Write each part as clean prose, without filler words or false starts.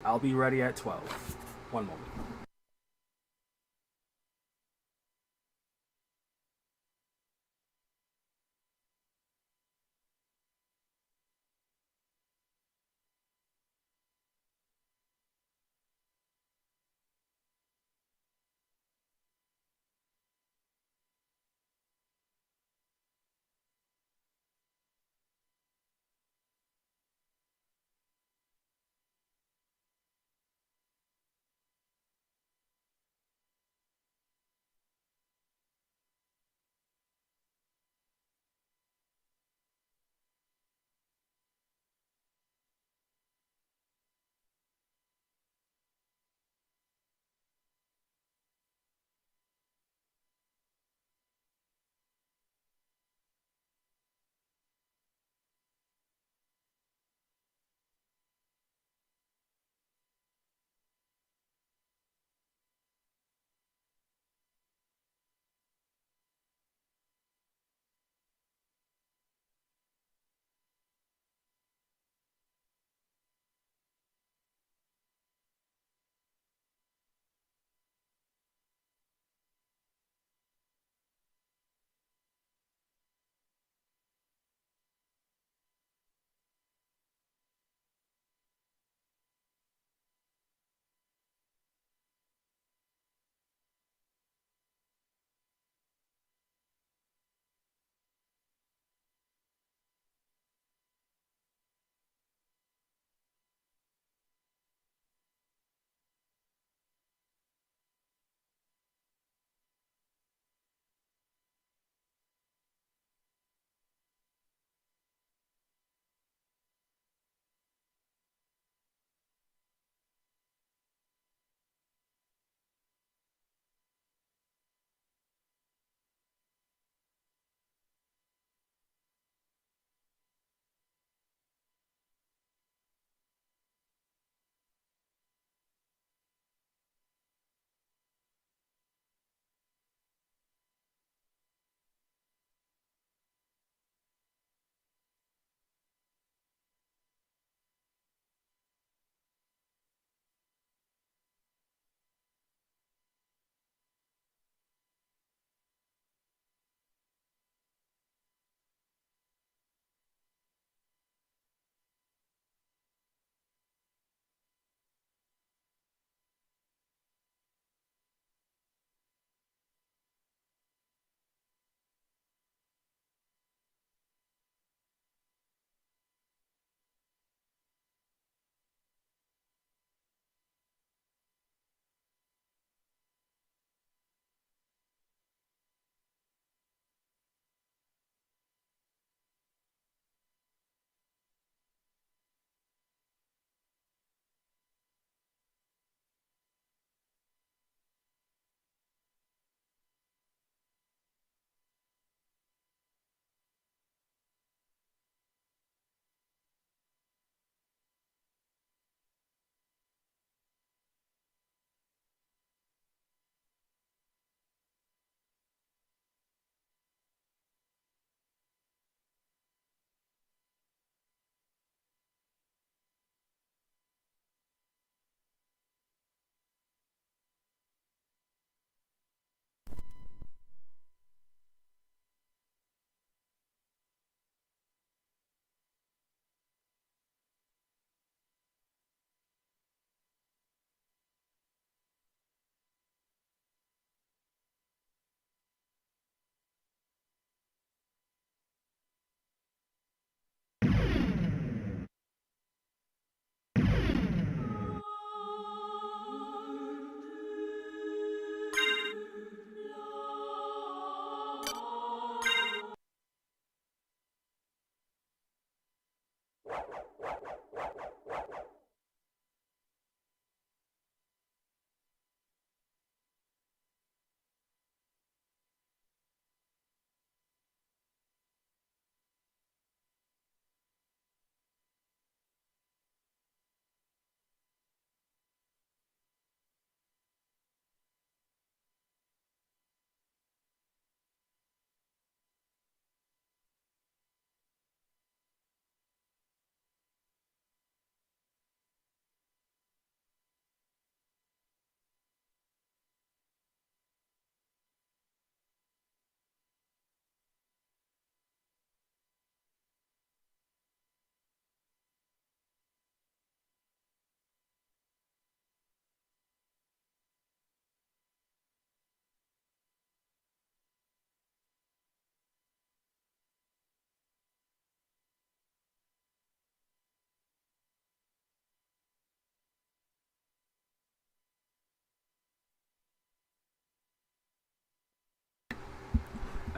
I'll be ready at 12. One moment.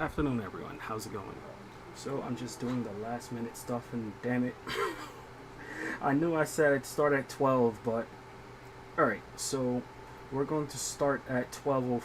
Afternoon, everyone. How's it going? So I'm just doing the last minute stuff, and damn it, I knew I said I'd start at 12, but all right. So we're going to start at 12:05.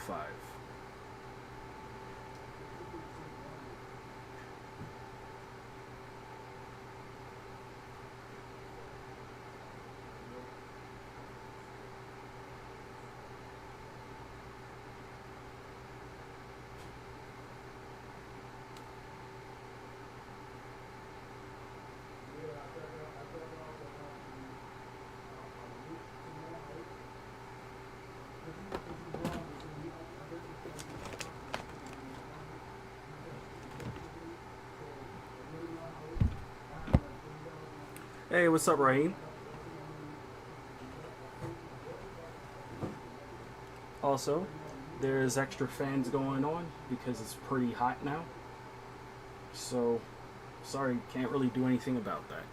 Hey, what's up, Raheem? Also, there's extra fans going on because it's pretty hot now. So, sorry, can't really do anything about that.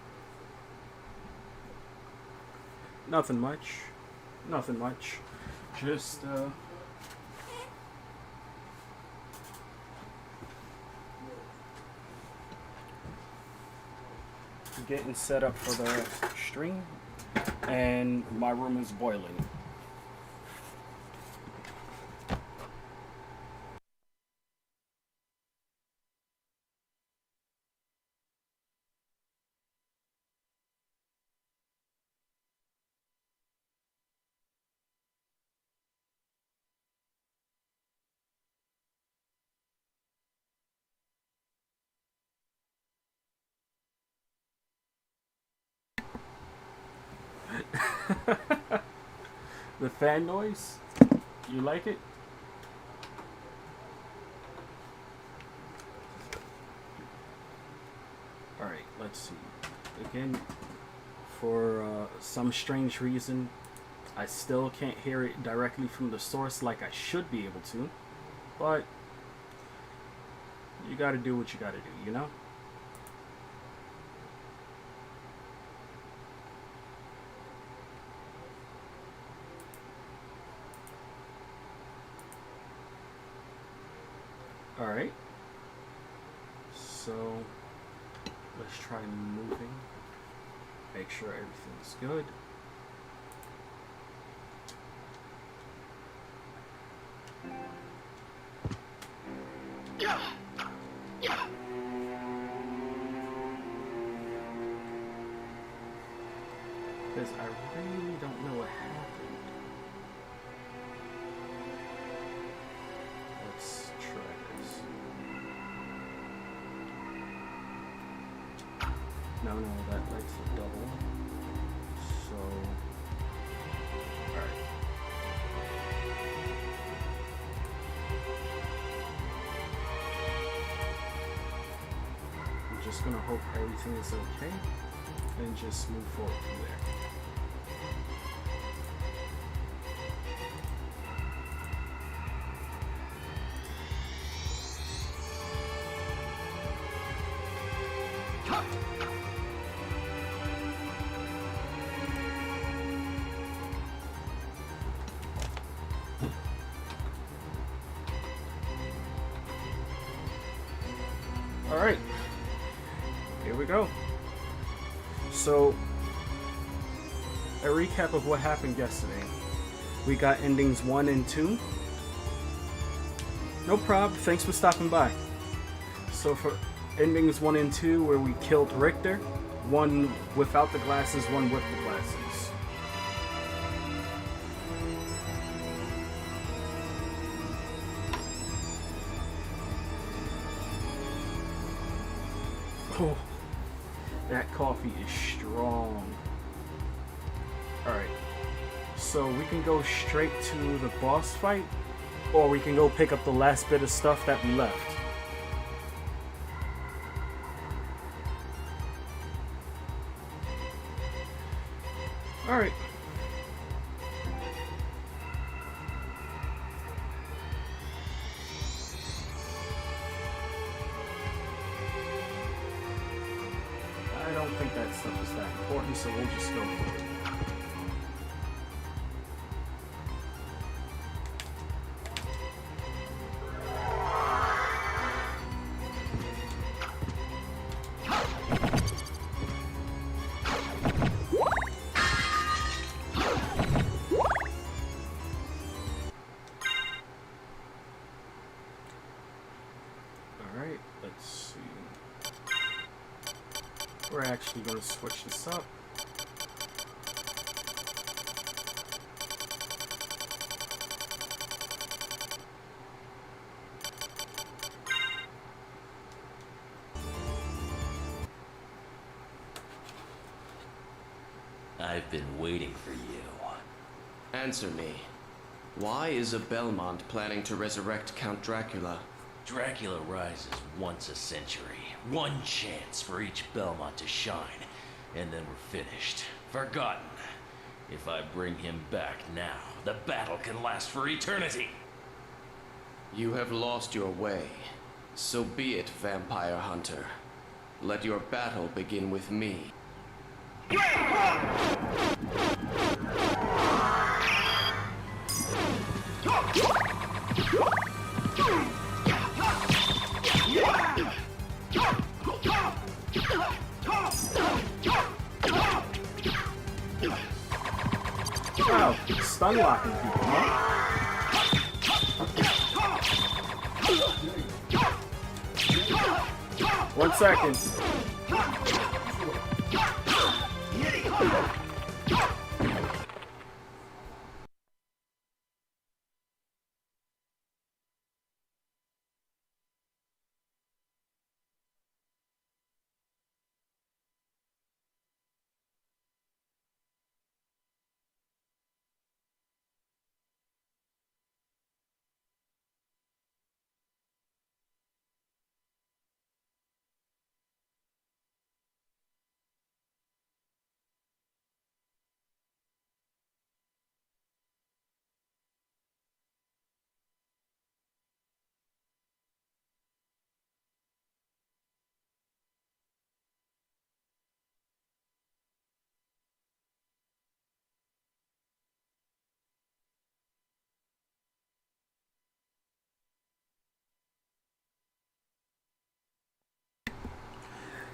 Nothing much. Nothing much. Just, getting set up for the stream, and my room is boiling. The fan noise? You like it? Alright, let's see. Again, for some strange reason, I still can't hear it directly from the source like I should be able to. But you gotta do what you gotta do, you know? Alright. So let's try moving. Make sure everything's good. Because I really don't know what happened. Let's try this. No, that lights a double. So, alright. I'm just gonna hope everything is okay and just move forward from there. Alright, here we go. So, a recap of what happened yesterday. We got endings 1 and 2. No problem, thanks for stopping by. So for endings 1 and 2, where we killed Richter, one without the glasses, one with the glasses. Oh, that coffee is strong. Alright, so we can go straight to the boss fight, or we can go pick up the last bit of stuff that we left. Alright. I don't think that stuff is that important, so we'll just go for it. actually going to switch this up. I've been waiting for you. Answer me. Why is a Belmont planning to resurrect Count Dracula? Dracula rises once a century. One chance for each Belmont to shine. And then we're finished. Forgotten. If I bring him back now, the battle can last for eternity. You have lost your way. So be it, Vampire Hunter. Let your battle begin with me. Wow, stun locking people, huh? 1 second.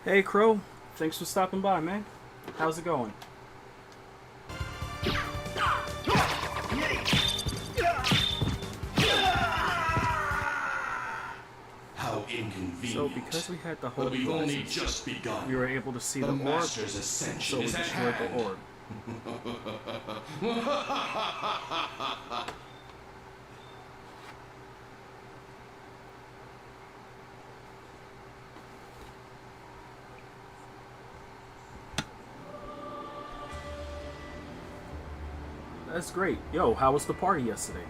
Hey Crow, thanks for stopping by, man. How's it going? How inconvenient. So because we had the whole but we've only process, just begun. we were able to see the orb, Master's ascension so we is at destroyed the hand. orb. That's great. Yo, how was the party yesterday?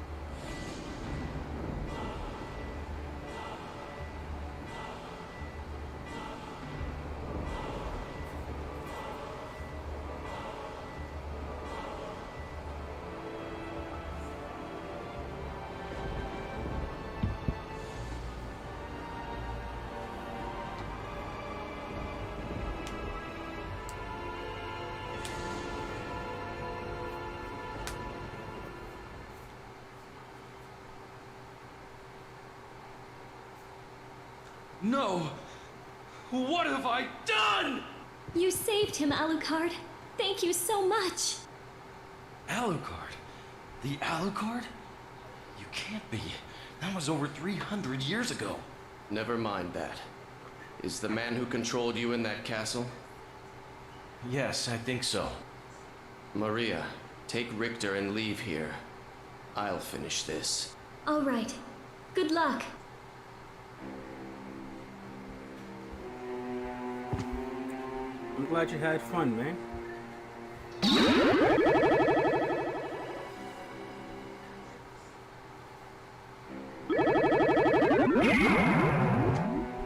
No! What have I done? You saved him, Alucard. Thank you so much. Alucard? The Alucard? You can't be. That was over 300 years ago. Never mind that. Is the man who controlled you in that castle? Yes, I think so. Maria, take Richter and leave here. I'll finish this. All right. Good luck. I'm glad you had fun, man.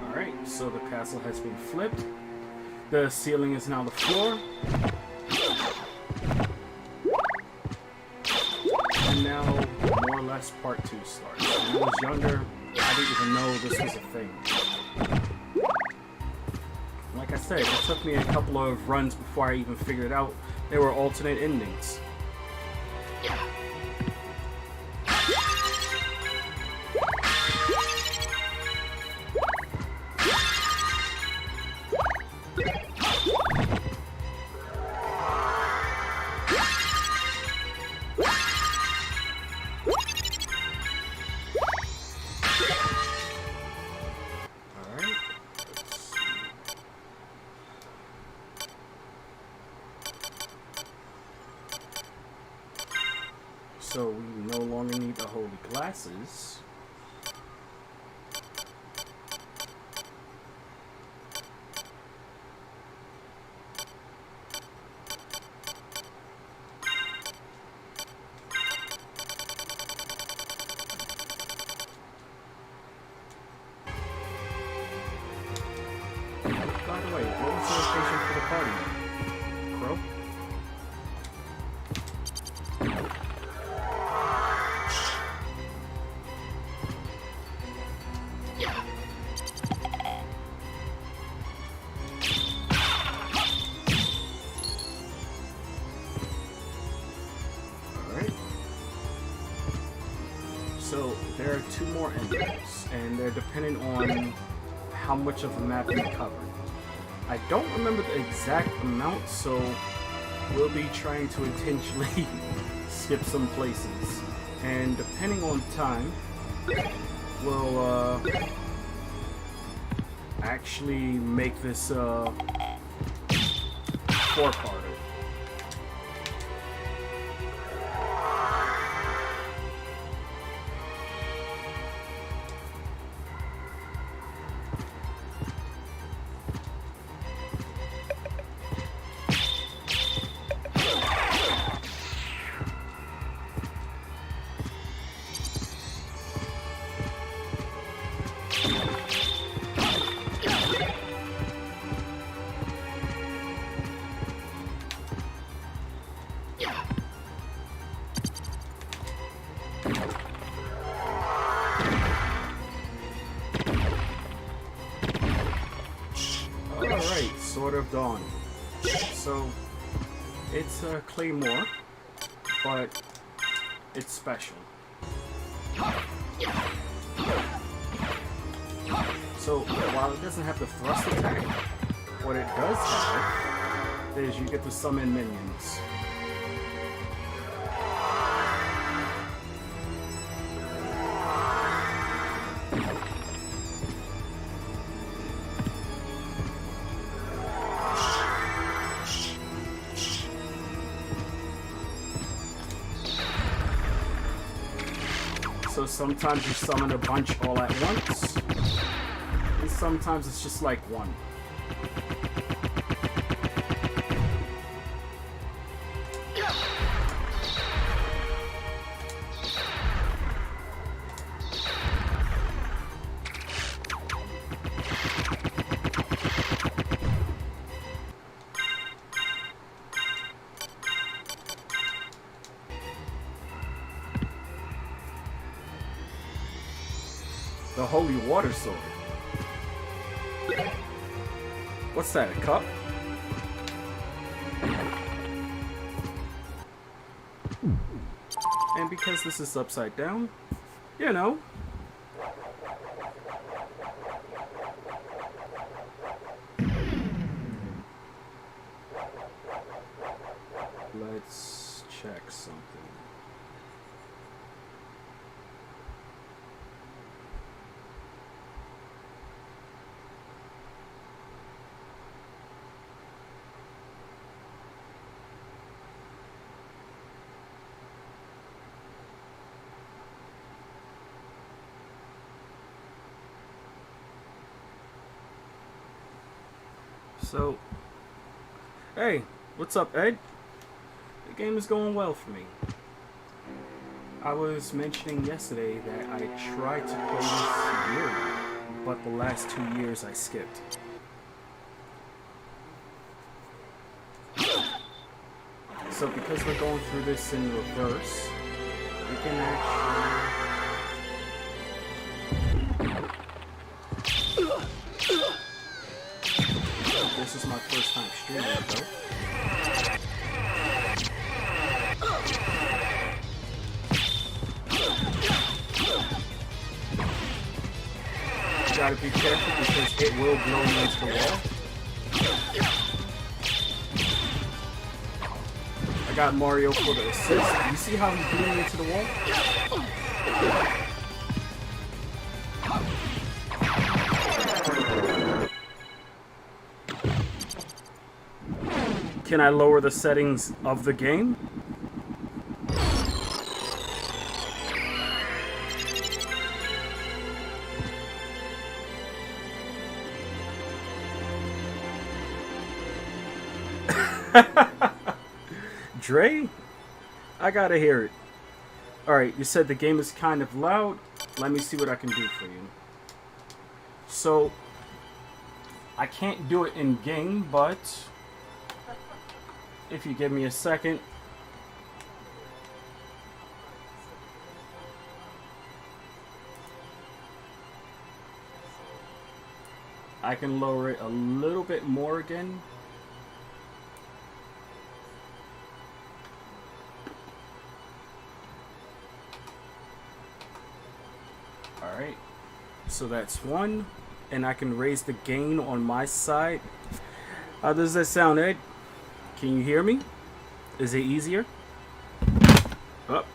Alright, so the castle has been flipped. The ceiling is now the floor. And now, more or less, part 2 starts. When I was younger, I didn't even know this was a thing. Like I said, it took me a couple of runs before I even figured out there were alternate endings. So we no longer need the holy glasses. By the way, what was the location for the party? Crow? Alright. So there are 2 more endings, and they're dependent on how much of the map we cover. I don't remember the exact amount, so we'll be trying to intentionally skip some places. And depending on time, we'll actually make this 4-parter. Alright, Sword of Dawn. So, it's a claymore, but it's special. So, while it doesn't have the thrust attack, what it does have is you get to summon minions. So sometimes you summon a bunch all at once, and sometimes it's just like one. The Holy Water Sword. What's that, a cup? And because this is upside down, you know. Let's check something. So, hey, what's up, Ed? The game is going well for me. I was mentioning yesterday that I tried to play this year, but the last 2 years I skipped. So because we're going through this in reverse, we can actually... This is my first time streaming it, though. You gotta be careful because it will blow you into the wall. I got Mario for the assist. You see how he blew me into the wall? Can I lower the settings of the game? Dre, I gotta hear it. Alright, you said the game is kind of loud. Let me see what I can do for you. So, I can't do it in game, but if you give me a second. I can lower it a little bit more again. Alright, so that's one, and I can raise the gain on my side. How does that sound, Ed? Can you hear me? Is it easier? Up.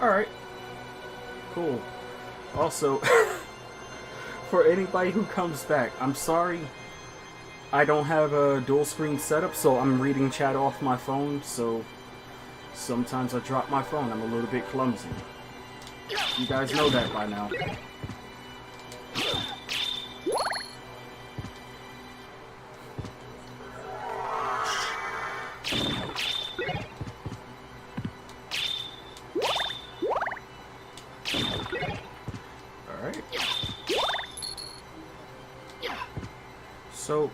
Alright. Cool. Also, for anybody who comes back, I'm sorry. I don't have a dual screen setup, so I'm reading chat off my phone, so sometimes I drop my phone. I'm a little bit clumsy. You guys know that by now. Alright. So,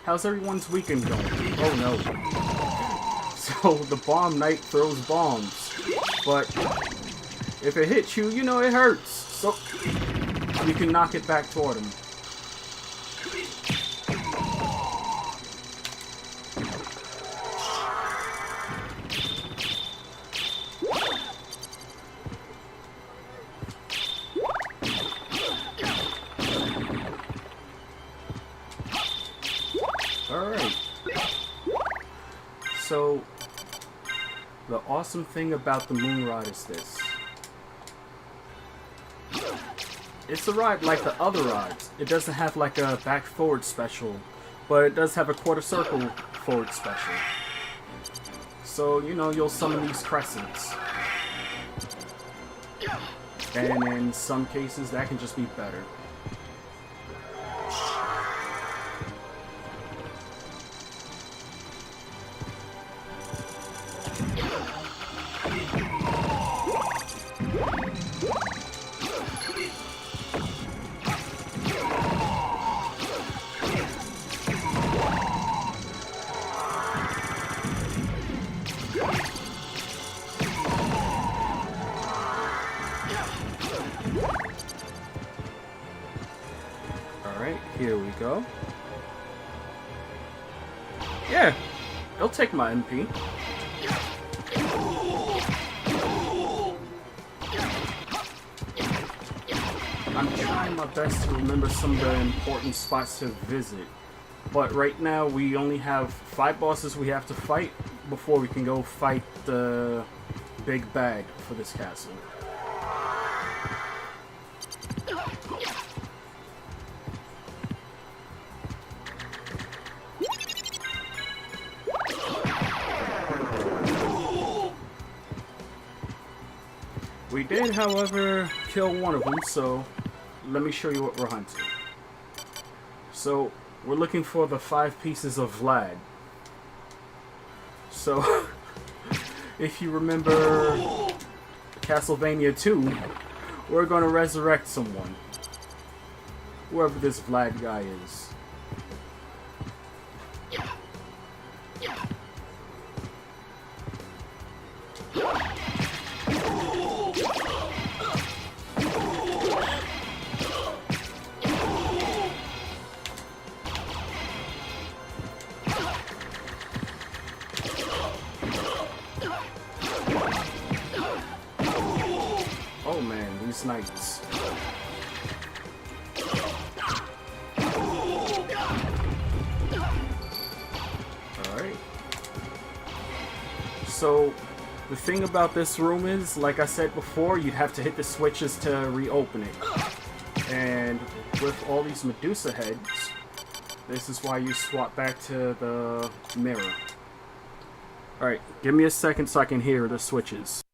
how's everyone's weekend going? Oh no. So, the bomb knight throws bombs. But, if it hits you, you know it hurts. So, you can knock it back toward him. Alright. So, the awesome thing about the moon rod is this. It's a ride like the other rides. It doesn't have like a back forward special, but it does have a quarter circle forward special. So, you know, you'll summon these crescents. And in some cases, that can just be better. Here we go. Yeah, I'll take my MP. I'm trying my best to remember some of the important spots to visit. But right now we only have 5 bosses we have to fight before we can go fight the big bad for this castle. We did, however, kill one of them, so let me show you what we're hunting. So, we're looking for the 5 pieces of Vlad. So, if you remember Castlevania 2, we're going to resurrect someone. Whoever this Vlad guy is. Oh man, these knights. Alright. So, the thing about this room is, like I said before, you'd have to hit the switches to reopen it. And with all these Medusa heads, this is why you swap back to the mirror. Alright, give me a second so I can hear the switches.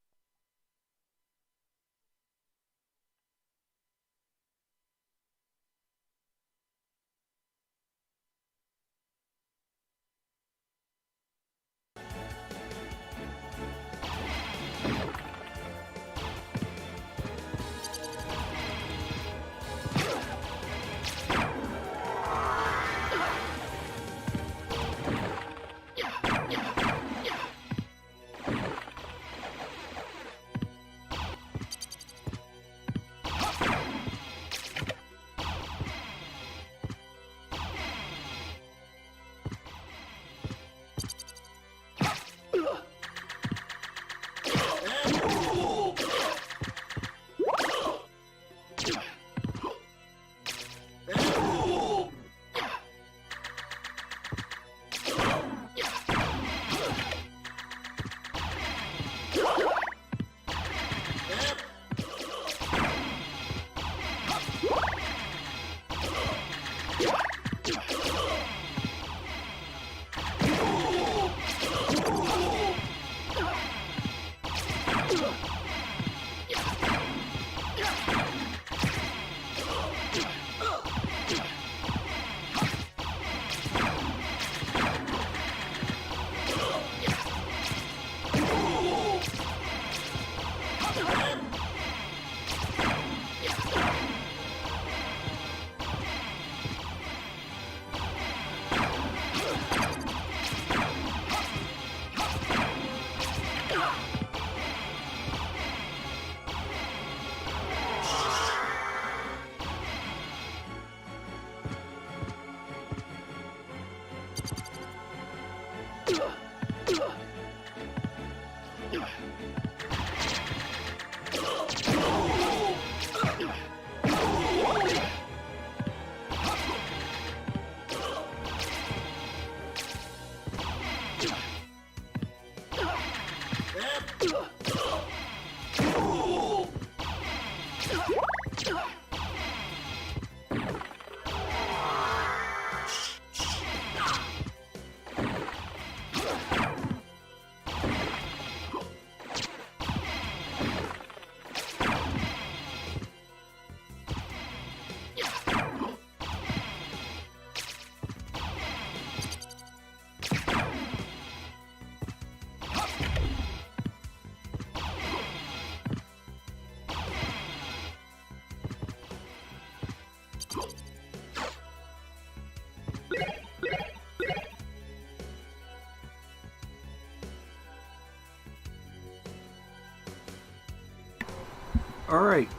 Alright,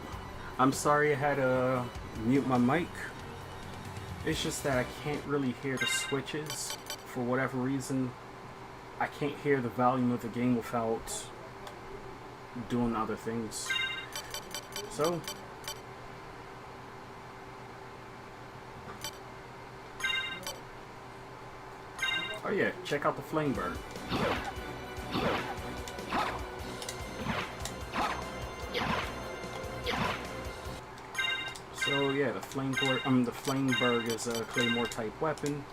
I'm sorry I had to mute my mic. It's just that I can't really hear the switches. For whatever reason, I can't hear the volume of the game without doing other things. So, oh yeah, check out the Flame Bird. So yeah, the Flameberg is a Claymore type weapon,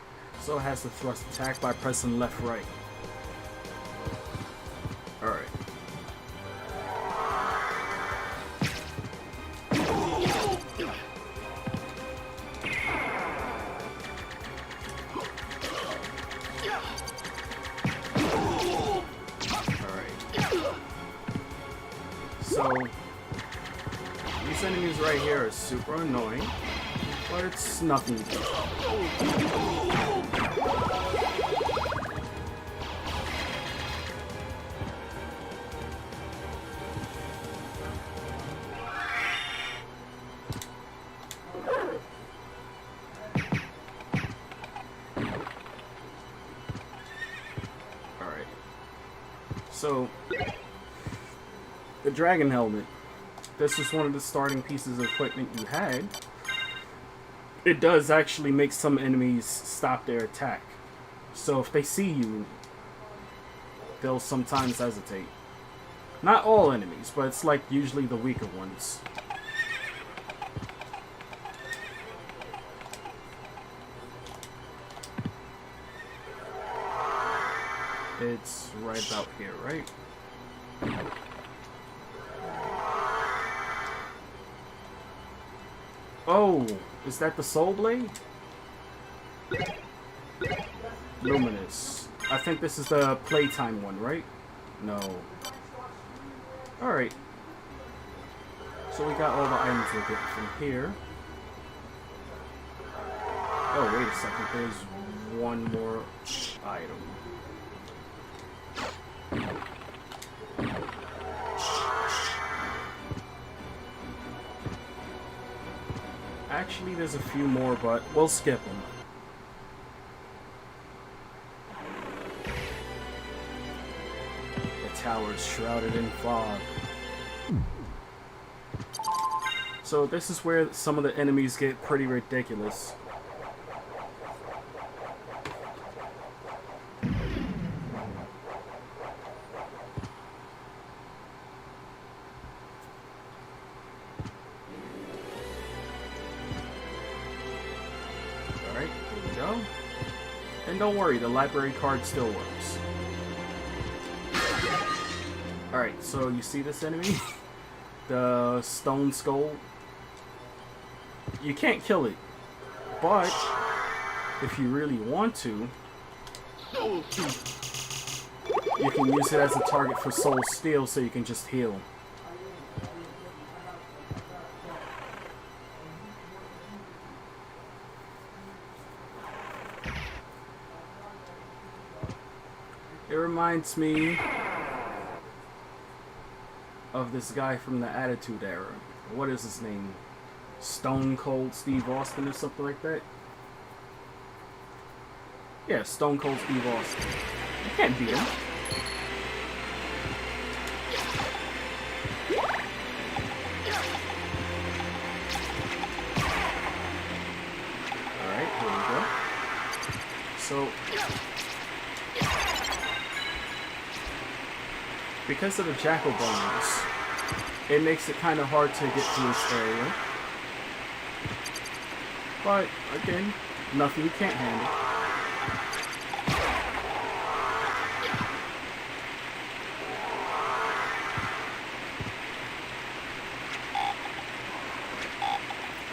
so it has the thrust attack by pressing left right. Alright. So these enemies right here are super annoying, but it's nothing. Alright. So the dragon helmet. This is one of the starting pieces of equipment you had. It does actually make some enemies stop their attack. So if they see you, they'll sometimes hesitate. Not all enemies, but it's like usually the weaker ones. It's right about here, right? Oh, is that the Soul Blade? Luminous. I think this is the playtime one, right? No. Alright. So we got all the items we'll get from here. Oh, wait a second. There's one more item. Actually, there's a few more, but we'll skip them. The tower's shrouded in fog. So this is where some of the enemies get pretty ridiculous. Alright, here we go. And don't worry, the library card still works. Alright, so you see this enemy? The stone skull. You can't kill it, but if you really want to, you can use it as a target for soul steal so you can just heal. It reminds me of this guy from the Attitude Era. What is his name? Stone Cold Steve Austin or something like that? Yeah, Stone Cold Steve Austin. You can't beat him. Alright, here we go. So, because of the jackal bones, it makes it kind of hard to get to this area. But, again, nothing you can't handle.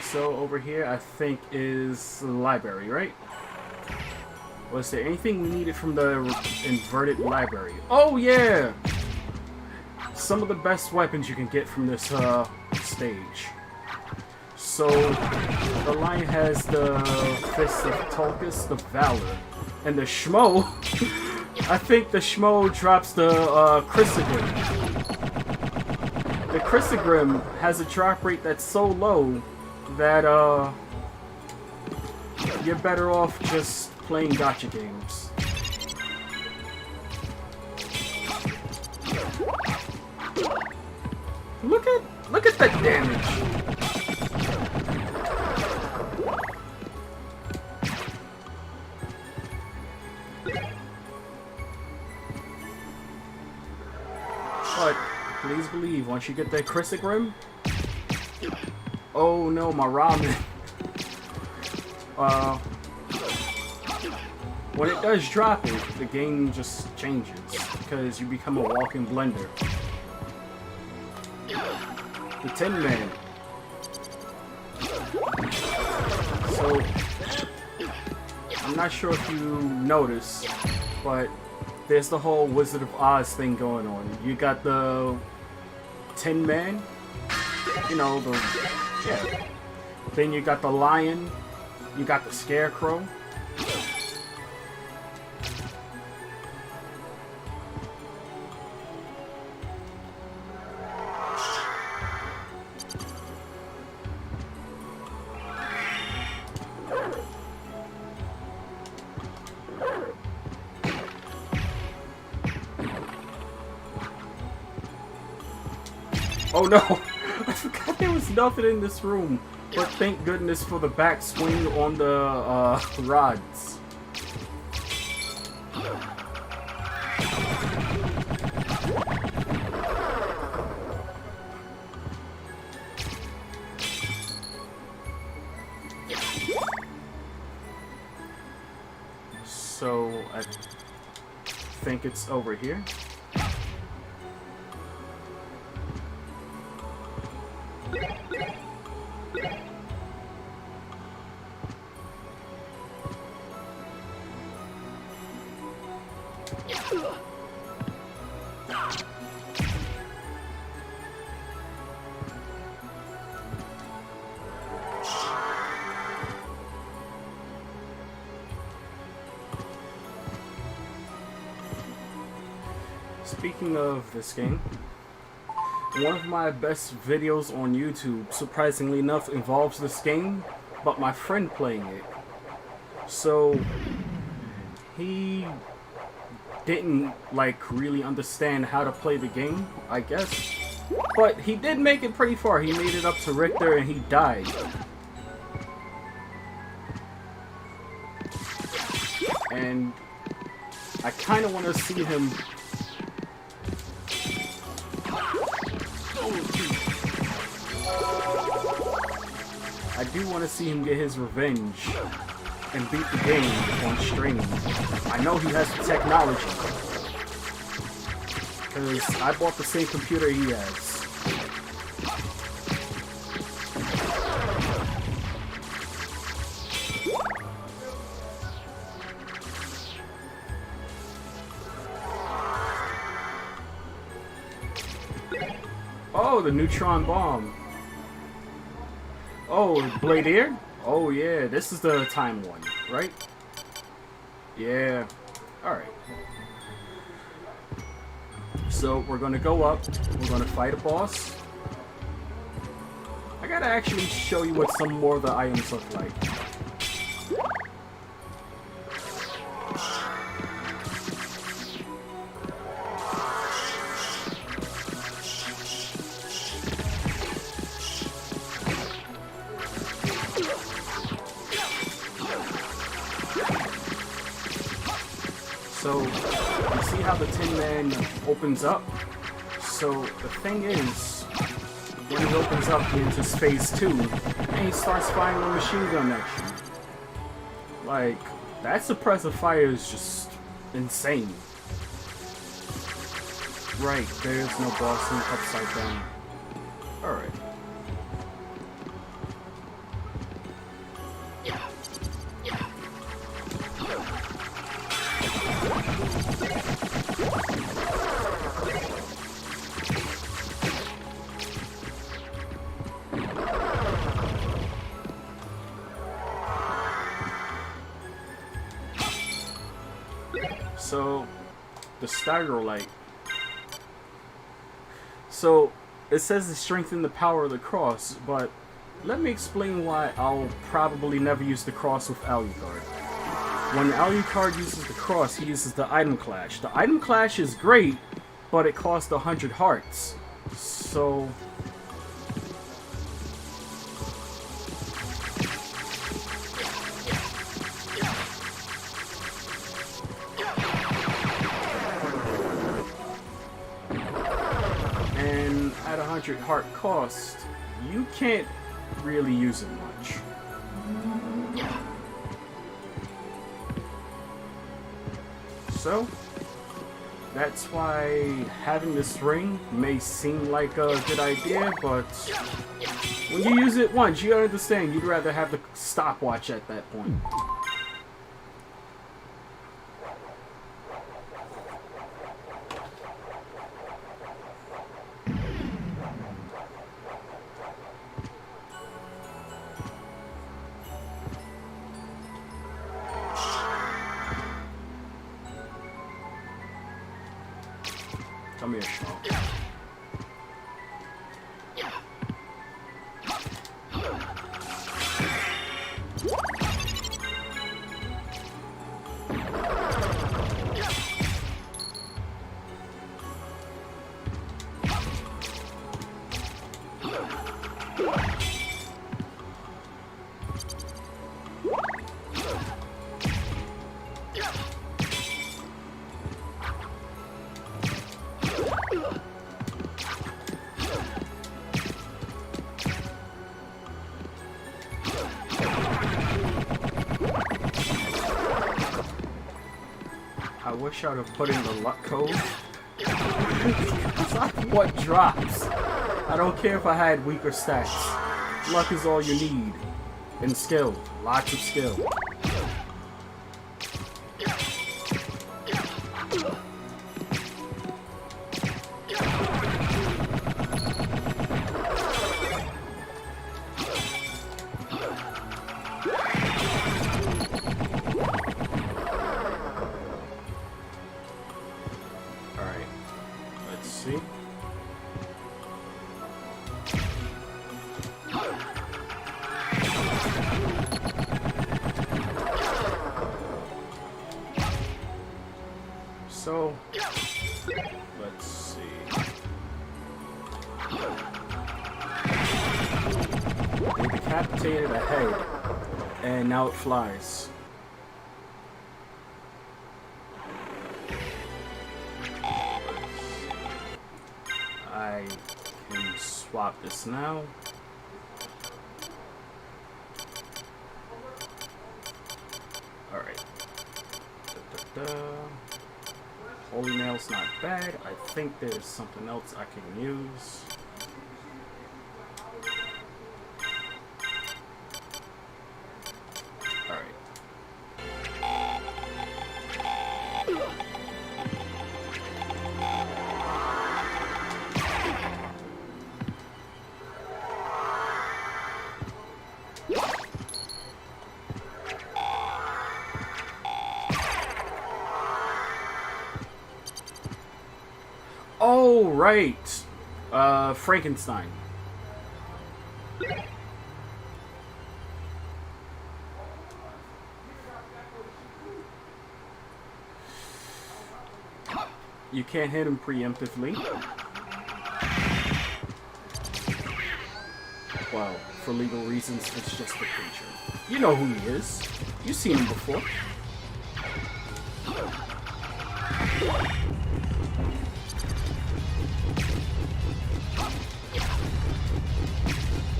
So, over here, I think, is the library, right? Was there anything we needed from the inverted library? Oh, yeah! Some of the best weapons you can get from this stage. So, the lion has the Fist of Tulkas, the Valor, and the Schmo. I think the Schmo drops the Chrysogrim. The Chrysogrim has a drop rate that's so low that you're better off just playing gacha games. Look at that damage. But please believe, once you get that Chrysogrim, oh no, my ramen. When it does drop it, the game just changes because you become a walking blender. The Tin Man. So, I'm not sure if you noticed, but there's the whole Wizard of Oz thing going on. You got the Tin Man, you know, yeah. Then you got the Lion, you got the Scarecrow. Oh no! I forgot there was nothing in this room. But thank goodness for the backswing on the rods. So I think it's over here. Speaking of this game, one of my best videos on YouTube, surprisingly enough, involves this game, but my friend playing it. So, he didn't, like, really understand how to play the game, I guess. But he did make it pretty far. He made it up to Richter and he died. And I kind of want to see him... I do want to see him get his revenge and beat the game on stream. I know he has the technology, because I bought the same computer he has. Oh, the neutron bomb. Oh, Blade. Oh yeah, this is the time one, right? Yeah. Alright. So we're gonna go up, we're gonna fight a boss. I gotta actually show you what some more of the items look like. So, you see how the Tin Man opens up? So, the thing is, when he opens up, he enters phase 2, and he starts firing a machine gun at you. Like, that suppressive fire is just insane. Right, there's no boss in Upside Down. Alright. So, the stagger light. So, it says to strengthen the power of the cross, but let me explain why I'll probably never use the cross with Alucard. When Alucard uses the cross, he uses the item clash. The item clash is great, but it costs 100 hearts. So... and at 100 heart cost, you can't really use it much. So, that's why having this ring may seem like a good idea, but when you use it once, you understand you'd rather have the stopwatch at that point. Come here, Schmo. wish I'd have put in the luck code. What drops? I don't care if I had weaker stats. Luck is all you need. And skill. Lots of skill. So, let's see. They decapitated a head, and now it flies. I can swap this now. Alright. Holy Nail's not bad. I think there's something else I can use. Alright. Oh, right. Frankenstein. You can't hit him preemptively. Well, for legal reasons, it's just the creature. You know who he is. You've seen him before.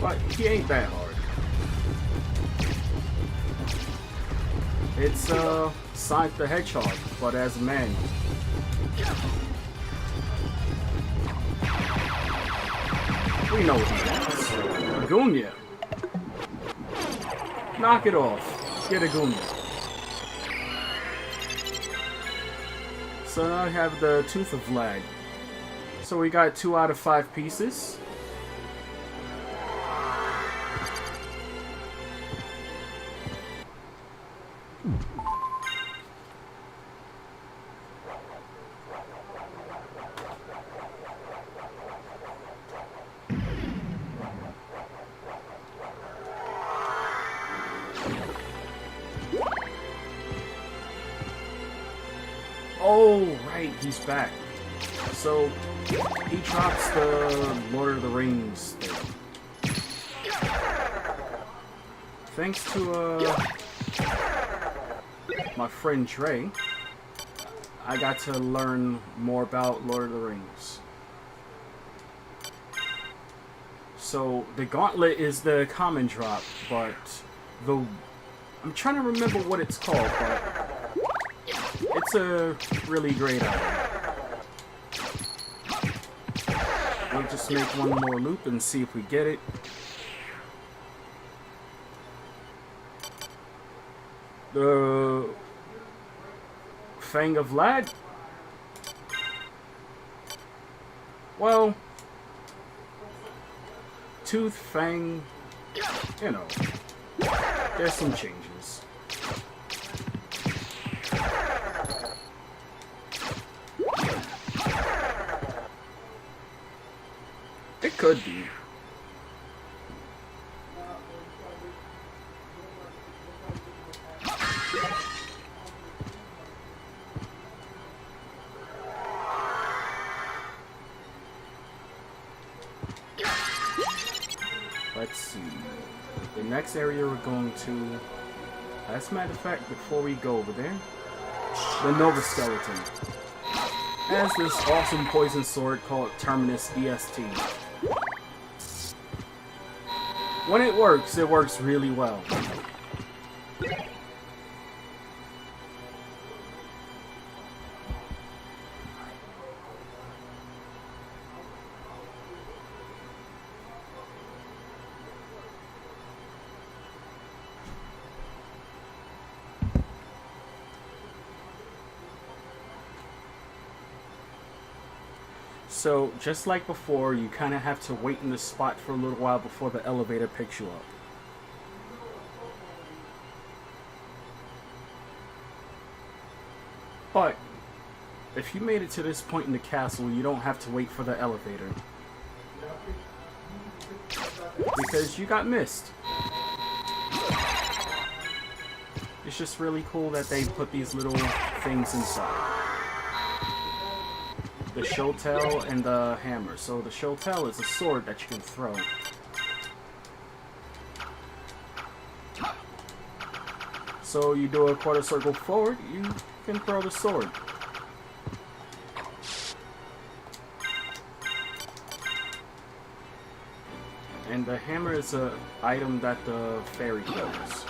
But he ain't that hard. It's Sonic the Hedgehog, but as a man. We know what he wants. Gunya. Knock it off. Get a Gunya. So now I have the Tooth of Lag. So we got 2 out of 5 pieces. Oh, right, he's back. So, he drops the Lord of the Rings thing. Thanks to, my friend Trey, I got to learn more about Lord of the Rings. So, the Gauntlet is the common drop, but I'm trying to remember what it's called, but it's a really great item. We'll just make one more loop and see if we get it. The Fang of Lad? Well, Tooth, Fang, you know, there's some changes. It could be. Let's see. The next area we're going to, as a matter of fact, before we go over there, the Nova Skeleton has this awesome poison sword called Terminus EST. When it works really well. So, just like before, you kind of have to wait in the spot for a little while before the elevator picks you up. But, if you made it to this point in the castle, you don't have to wait for the elevator. Because you got missed. It's just really cool that they put these little things inside. The shotel and the hammer. So the shotel is a sword that you can throw. So you do a quarter circle forward, you can throw the sword. And the hammer is an item that the fairy throws.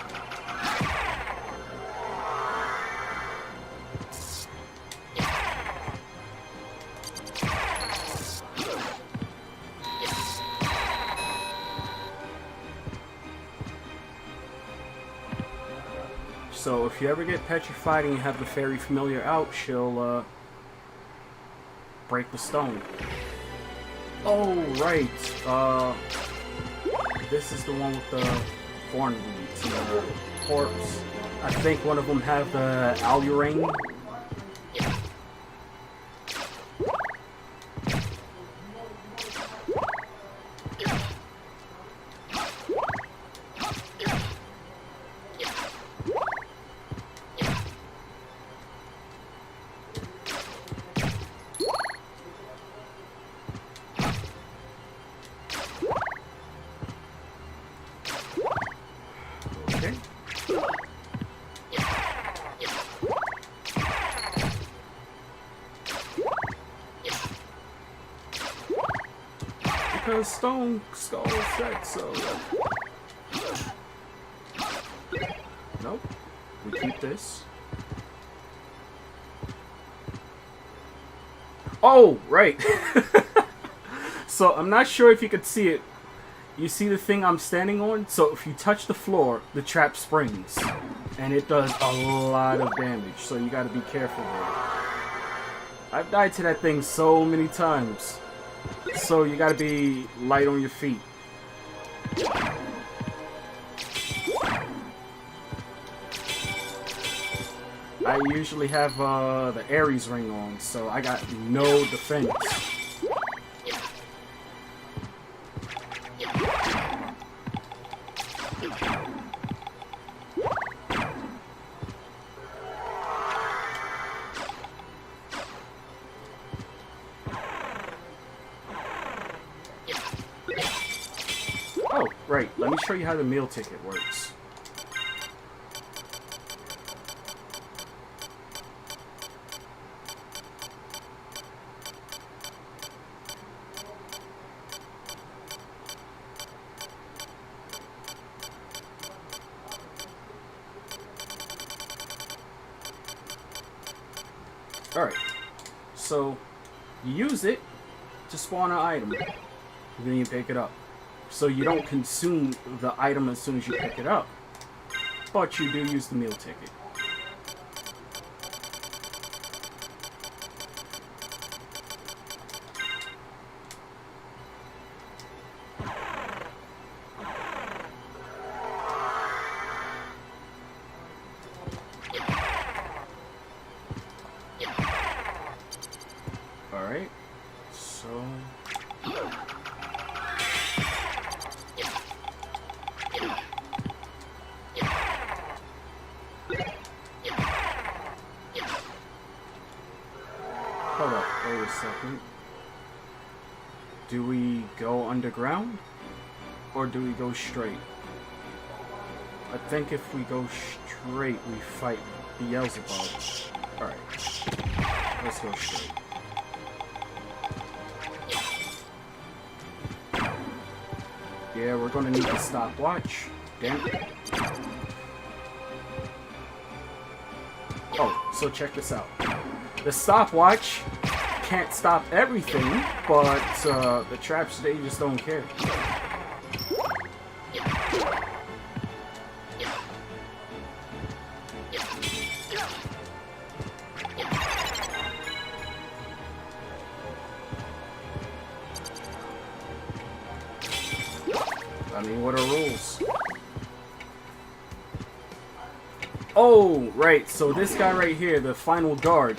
So if you ever get petrified and you have the fairy familiar out, she'll break the stone. Oh, right. This is the one with the thorn weeds and the corpse. I think one of them have the allurane. Because Stone Skull said so. Nope. We keep this. Oh, right. So I'm not sure if you could see it. You see the thing I'm standing on? So if you touch the floor, the trap springs. And it does a lot of damage. So you gotta be careful with it. I've died to that thing so many times. So you gotta be light on your feet. I usually have the Ares ring on, so I got no defense. Oh, right. Let me show you how the meal ticket works. Alright. So, you use it to spawn an item. And then you pick it up. So you don't consume the item as soon as you pick it up. But you do use the meal ticket. Alright. So... Hold up, wait a second. Do we go underground? Or do we go straight? I think if we go straight, we fight Beelzebub. Alright. Let's go straight. Yeah, we're gonna need a stopwatch. Damn it. Oh, so check this out. The stopwatch can't stop everything, but the traps, they just don't care. I mean, what are rules? Oh, right. So this guy right here, the final guard.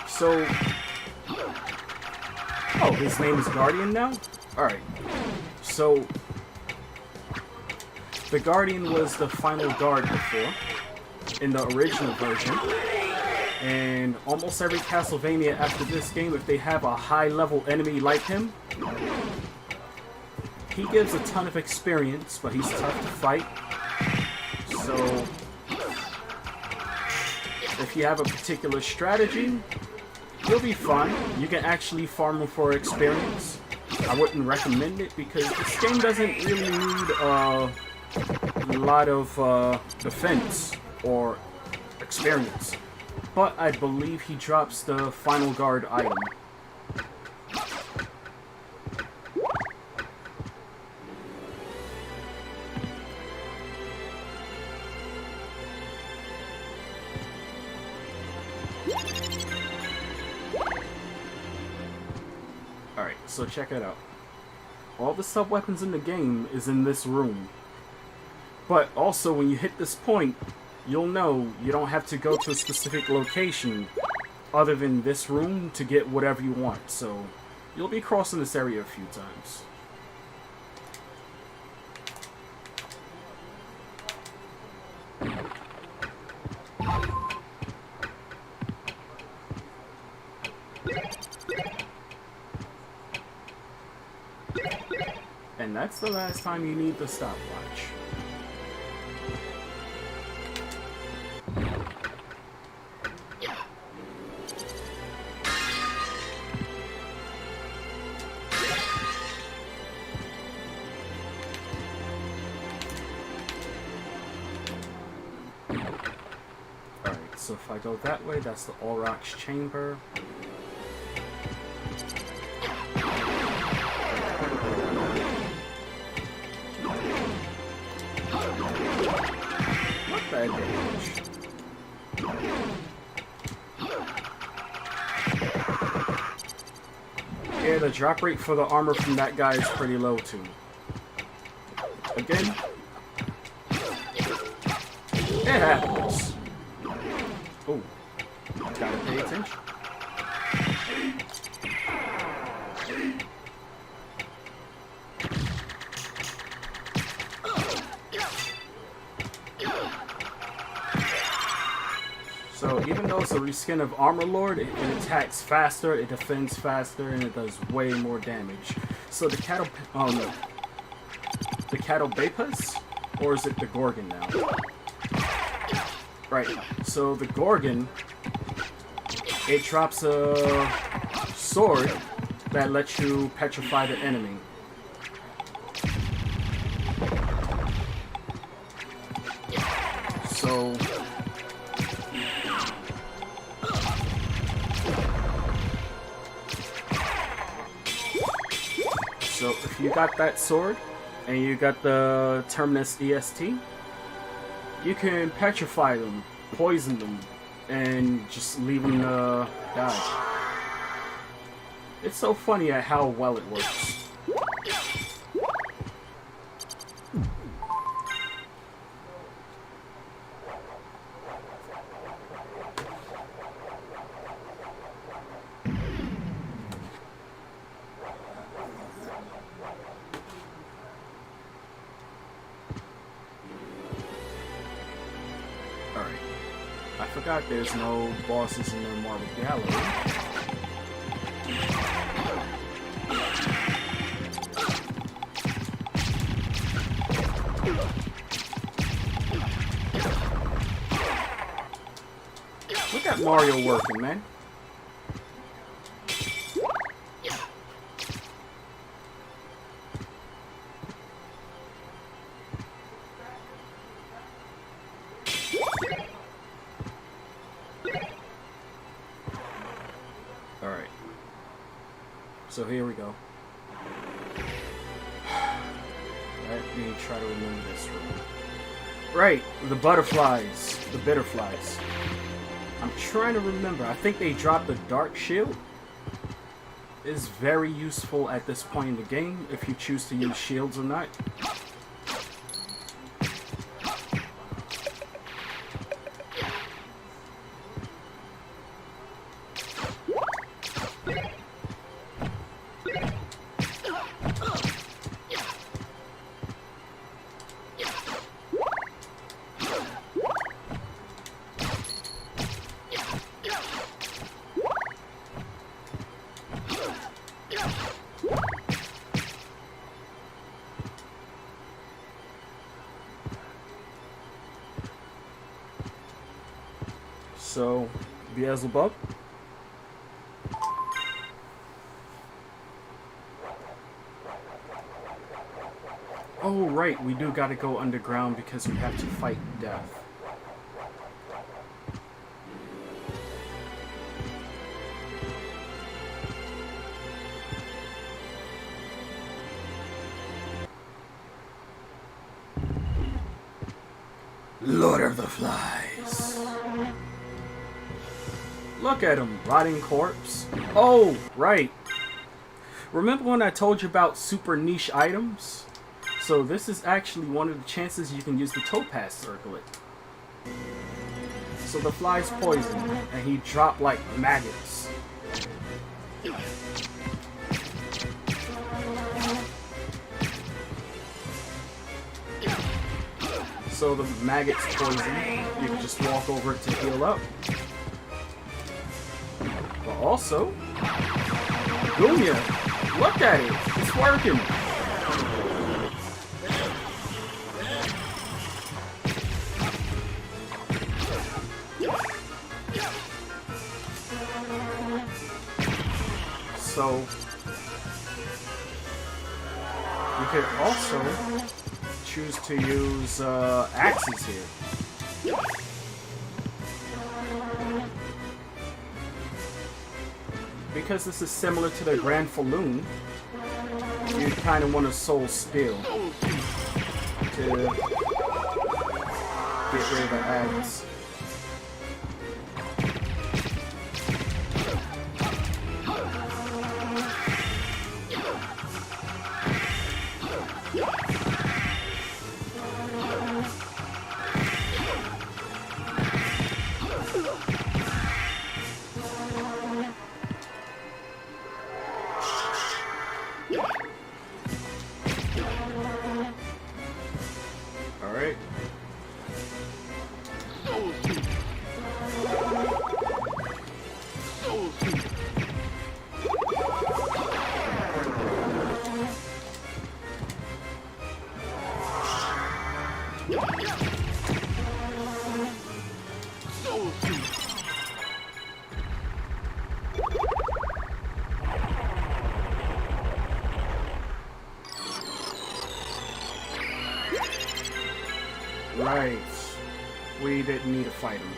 So... Oh, his name is Guardian now? Alright. So... The Guardian was the final guard before, in the original version. And almost every Castlevania after this game, if they have a high-level enemy like him, he gives a ton of experience, but he's tough to fight. So... if you have a particular strategy, you'll be fine. You can actually farm him for experience. I wouldn't recommend it because this game doesn't really need a lot of defense or experience. But I believe he drops the final guard item. Alright, so check it out. All the sub-weapons in the game is in this room. But also, when you hit this point, you'll know you don't have to go to a specific location other than this room to get whatever you want. So, you'll be crossing this area a few times. And that's the last time you need the stopwatch. Alright, so if I go that way, that's the Aurochs chamber. Bad damage. Yeah, the drop rate for the armor from that guy is pretty low too. Again, it happens. Oh, gotta pay attention. So even though it's a reskin of Armor Lord, it attacks faster, it defends faster, and it does way more damage. So the Catobapus, or is it the Gorgon now? Right. So the Gorgon, it drops a sword that lets you petrify the enemy. So if you got that sword, and you got the Terminus EST, you can petrify them, poison them, and just leave them to die. It's so funny at how well it works. I forgot there's no bosses in the Marble Gallery. Look at Mario working, man. Alright. So here we go. Let me try to remember this room. Right, the butterflies. The bitterflies. I'm trying to remember. I think they dropped the dark shield. is very useful at this point in the game if you choose to use shields or not. So, Beelzebub. Oh, right, we do gotta go underground because we have to fight death. Lord of the Flies. Look at him, rotting corpse. Oh, right. Remember when I told you about super niche items? So this is actually one of the chances you can use the topaz circlet. So the fly's poison, and he dropped like maggots. So the maggots poison, you can just walk over it to heal up. But also, Lumia, look at it, it's working. So, you could also choose to use axes here. Because this is similar to the Grand Falloon, you kind of want to soul steel to get rid of the axe. Alright. Right. We didn't need to fight him.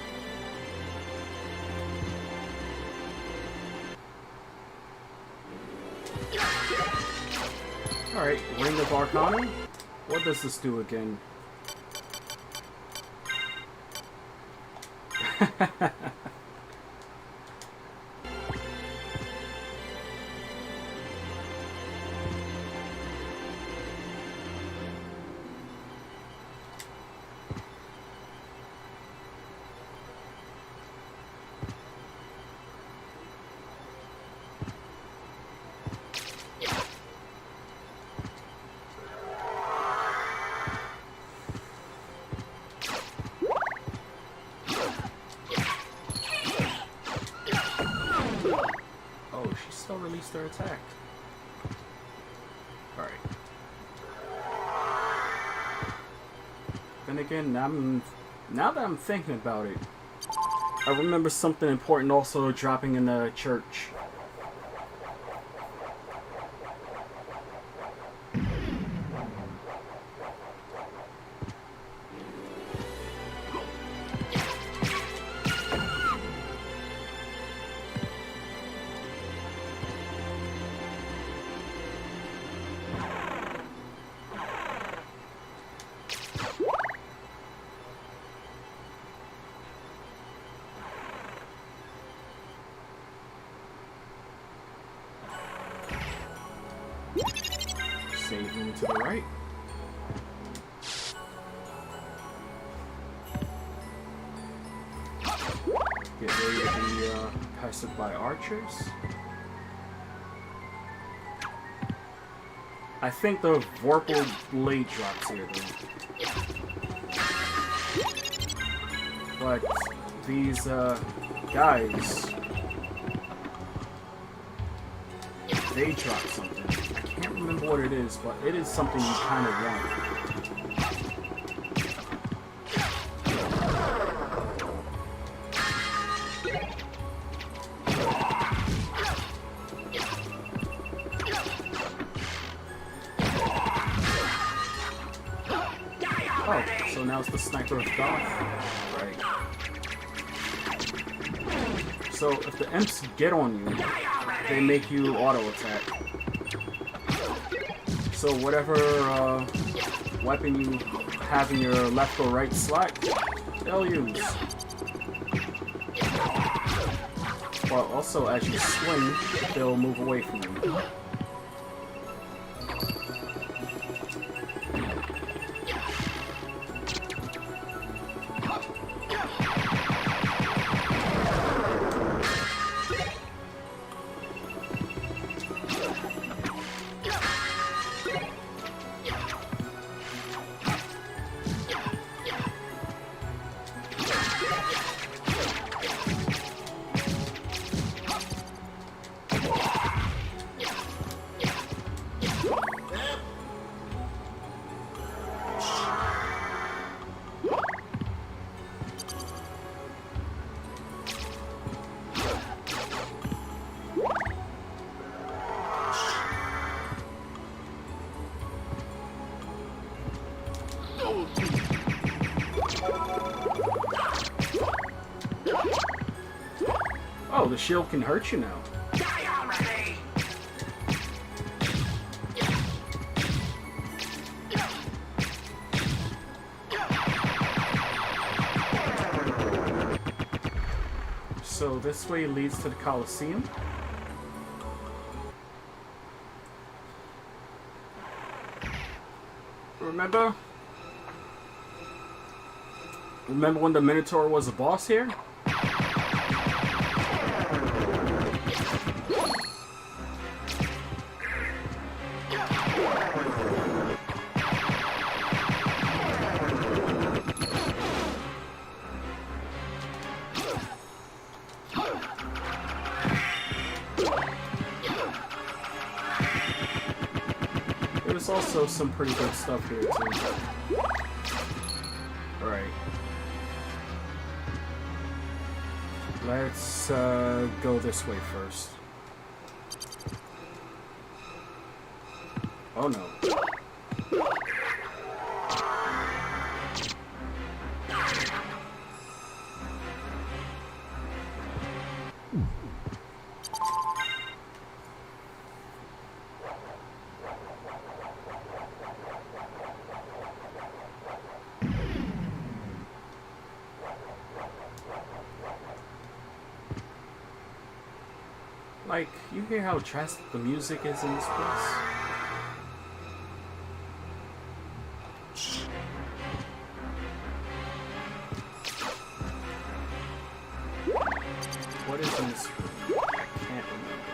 Alright, Ring of Arcana. What does this do again? Release their attack. Alright. Then again, now that I'm thinking about it, I remember something important also dropping in the church. room to the right. Get ready to be pestered by archers. I think the Vorpal blade drops here though. But these guys, they drop something. I can't remember what it is, but it is something you kind of want. Oh, so now it's the Sniper of Goth. Right. So if the imps get on you, they make you auto attack. So whatever weapon you have in your left or right slot, they'll use. But also as you swing, they'll move away from you. Oh, the shield can hurt you now. So this way leads to the Colosseum. Remember? Remember when the Minotaur was a boss here? There's also some pretty good stuff here too. Alright. Let's go this way first. Oh no. Like, you hear how drastic the music is in this place? What is in this room? I can't remember.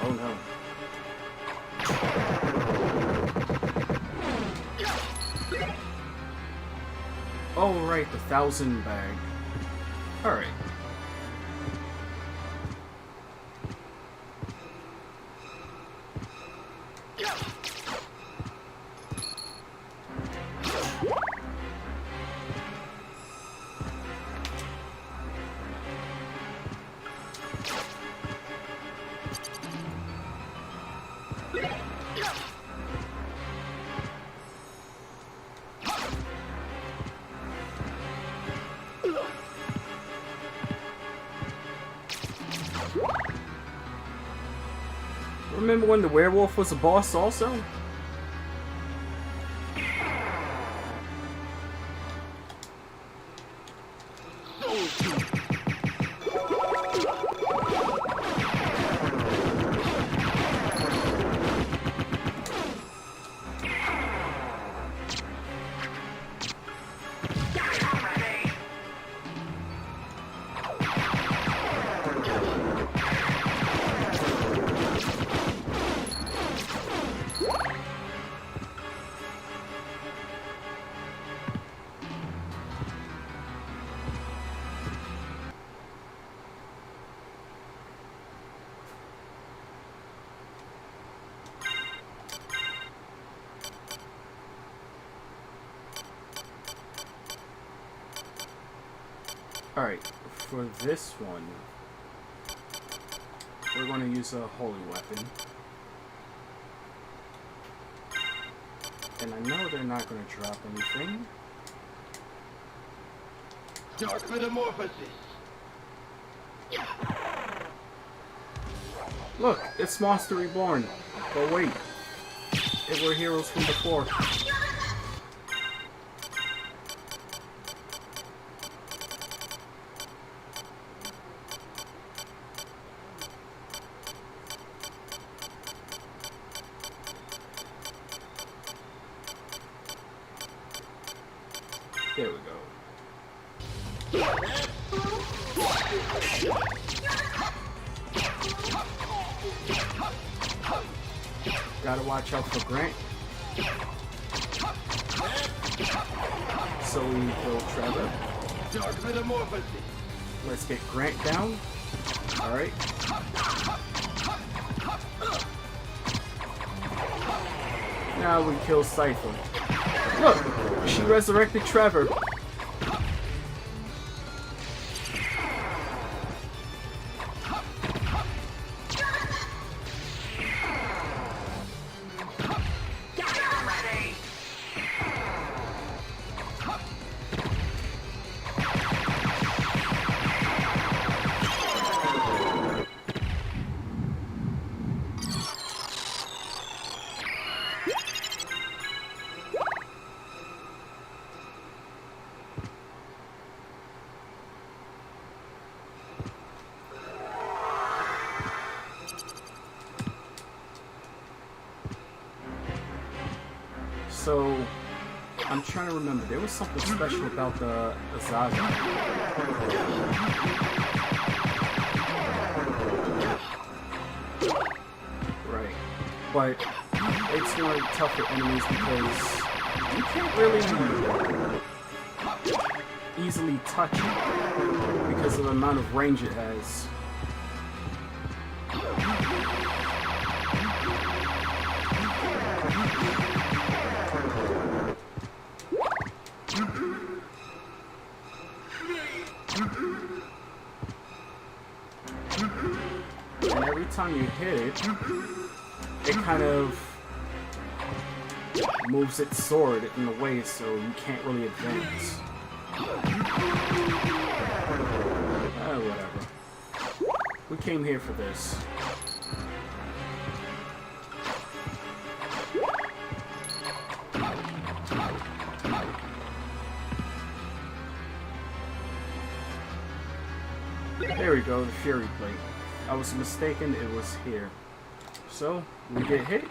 Oh no. Oh, right, the 1,000 bag. Alright. Remember when the werewolf was a boss also? Alright, for this one, we're going to use a holy weapon. And I know they're not going to drop anything. Dark Metamorphosis! Look, it's Monster Reborn. But wait, it were heroes from before. There we go. Gotta watch out for Grant. So we kill Trevor. Dark Metamorphosis! Let's get Grant down. Alright. Now we kill Cypher. Look! She resurrected Trevor. So, I'm trying to remember. There was something special about the Zaza. Right. But it's one of the tougher enemies because you can't really easily touch it because of the amount of range it has. And every time you hit it, it kind of moves its sword in the way so you can't really advance. Whatever. We came here for this. There we go, the Fury Plate. I was mistaken, it was here. So, we get hit,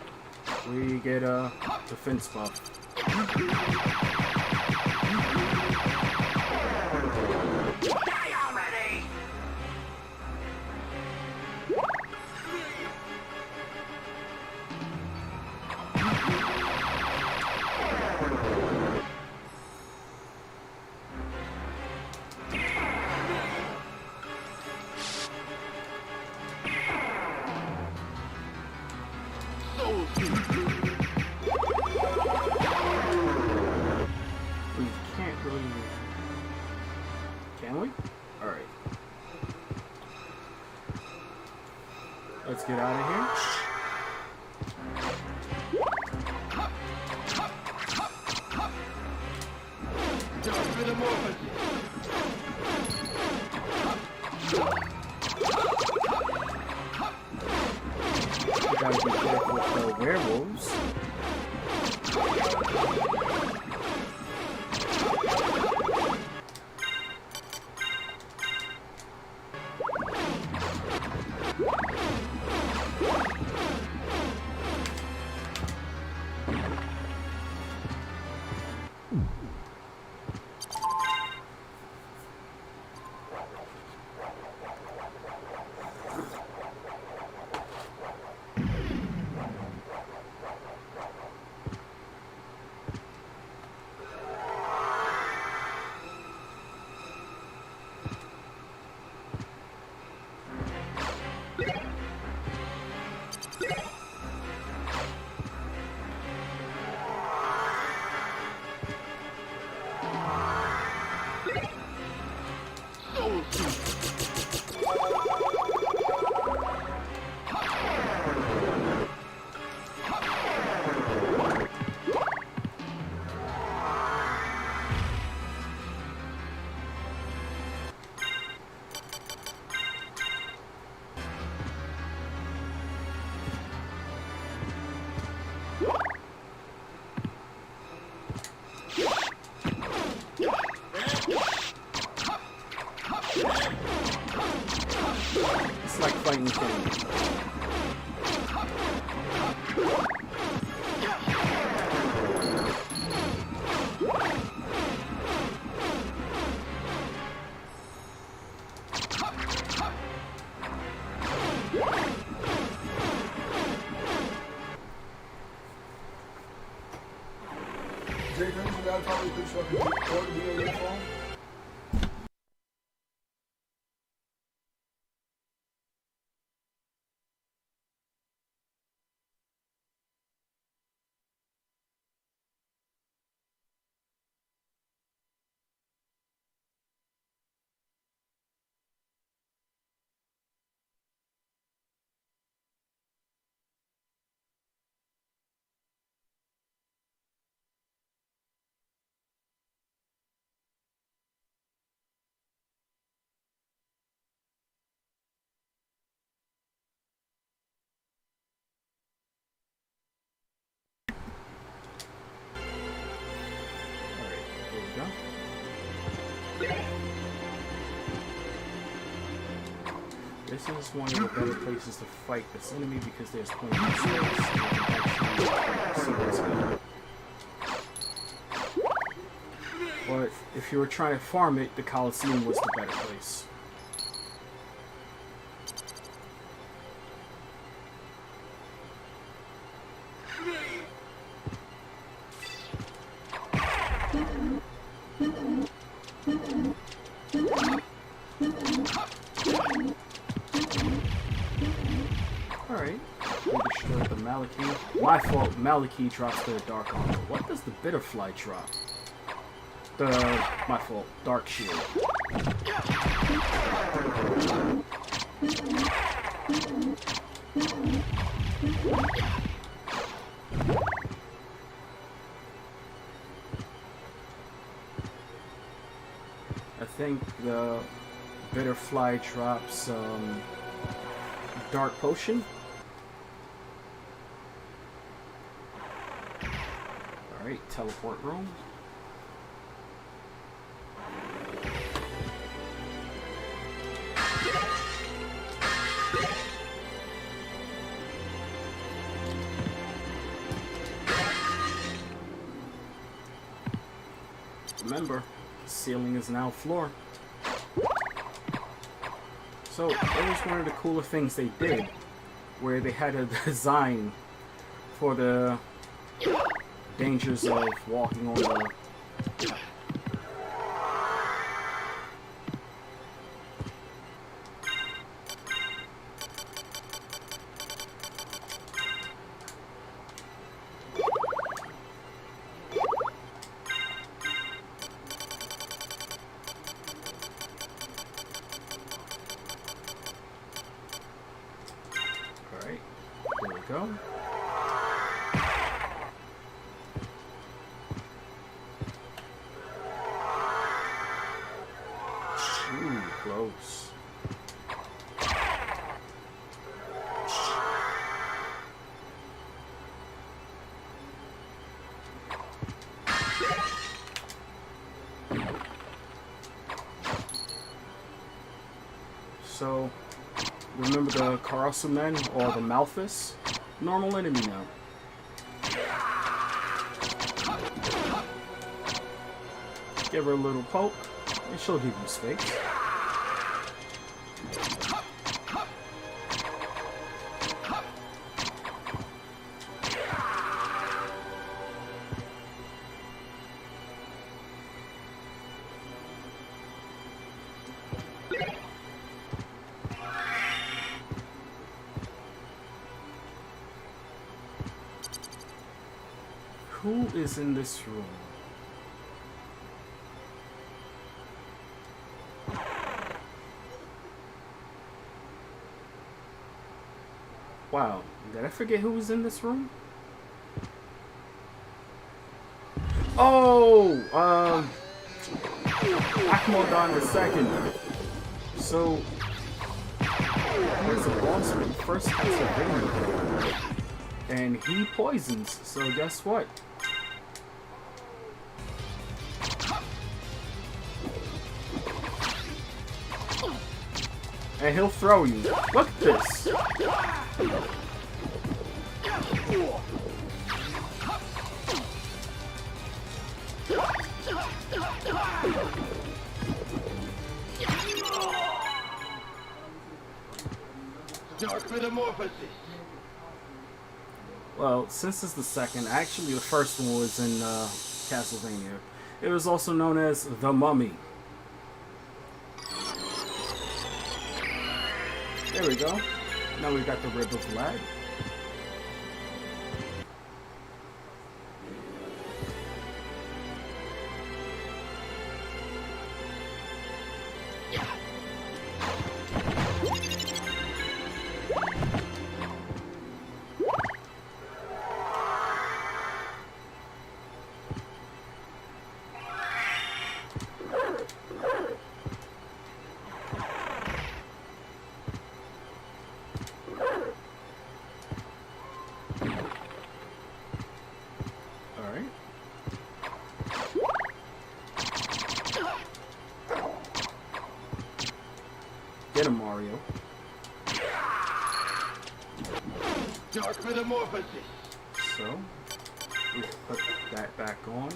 we get a defense buff. Die already! We can't really... Can we? Alright. Let's get out of here. Dark Metamorphosis! We gotta be careful with the werewolves. soul suit. It's like fighting things. Jay, don't you gotta probably put fucking record me on your phone? This is one of the better places to fight this enemy because there's plenty of space. You can actually see what's going. But if you were trying to farm it, the Coliseum was the better place. Alright, we destroyed the Maliki. My fault, Maliki drops the Dark Armor. What does the Bitterfly drop? My fault, Dark Shield. I think the Bitterfly drops Dark Potion. Alright, teleport room. Remember, the ceiling is now floor. So, that was one of the cooler things they did, where they had a design for the dangers of walking on the... Alright, there we go. Ooh, close. So, remember the Karasu men or the Malphus? Normal enemy now. Give her a little poke, and she'll give you space. Who is in this room? Wow, did I forget who was in this room? Oh, Akmodon II. So, there's a boss from the first Castlevania, and he poisons, so guess what? And he'll throw you. Look at this! Dark Metamorphosis. Well, since it's the second, actually the first one was in Castlevania. It was also known as The Mummy. There we go. Now we got the Rib of Vlad. Get him, Mario. Dark Metamorphosis. So, we put that back on.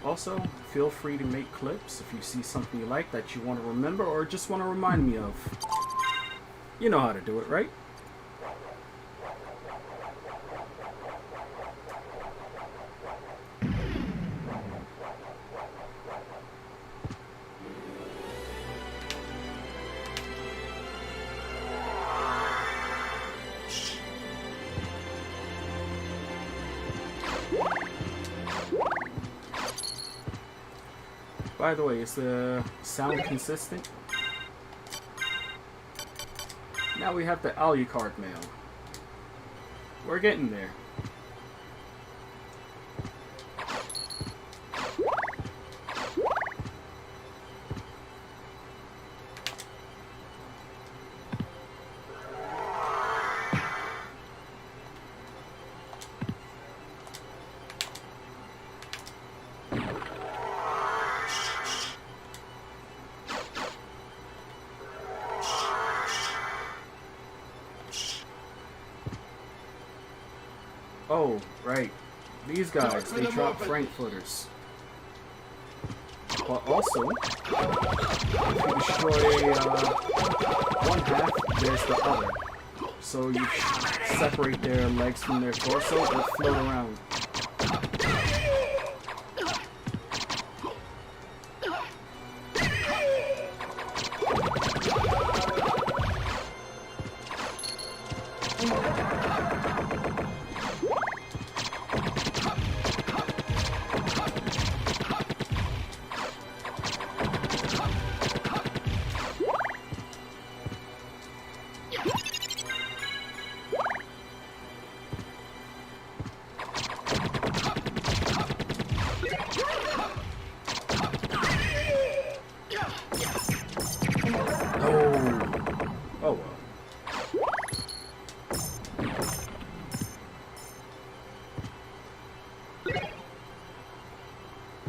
Also, feel free to make clips if you see something you like that you want to remember or just want to remind me of. You know how to do it, right? By the way, is the sound consistent? Now we have the Alucard mail. We're getting there. Oh, right. These guys, they drop Frankfurters. But also, if you destroy one half, there's the other. So you separate their legs from their torso, they'll float around. Oh well.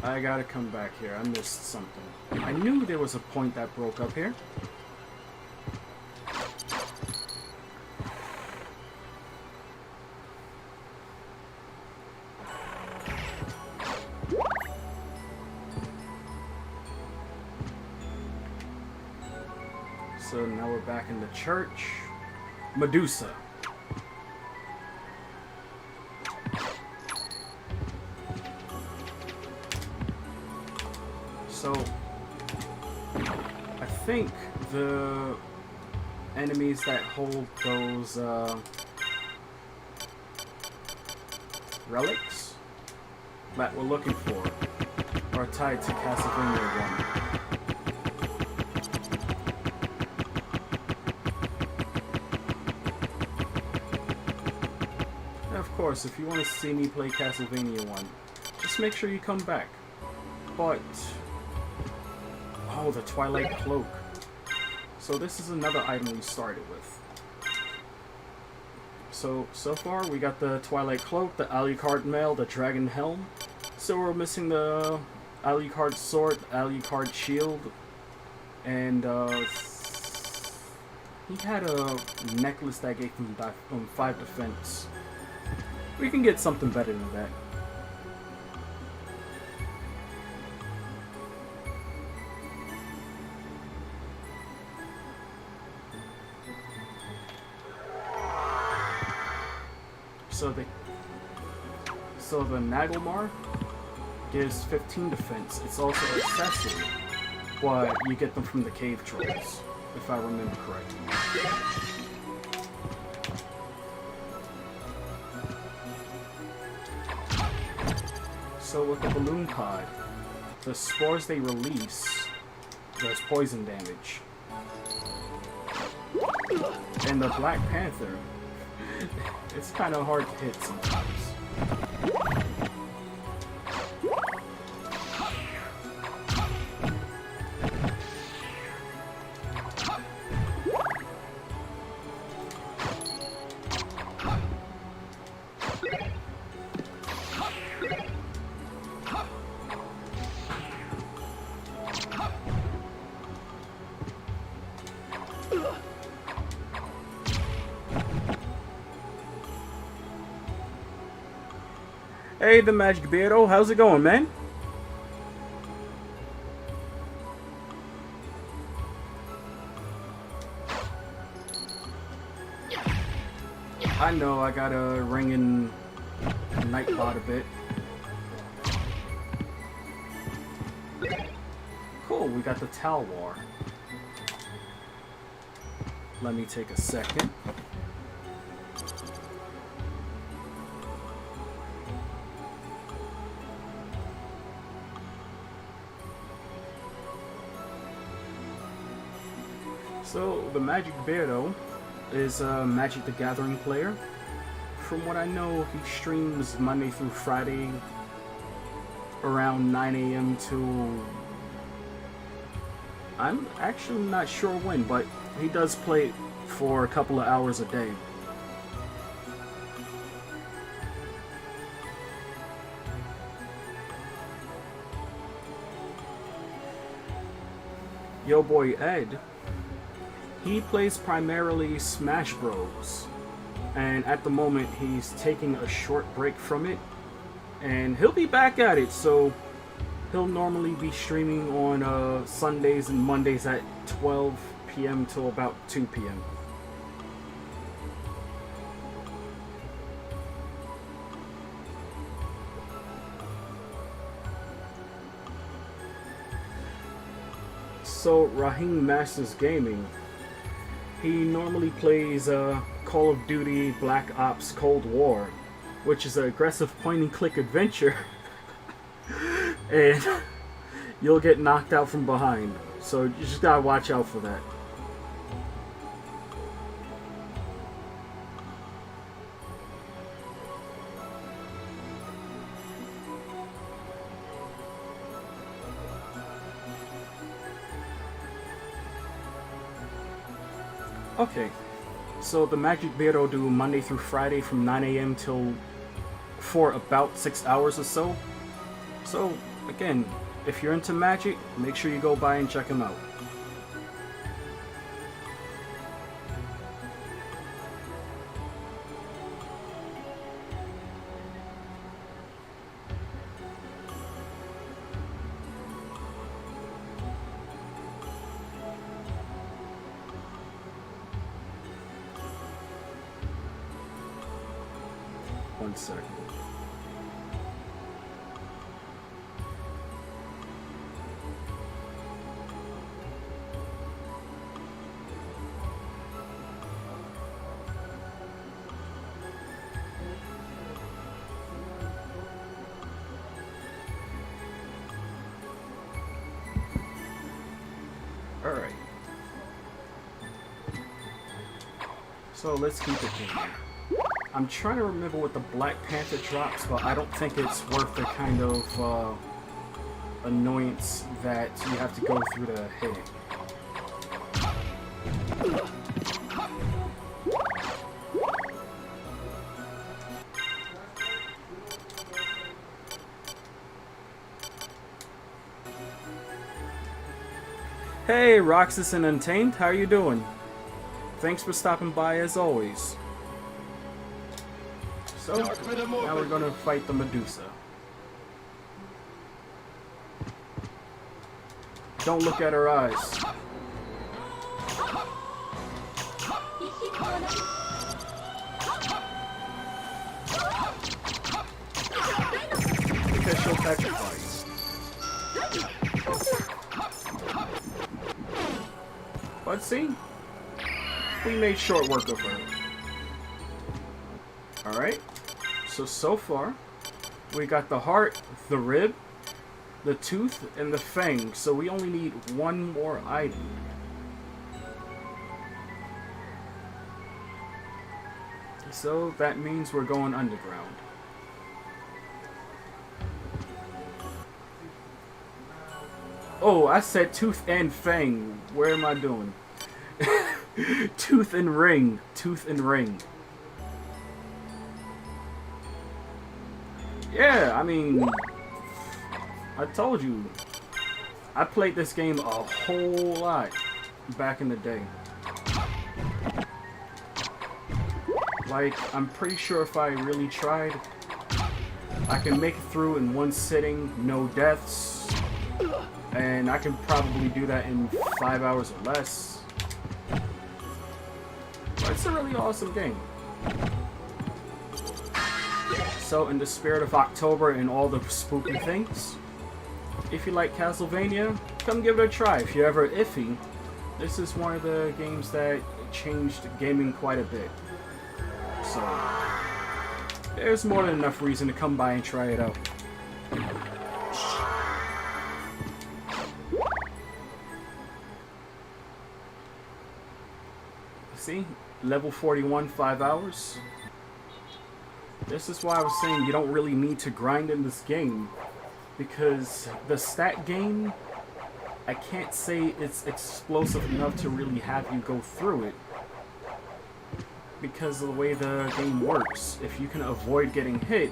I gotta come back here. I missed something. I knew there was a point that broke up here. So now we're back in the church. Medusa. So I think the enemies that hold those relics that we're looking for are tied to Castlevania 1. And of course, if you want to see me play Castlevania 1, just make sure you come back. But... oh, the Twilight Cloak. So this is another item we started with. So far we got the Twilight Cloak, the Alucard Mail, the Dragon Helm. So we're missing the Alucard Sword, the Alucard Shield, and he had a necklace that gave him 5 defense. We can get something better than that. So the Nagelmar gives 15 defense. It's also accessory, but you get them from the cave trolls, if I remember correctly. So with the Balloon Pod, the spores they release does poison damage. And the Black Panther, it's kind of hard to hit sometimes. Hey, the Magic Beardo, how's it going, man? I know, I got a ringing Nightbot a bit. Cool, we got the Talwar. Let me take a second. So, the Magic Beardo is a Magic the Gathering player. From what I know, he streams Monday through Friday around 9 a.m. to... I'm actually not sure when, but he does play for a couple of hours a day. Yo boy Ed, he plays primarily Smash Bros. And at the moment he's taking a short break from it. And he'll be back at it, so he'll normally be streaming on Sundays and Mondays at 12 p.m. till about 2 p.m. So Raheem Masters Gaming, he normally plays Call of Duty Black Ops Cold War, which is an aggressive point-and-click adventure, and you'll get knocked out from behind, so you just gotta watch out for that. Okay, so the Magic Beardo do Monday through Friday from 9 a.m. till for about 6 hours or so. So, again, if you're into Magic, make sure you go by and check him out. One second. Alright. So let's keep it here. I'm trying to remember what the Black Panther drops, but I don't think it's worth the kind of annoyance that you have to go through to hit it. Hey, Roxas and Untamed, how are you doing? Thanks for stopping by as always. So, now we're gonna fight the Medusa. Don't look at her eyes. Because she'll petrify you. But see, we made short work of her. Alright, so far, we got the heart, the rib, the tooth, and the fang, so we only need one more item. So that means we're going underground. Oh, I said tooth and fang. Where am I doing? Tooth and ring. Tooth and ring. Yeah, I mean, I told you. I played this game a whole lot back in the day. Like, I'm pretty sure if I really tried, I can make it through in one sitting, no deaths. And I can probably do that in 5 hours or less. But it's a really awesome game. So in the spirit of October and all the spooky things, if you like Castlevania, come give it a try. If you're ever iffy, this is one of the games that changed gaming quite a bit. So there's more than enough reason to come by and try it out. See? Level 41, 5 hours. This is why I was saying you don't really need to grind in this game. Because the stat game, I can't say it's explosive enough to really have you go through it. Because of the way the game works. If you can avoid getting hit,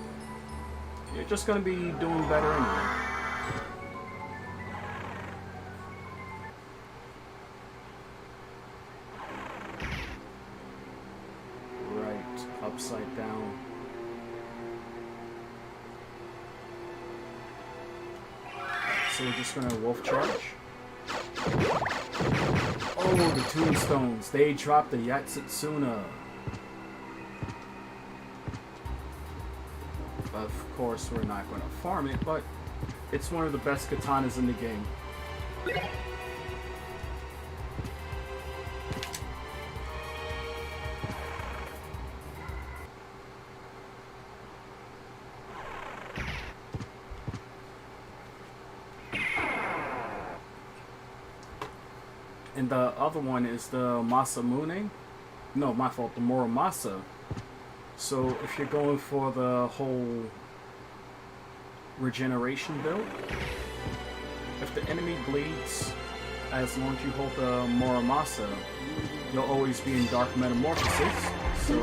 you're just going to be doing better anyway. Upside down. So we're just gonna wolf charge. Oh, the tombstones. They dropped the Yatsutsuna. Of course, we're not gonna farm it, but it's one of the best katanas in the game. And the other one is the Masamune. No, my fault, the Muramasa. So if you're going for the whole regeneration build, if the enemy bleeds, as long as you hold the Muramasa, you'll always be in Dark Metamorphosis. So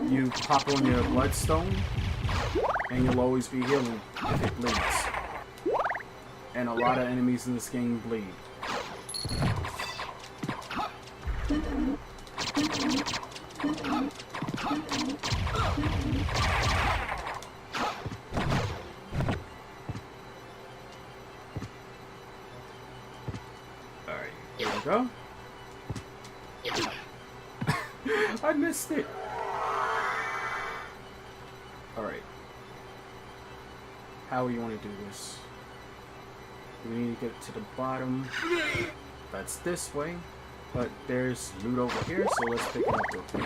you pop on your Bloodstone, and you'll always be healing if it bleeds. And a lot of enemies in this game bleed. Alright, here we go. I missed it! Alright. How do you want to do this? We need to get to the bottom. That's this way. But there's loot over here, so let's pick it up real quick.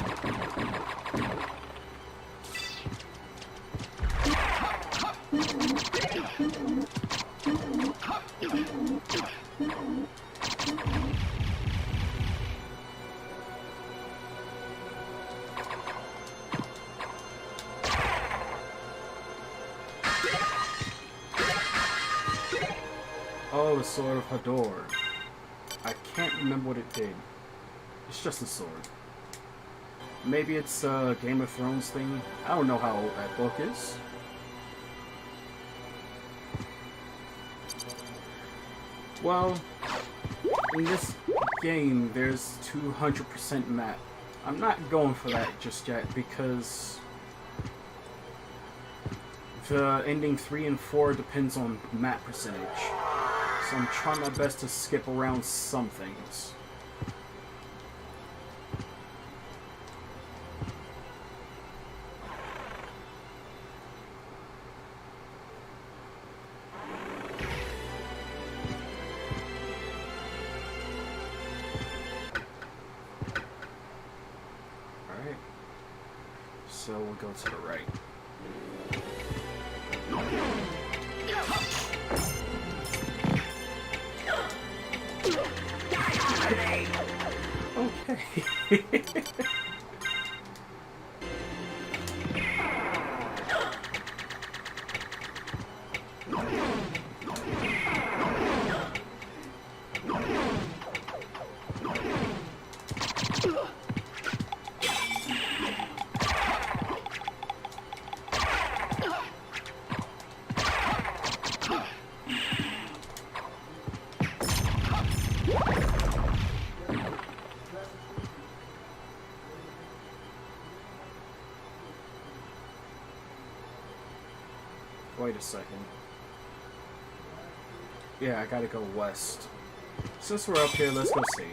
Oh, the Sword of Hador. I can't remember what it did. It's just a sword. Maybe it's a Game of Thrones thing. I don't know how old that book is. Well, in this game, there's 200% map. I'm not going for that just yet because the ending 3 and 4 depends on map percentage. So I'm trying my best to skip around some things. Alright. So we'll go to the right. Okay. Wait a second. Yeah, I gotta go west. Since we're up here, let's go see.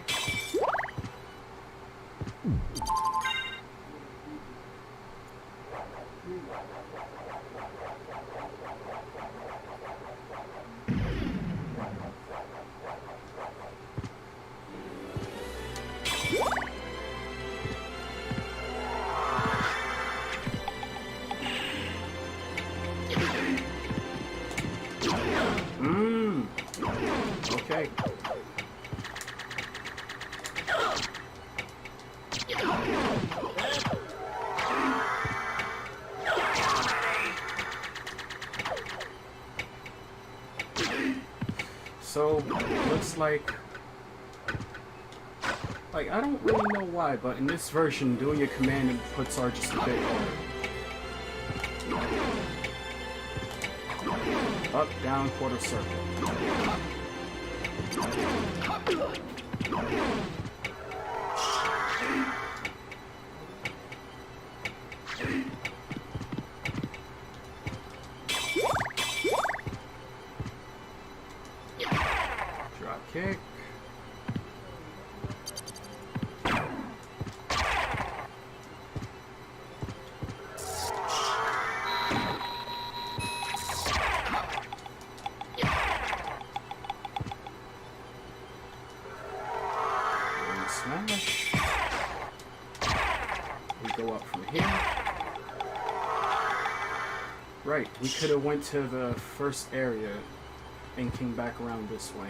Okay. So, looks like I don't really know why, but in this version, doing your command inputs are just a bit harder. Up, down, quarter circle. Drop kick. Smash. We go up from here. Right, we could have went to the first area and came back around this way.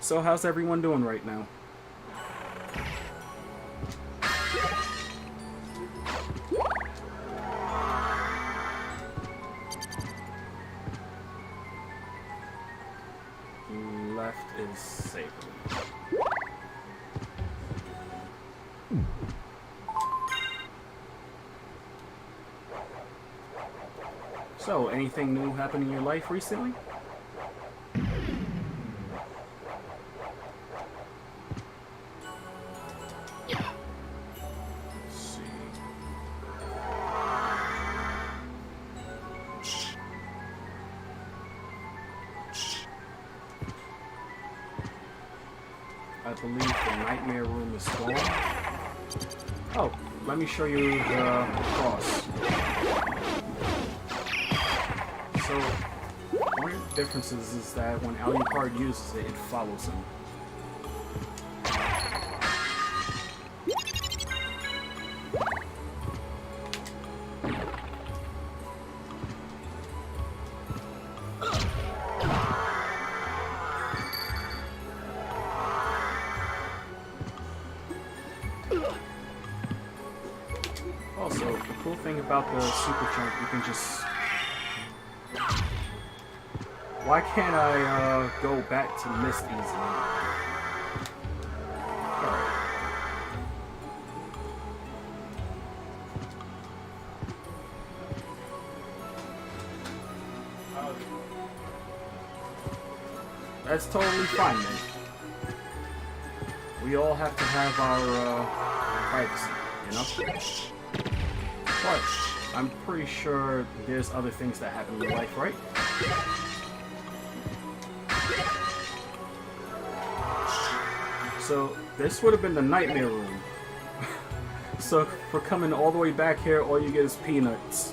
So how's everyone doing right now? Left is safe. So, anything new happened in your life recently? Let's see. I believe the nightmare room is gone. Oh, let me show you the cross. So, one of the differences is that when Alucard uses it, it follows him. Also, the cool thing thing about the super jump, you can just... Why can't I go back to mist easily? Alright. That's totally fine, man. We all have to have our privacy, you know? But I'm pretty sure there's other things that happen in real life, right? So this would have been the nightmare room. So for coming all the way back here, all you get is peanuts.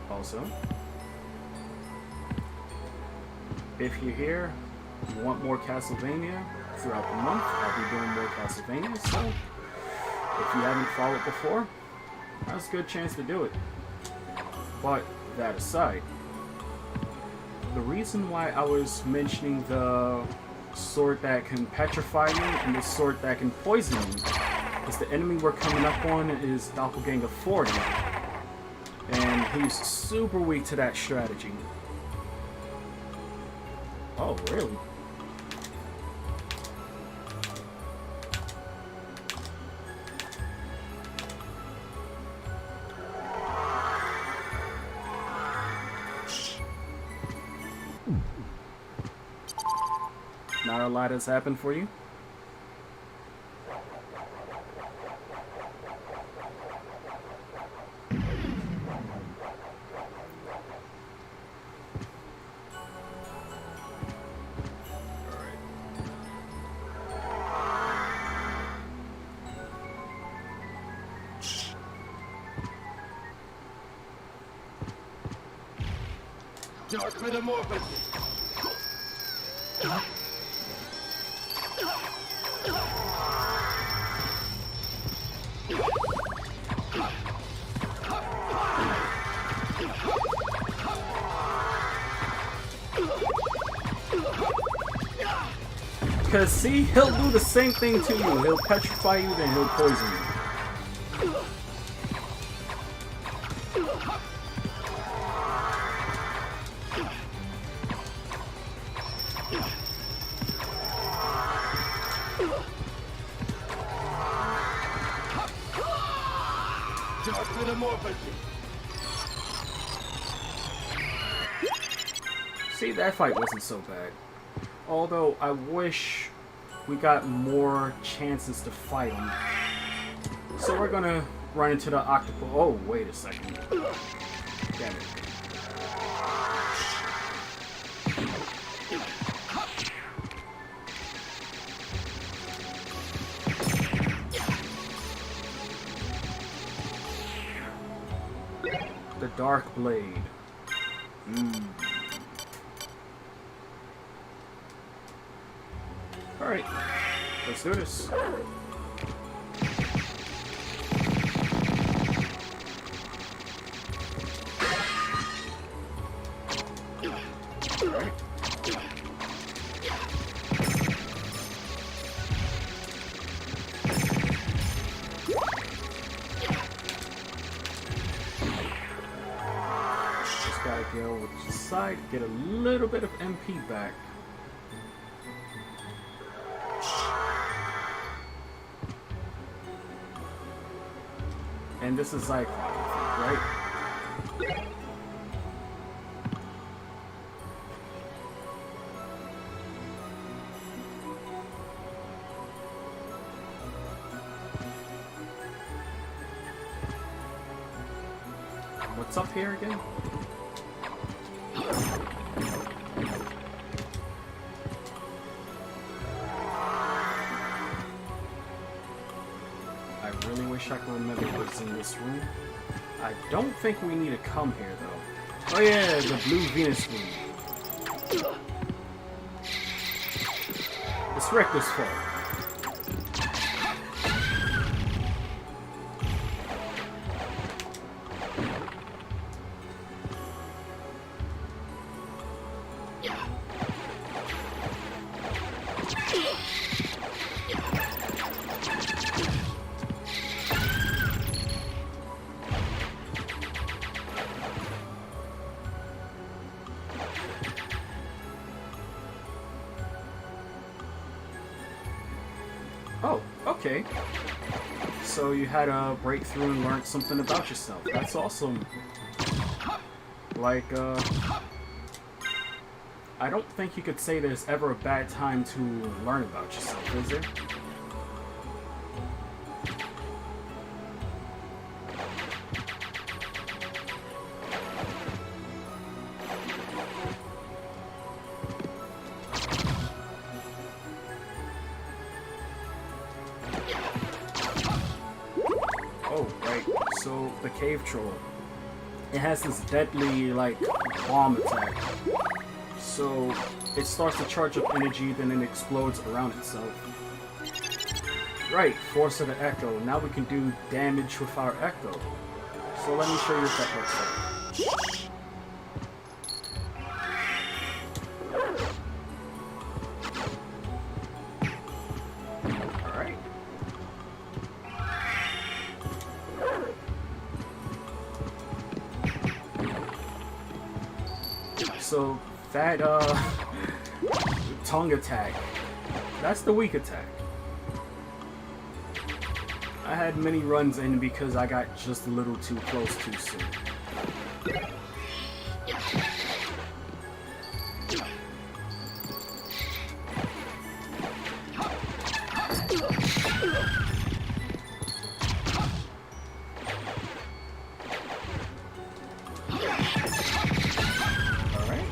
Also, if you're here, you want more Castlevania throughout the month, I'll be doing more Castlevania, so if you haven't followed before, that's a good chance to do it. But that aside, the reason why I was mentioning the sword that can petrify you and the sword that can poison you is the enemy we're coming up on is Doppelganger 40. And he's super weak to that strategy. Oh, really? Not a lot has happened for you? Dark Metamorphosis. Because see, he'll do the same thing to you. He'll petrify you, then he'll poison you. Dark Metamorphosis. See, that fight wasn't so bad. Although, I wish we got more chances to fight him. So we're gonna run into the octopus. Oh, wait a second. Damn it. The Dark Blade. Alright, let's do this. Alright. Just gotta go over to the side, get a little bit of MP back. And this is Zyklon, right? What's up here again? I really wish I could remember what's in this room. I don't think we need to come here, though. Oh yeah, the Blue Venus room. It's Rector's fault. Okay. So you had a breakthrough and learned something about yourself. That's awesome. Like, I don't think you could say there's ever a bad time to learn about yourself, is there? Oh, right. So, the cave troll. It has this deadly, like, bomb attack. So, it starts to charge up energy, then it explodes around itself. Right, Force of the Echo. Now we can do damage with our Echo. So let me show you what that looks like. Alright. So, that, tongue attack. That's the weak attack. I had many runs in because I got just a little too close too soon. Alright.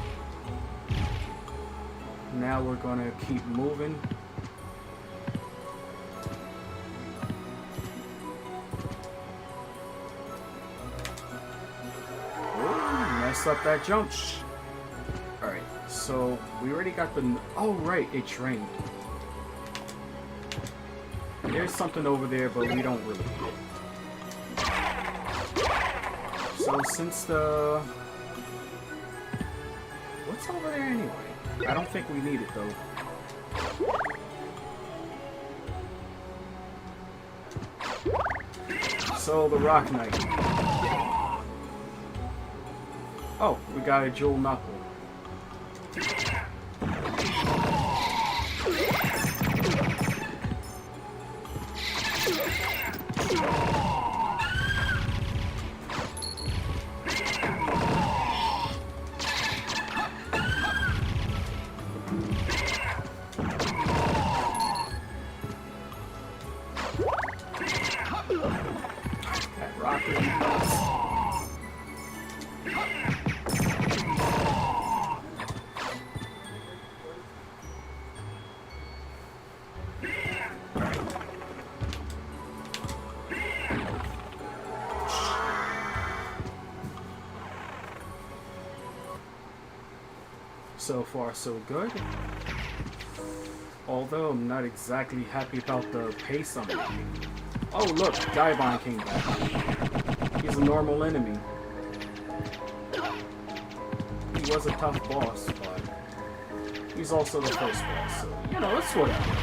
Now we're gonna keep moving. Up that jump. Alright, so we already got the... Oh, right, it trained. There's something over there, but we don't really need it. So since the... What's over there anyway? I don't think we need it, though. So, the Rock Knight. Oh, we got a jewel knuckle. That rocket. So far, so good. Although I'm not exactly happy about the pace I'm making. Oh look, Gaibon came back. He's a normal enemy. He was a tough boss, but he's also the first boss, so you know, it's whatever.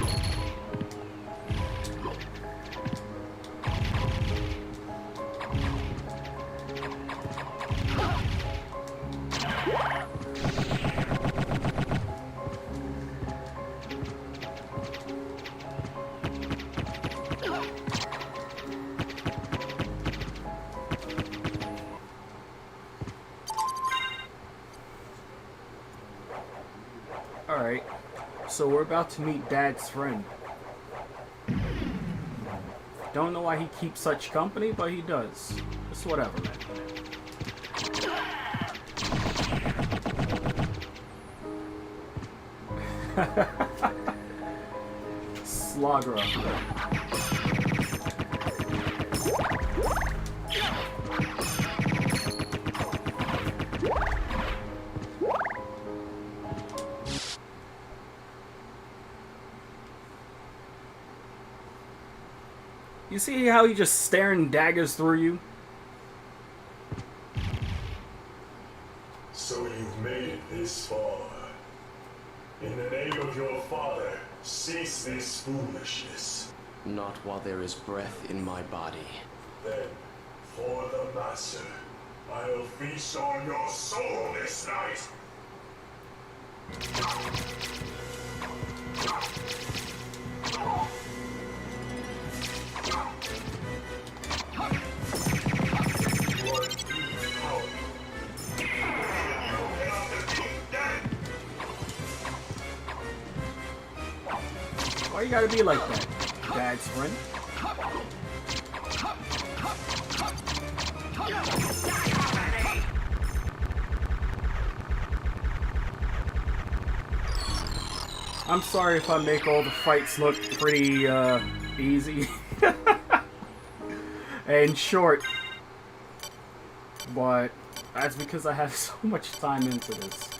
Alright, so we're about to meet Dad's friend. Don't know why he keeps such company, but he does. It's whatever, man. Slagra. You see how he just staring daggers through you? So you've made it this far. In the name of your father, cease this foolishness. Not while there is breath in my body. Then, for the master, I'll feast on your soul this night. Why you gotta be like that, Dad's friend? I'm sorry if I make all the fights look pretty easy and short, but that's because I have so much time into this.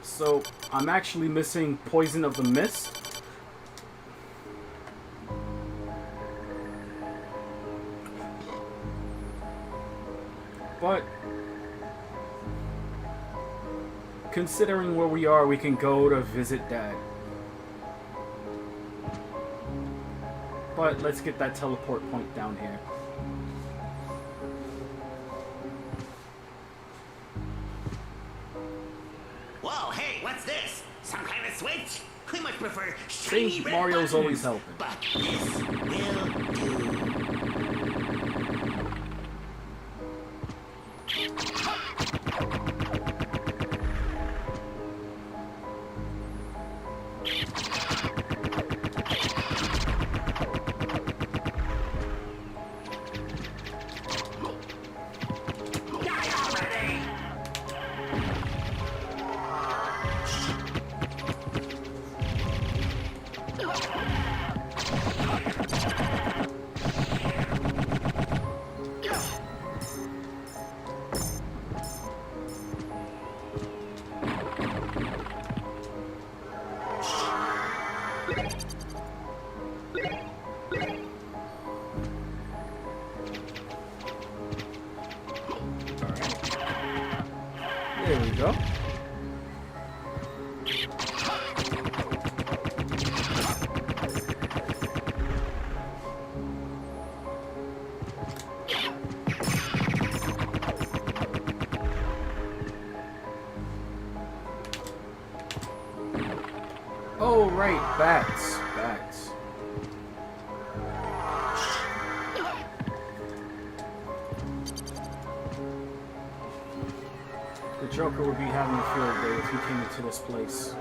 So I'm actually missing Poison of the Mist. But considering where we are, we can go to visit Dad. But let's get that teleport point down here. Whoa, hey, what's this? Some kind of switch? I much prefer shiny See, red Mario's buttons, always helping. but this will do. There we go. Oh, right, bats. Bats. The Joker would be having a field day if he came into this place.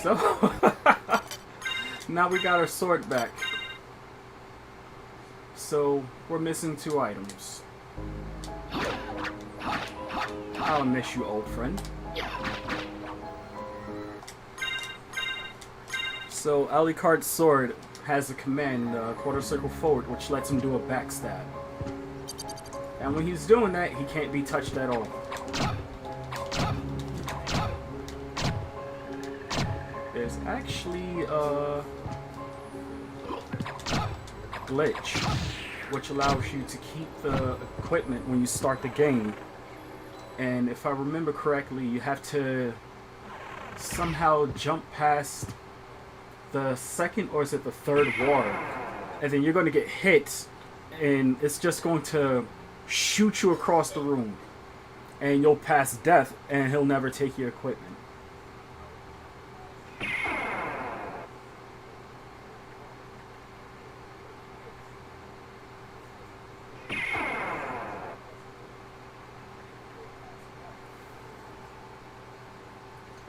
So, now we got our sword back. So, we're missing 2 items. I'll miss you, old friend. So, Alucard's sword has a command, quarter circle forward, which lets him do a backstab. And when he's doing that, he can't be touched at all. There's actually a glitch, which allows you to keep the equipment when you start the game. And if I remember correctly, you have to somehow jump past the second, or is it the third wall, and then you're going to get hit, and it's just going to shoot you across the room, and you'll pass death, and he'll never take your equipment.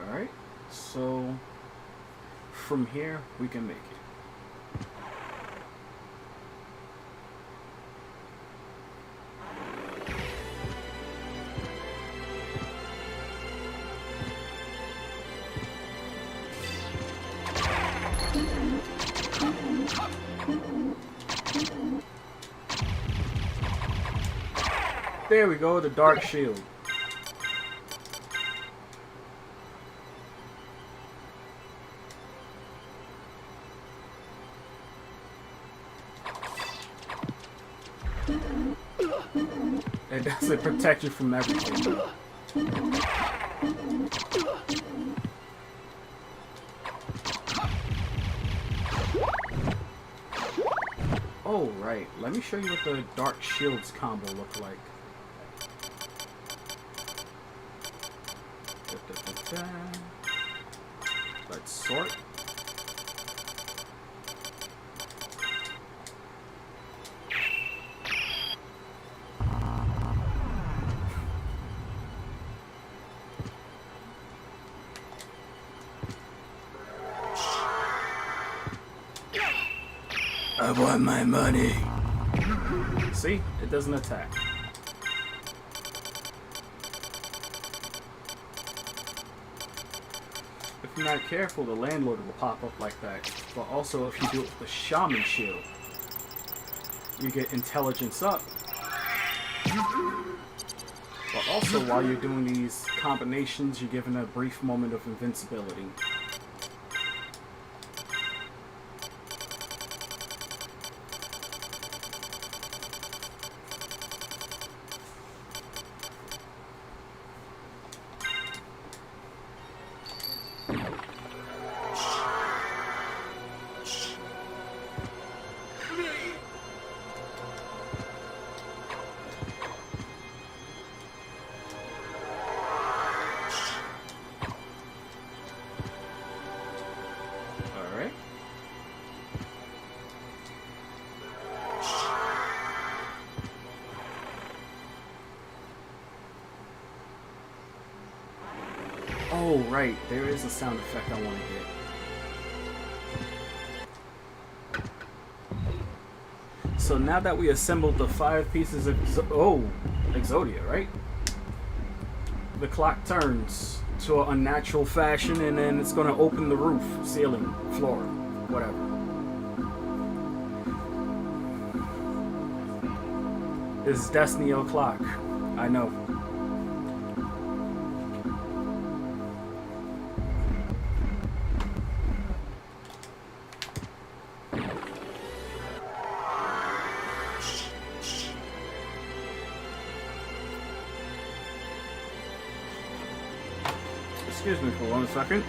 Alright, so from here we can make it. There we go, the Dark Shield. It doesn't protect you from everything. Oh, right. Let me show you what the Dark Shields combo look like. Let's sort. I want my money. See? It doesn't attack. If you're not careful, the landlord will pop up like that. But also, if you do it with the shaman shield, you get intelligence up. But also, while you're doing these combinations, you're given a brief moment of invincibility. Oh, right. There is a sound effect I want to get. So now that we assembled the 5 pieces of Exodia, right? The clock turns to an unnatural fashion, and then it's going to open the roof, ceiling, floor, whatever. It's Destiny o'clock. I know. Excuse me for 1 second.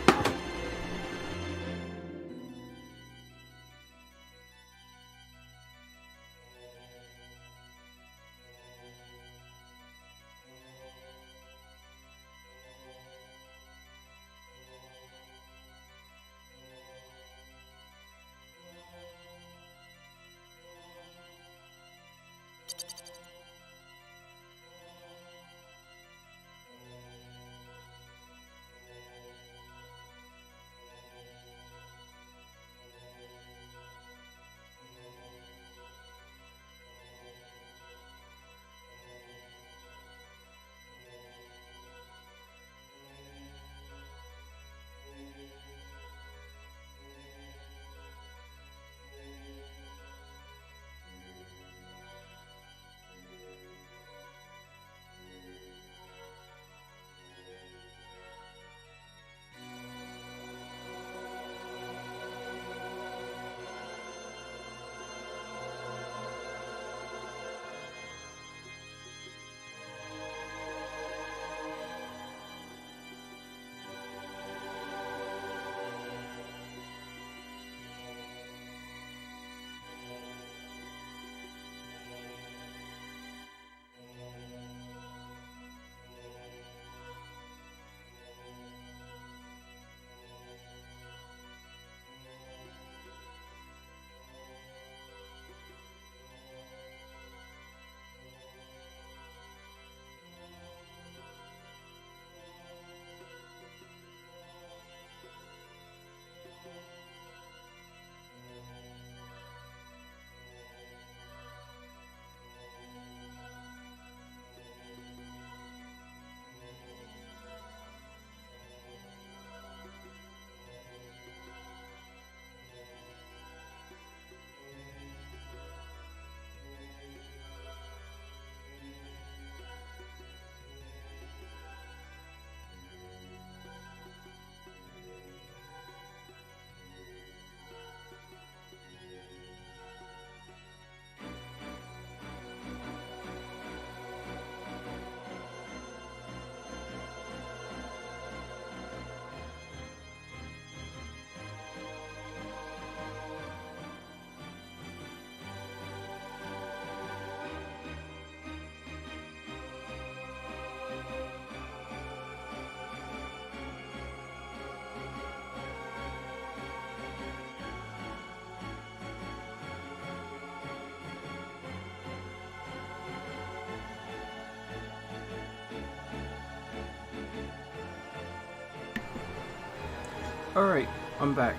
Alright, I'm back.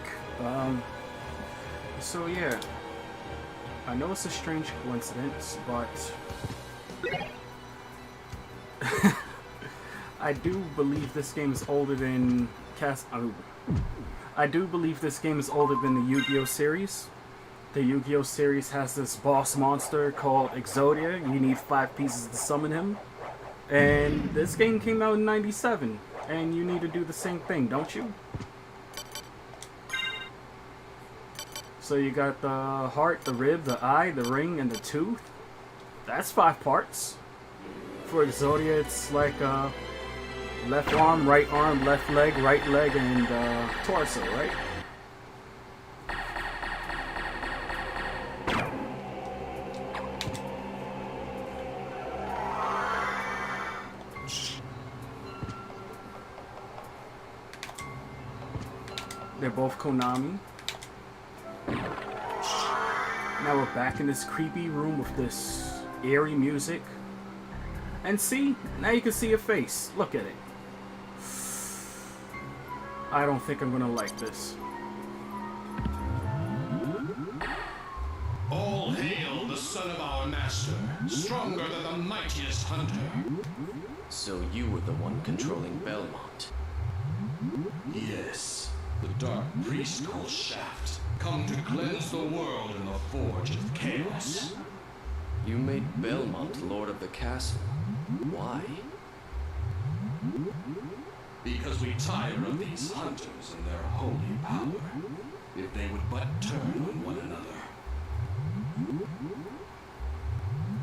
So yeah, I know it's a strange coincidence, but I do believe this game is older than I do believe this game is older than the Yu-Gi-Oh series. The Yu-Gi-Oh series has this boss monster called Exodia. You need 5 pieces to summon him. And this game came out in '97, and you need to do the same thing, don't you? So you got the heart, the rib, the eye, the ring, and the tooth. That's 5 parts. For Exodia, it's like left arm, left leg, right leg, and torso, right? They're both Konami. Now we're back in this creepy room with this eerie music. And see? Now you can see a face. Look at it. I don't think I'm gonna like this. All hail the son of our master, stronger than the mightiest hunter. So you were the one controlling Belmont. Yes, the dark priest called Shaft, come to cleanse the world in the forge of chaos. You made Belmont Lord of the Castle. Why? Because we tire of these hunters and their holy power. If they would but turn on one another.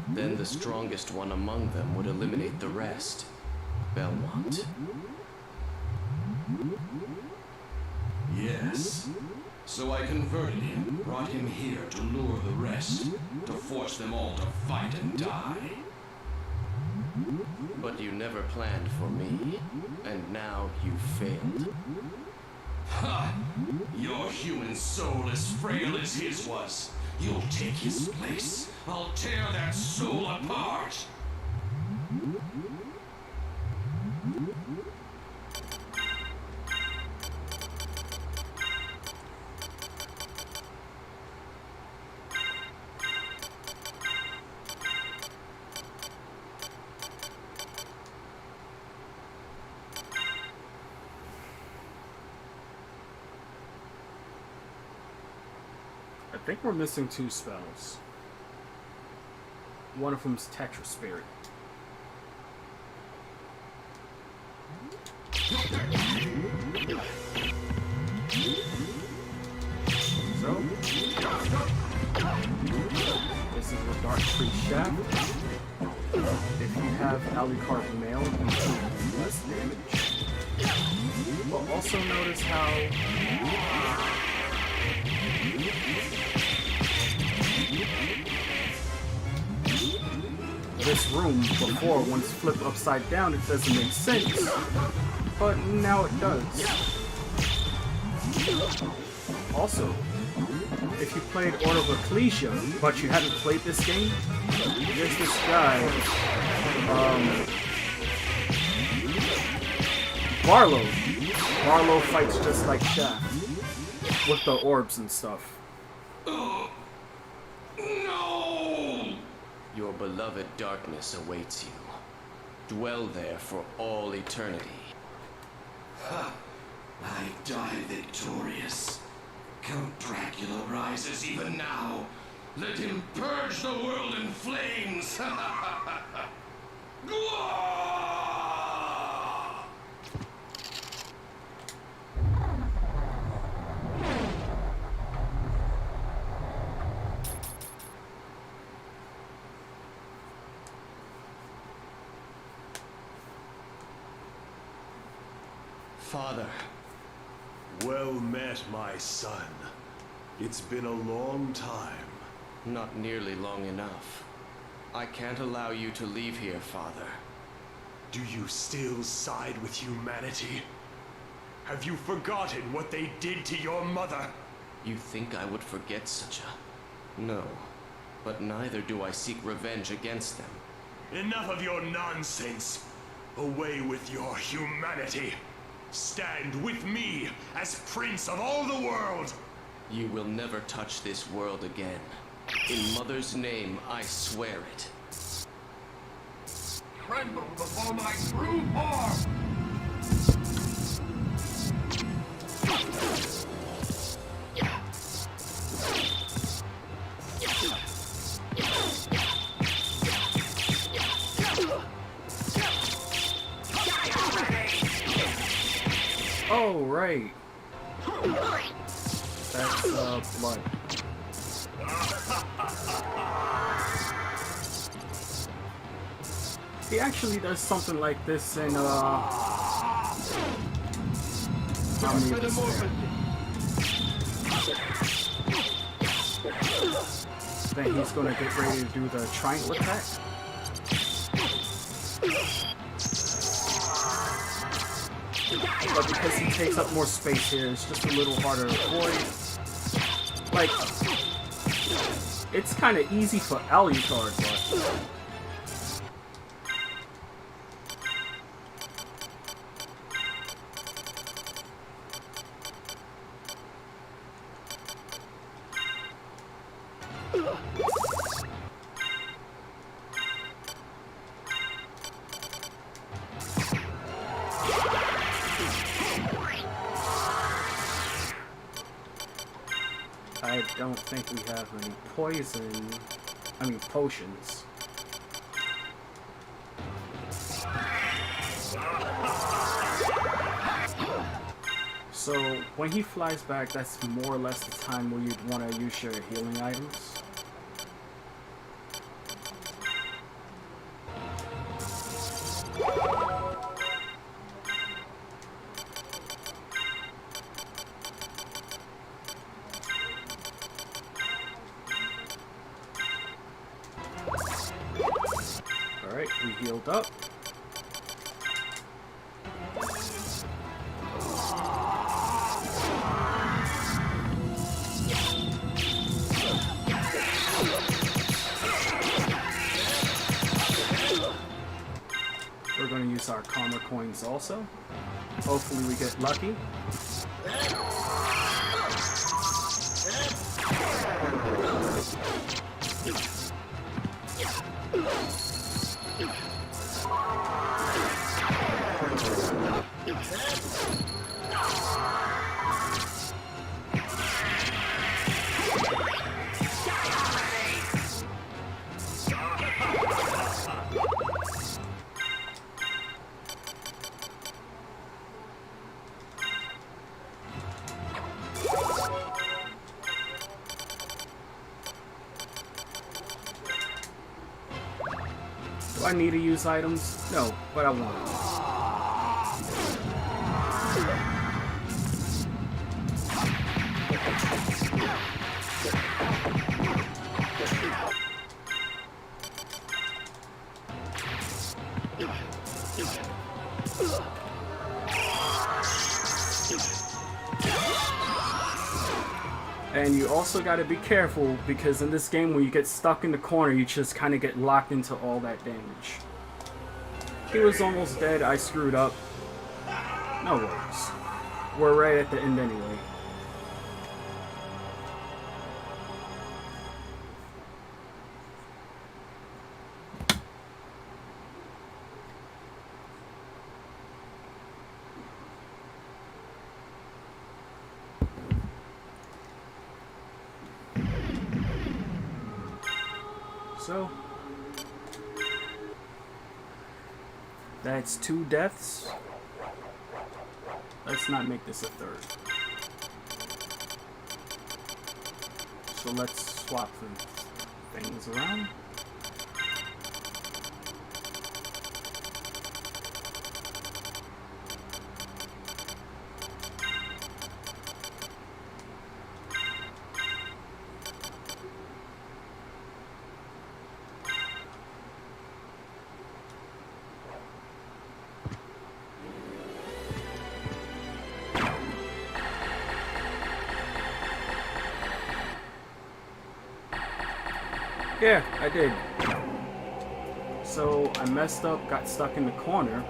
Then the strongest one among them would eliminate the rest. Belmont. Yes. So I converted him, brought him here to lure the rest, to force them all to fight and die. But you never planned for me, and now you failed. Ha! Your human soul as frail as his was. You'll take his place. I'll tear that soul apart. I think we're missing 2 spells. One of them's Tetra Spirit. So, this is the Dark Priest Shaft. If you have Alucard Male, you do less damage. But also notice how this room before, once flipped upside down, it doesn't make sense, but now it does. Also, if you played Order of Ecclesia, but you hadn't played this game, there's this guy, Barlow. Barlow fights just like Shaft, with the orbs and stuff. No! Your beloved darkness awaits you. Dwell there for all eternity. Ha! I die victorious. Count Dracula rises even now. Let him purge the world in flames! Father. Well met, my son. It's been a long time. Not nearly long enough. I can't allow you to leave here, Father. Do you still side with humanity? Have you forgotten what they did to your mother? You think I would forget such a... No. But neither do I seek revenge against them. Enough of your nonsense. Away with your humanity. Stand with me as Prince of all the world. You will never touch this world again. In Mother's name, I swear it. Tremble before my true form! Oh, right. That's, blood. He actually does something like this in, then he's gonna get ready to do the triangle attack. But because he takes up more space here, it's just a little harder to avoid. Like, it's kind of easy for Alucard, but... I don't think we have any potions. So, when he flies back, that's more or less the time where you'd want to use your healing items. Alright, we healed up. We're going to use our karma coins also. Hopefully we get lucky. Do I need to use items? No, but I want to. And you also got to be careful, because in this game when you get stuck in the corner, you just kind of get locked into all that damage. He was almost dead, I screwed up. No worries. We're right at the end anyway. So, that's 2 deaths. Let's not make this a 3rd. So let's swap some things around. Yeah, I did. So I messed up, got stuck in the corner,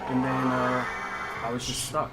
and then I was just stuck.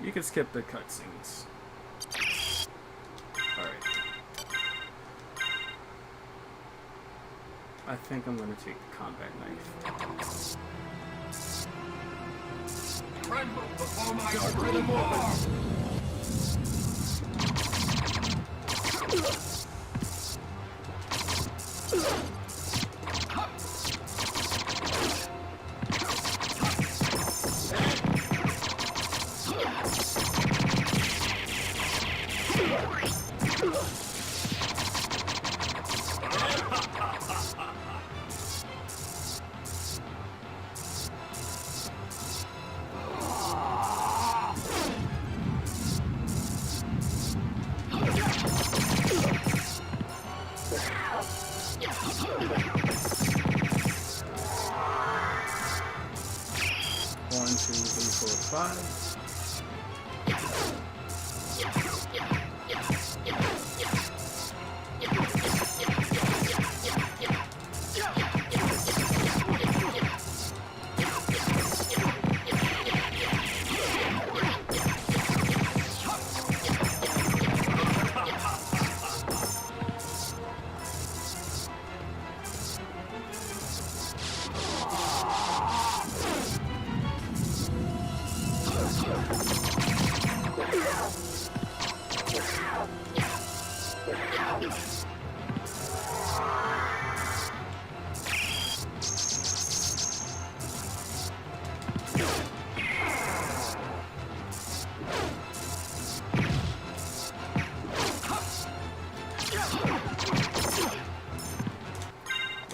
You can skip the cutscenes. Alright. I think I'm gonna take the combat knife. Tremble before my grim war! One, two, three, four, five.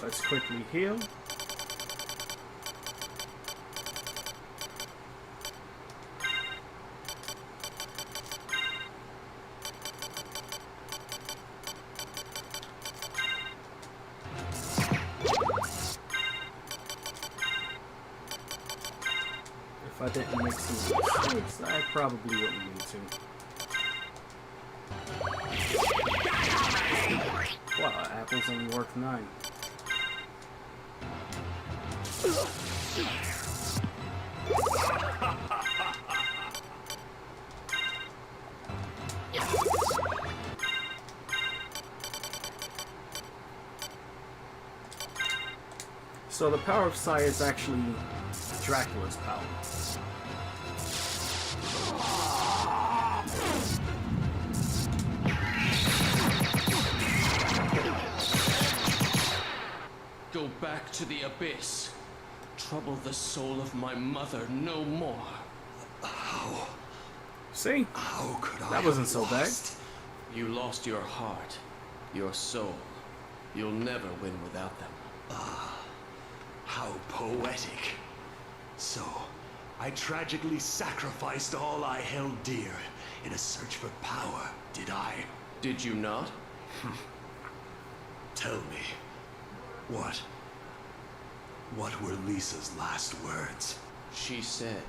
Let's quickly heal. If I didn't make some mistakes, I probably wouldn't need to. Wow, apples only worth 9. So the power of Psi is actually Dracula's power. Go back to the abyss. Trouble the soul of my mother no more. See? How could I That wasn't have so bad. lost? You lost your heart, your soul. You'll never win without them. How poetic. So, I tragically sacrificed all I held dear in a search for power, did I? Did you not? Tell me, what were Lisa's last words? She said,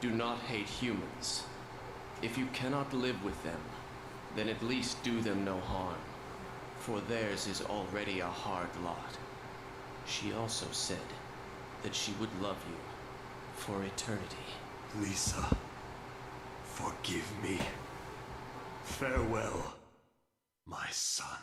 do not hate humans. If you cannot live with them, then at least do them no harm, for theirs is already a hard lot. She also said that she would love you for eternity. Lisa, forgive me. Farewell, my son.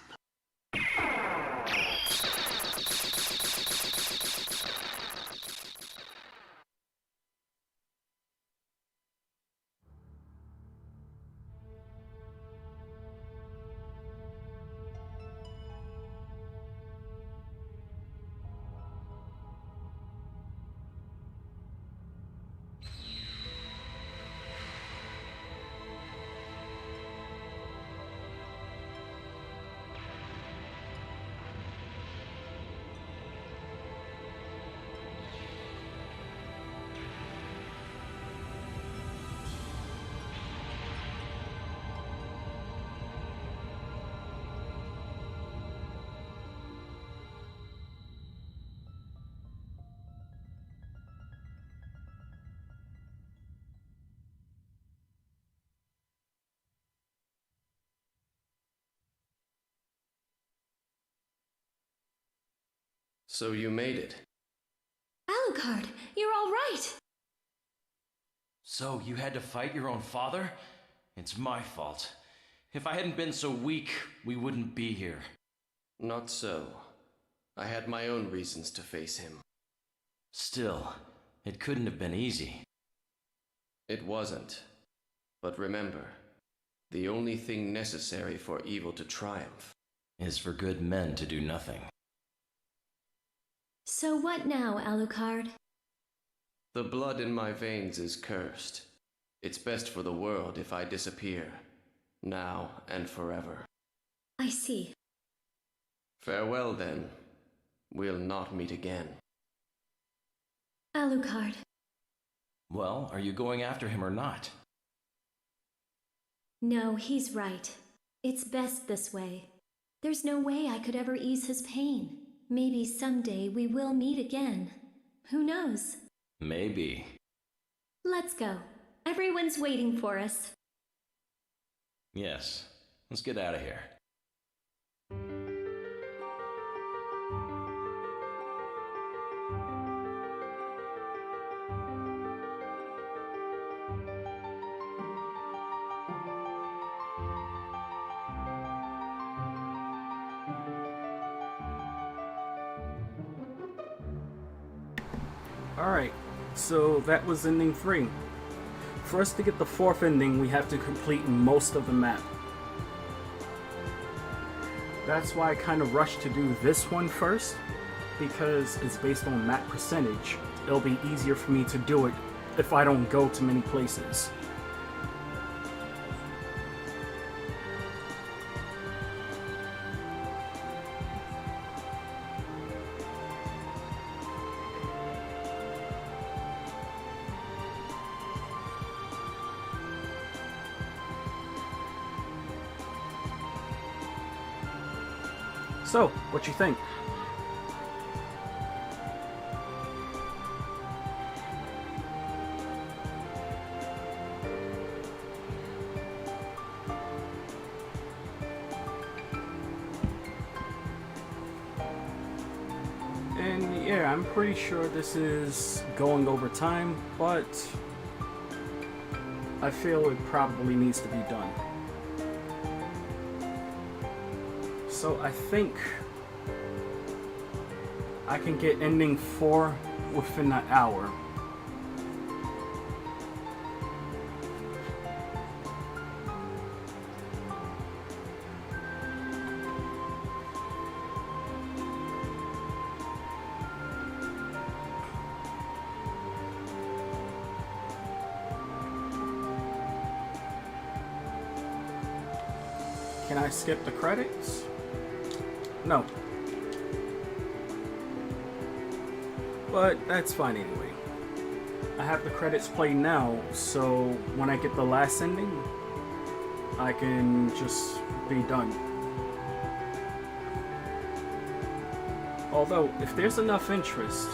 So you made it. Alucard, you're all right. So you had to fight your own father? It's my fault. If I hadn't been so weak, we wouldn't be here. Not so. I had my own reasons to face him. Still, it couldn't have been easy. It wasn't. But remember, the only thing necessary for evil to triumph Is for good men to do nothing. So what now, Alucard? The blood in my veins is cursed. It's best for the world if I disappear, now and forever. I see. Farewell, then. We'll not meet again. Alucard, Well, are you going after him or not? no, he's right. It's best this way. There's no way I could ever ease his pain. Maybe someday we will meet again. Who knows? Maybe. Let's go. Everyone's waiting for us. Yes. Let's get out of here. Alright, so that was ending 3. For us to get the 4th ending, we have to complete most of the map. That's why I kind of rushed to do this one first, because it's based on map percentage. It'll be easier for me to do it if I don't go to many places. So, what you think? And yeah, I'm pretty sure this is going over time, but I feel it probably needs to be done. So I think I can get ending 4 within an hour. Can I skip the credits? No. But that's fine anyway. I have the credits played now, so when I get the last ending, I can just be done. Although, if there's enough interest,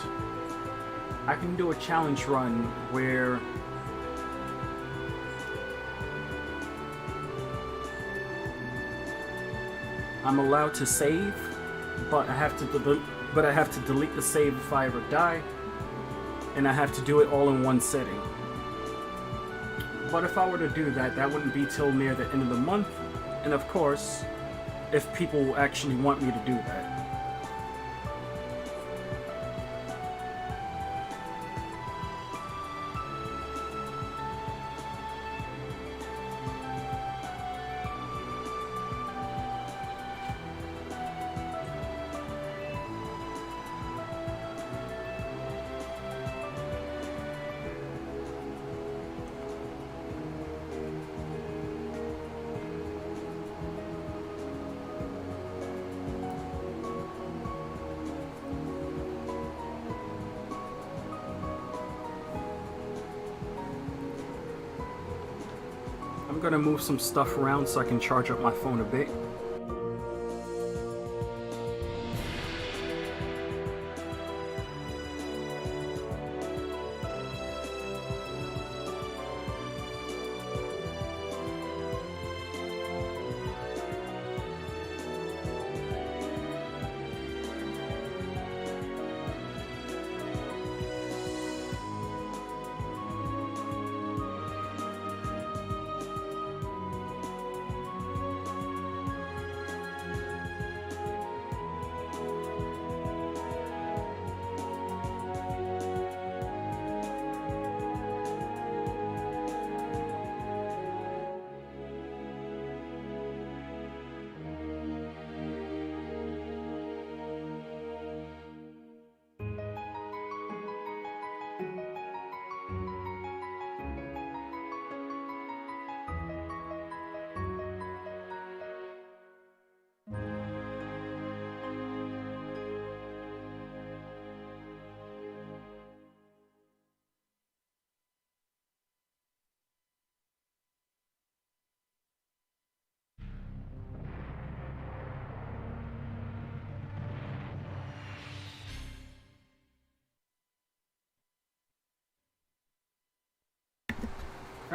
I can do a challenge run where I'm allowed to save, but I have to delete the save if I ever die, and I have to do it all in one sitting. But if I were to do that, that wouldn't be till near the end of the month, and of course, if people actually want me to do that. I'm gonna move some stuff around so I can charge up my phone a bit.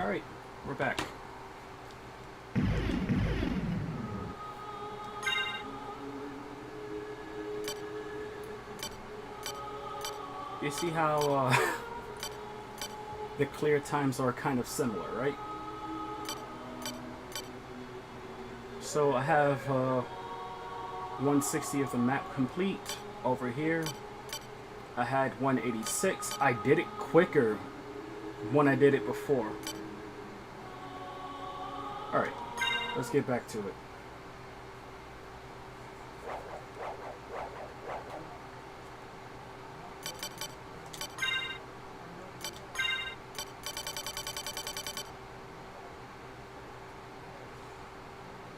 Alright, we're back. You see how the clear times are kind of similar, right? So I have 160 of the map complete over here. I had 186. I did it quicker when I did it before. Alright, let's get back to it.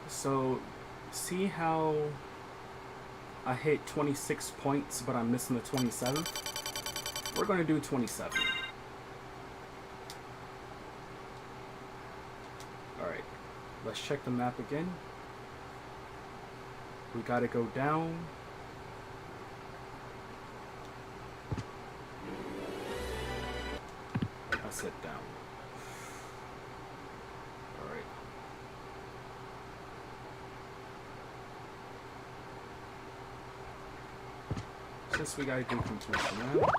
So, see how I hit 26 points, but I'm missing the 27? We're going to do 27. Alright, let's check the map again. We got to go down. I said down. Alright. Since we gotta do completion now.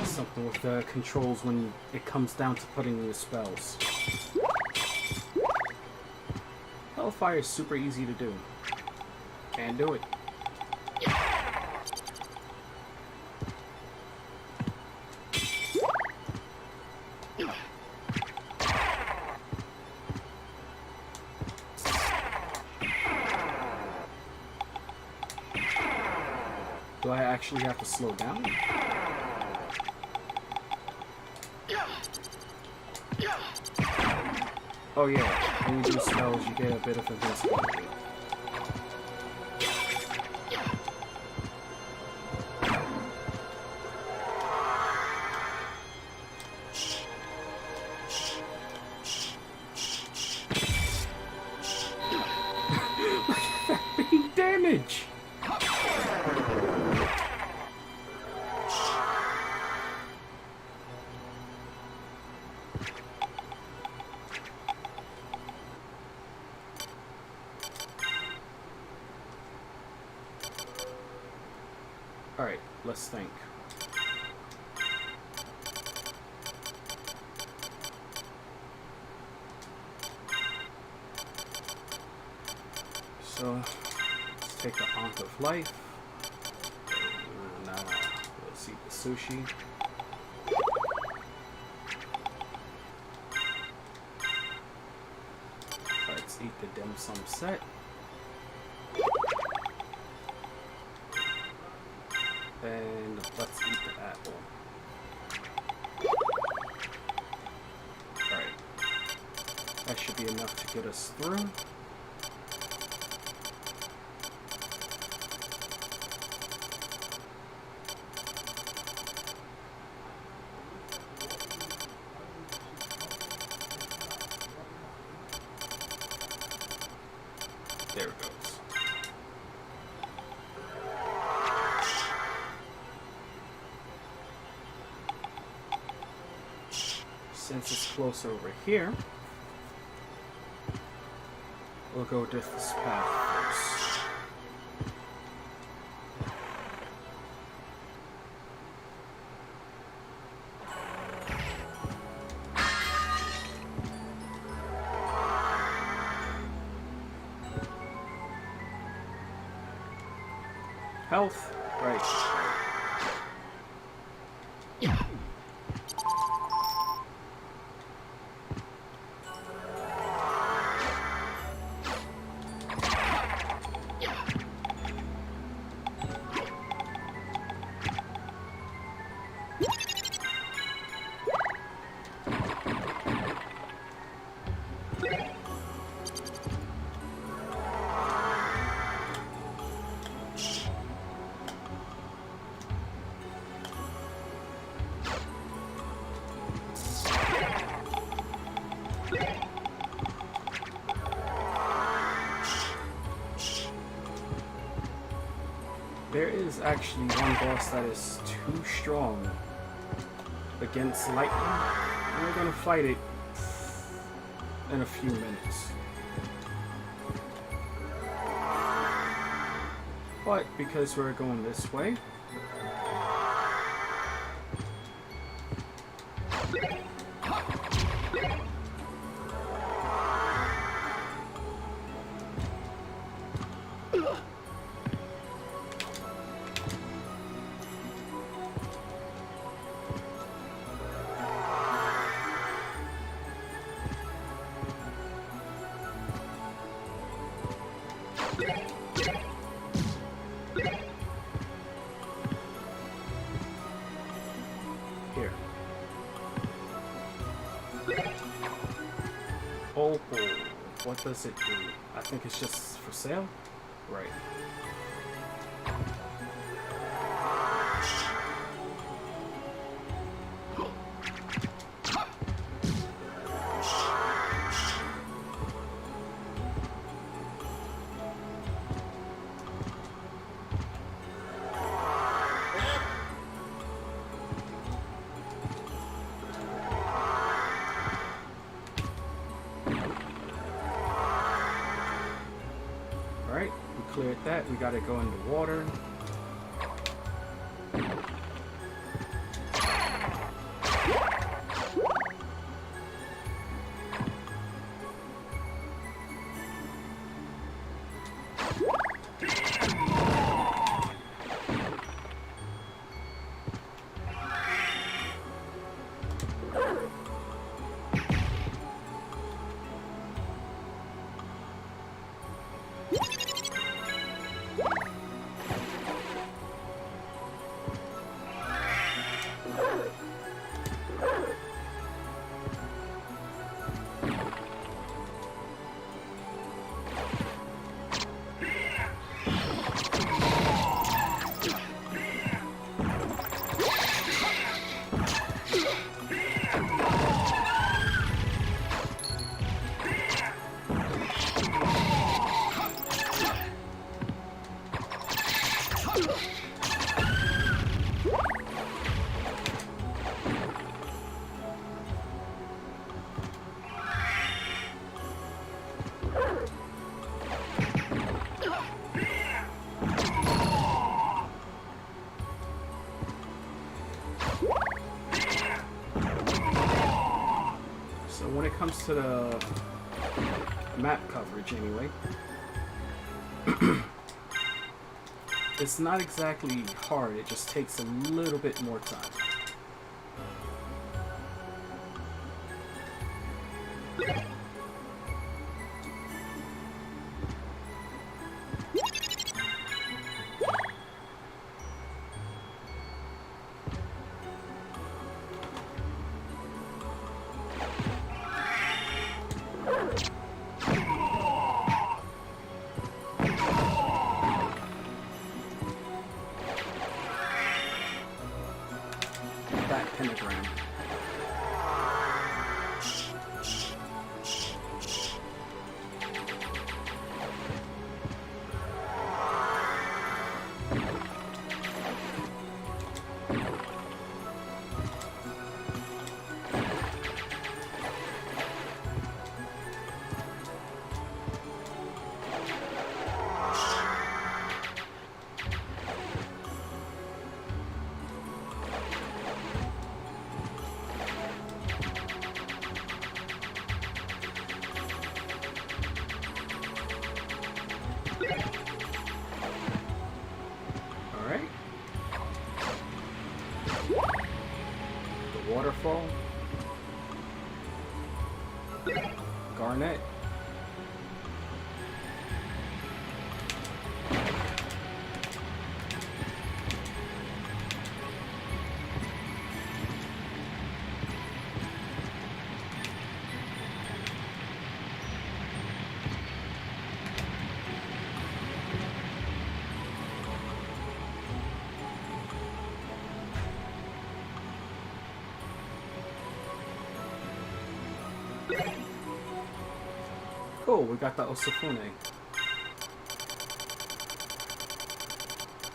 Something with the controls when it comes down to putting in the spells. Hellfire is super easy to do. Can do it. Do I actually have to slow down? Oh yeah, when you do spells, you get a bit of invincibility. Big damage! Alright, let's think. So, let's take the Ankh of Life. Now, let's eat the sushi. Let's eat the dim sum set. And let's eat the apple. Alright. That should be enough to get us through. There it goes. Since it's closer over here, we'll go to this path first. Health, right. there is actually one boss that is too strong against lightning. And we're gonna fight it in a few minutes. But because we're going this way, here. Oh, what does it do? I think it's just for sale? Right. Alright, we cleared that. We gotta go in the water. So when it comes to the map coverage anyway, it's not exactly hard, it just takes a little bit more time. That pentagram. Alright. The waterfall. Garnet. Cool, we got the Osafune.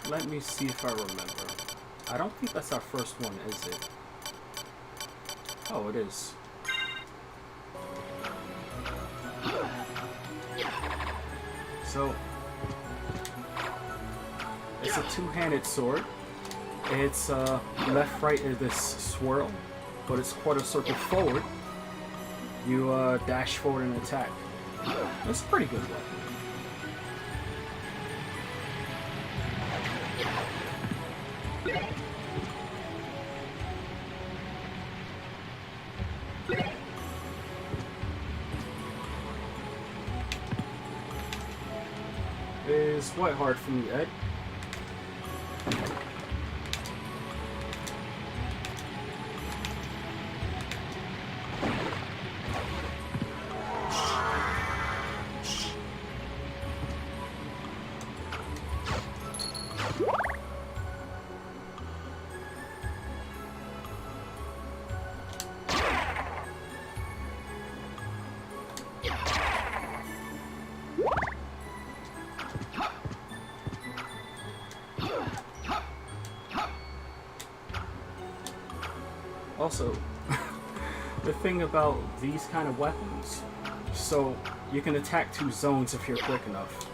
Let me see if I remember. I don't think that's our first one, is it? Oh, it is. So, it's a two-handed sword. It's left, right is this swirl, but it's quarter circle forward. You dash forward and attack. It's a pretty good weapon. Is what hard for me, Ed? Also, the thing about these kind of weapons, so you can attack two zones if you're quick enough.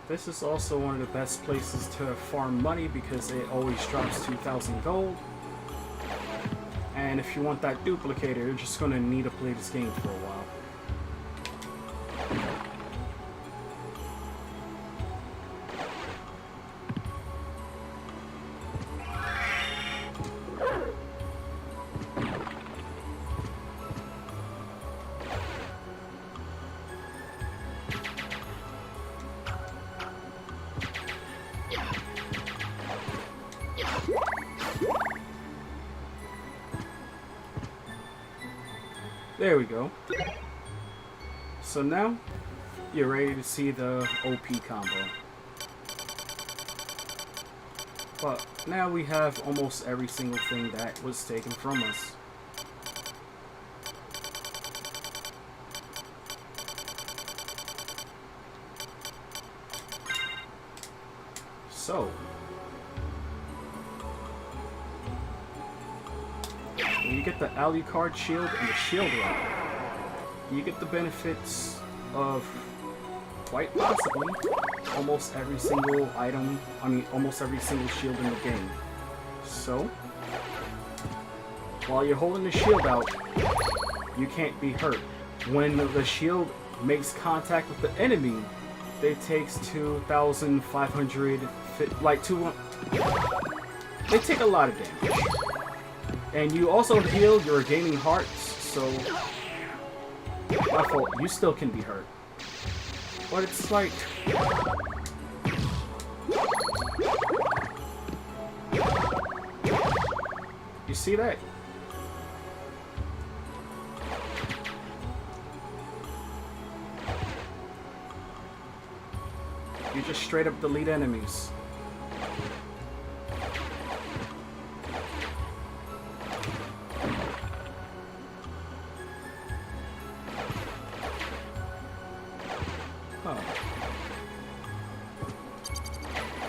This is also one of the best places to farm money because it always drops 2,000 gold. And if you want that duplicator, you're just going to need to play this game for a while. There we go. So now, you're ready to see the OP combo. But now we have almost every single thing that was taken from us. So, when you get the Alucard shield and the shield rock, you get the benefits of quite possibly almost every single item, almost every single shield in the game. So, while you're holding the shield out, you can't be hurt. When the shield makes contact with the enemy, it takes 2,500, they take a lot of damage. And you also heal, you're gaining hearts, so by fault, you still can be hurt. But it's like, you see that? You just straight up delete enemies.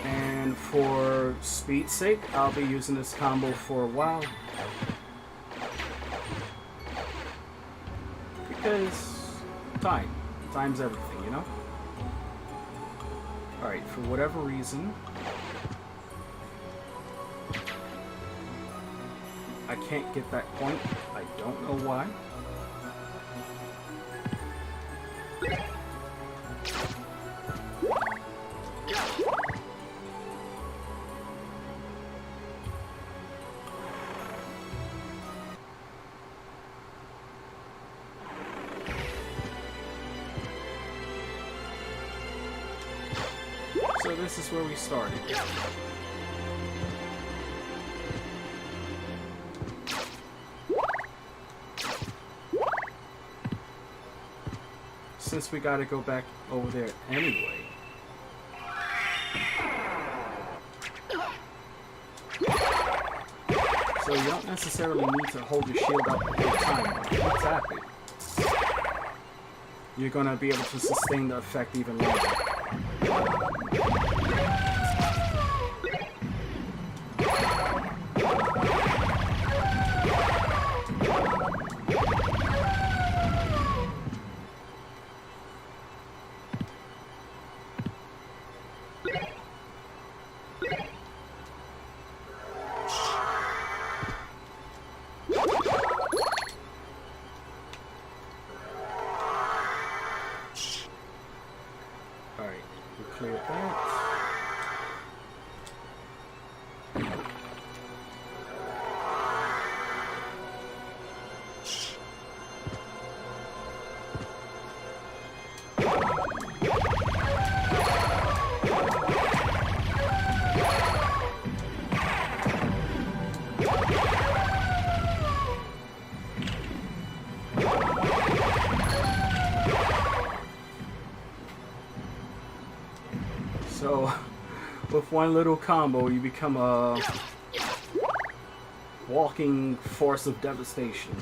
And for speed's sake, I'll be using this combo for a while. Because time's everything, you know? Alright, for whatever reason, I can't get that point. I don't know why. So this is where we started. Since we gotta go back over there anyway. So you don't necessarily need to hold your shield up the whole time. If you tap it, you're gonna be able to sustain the effect even longer. Alright, we cleared that. So, with one little combo, you become a walking force of devastation.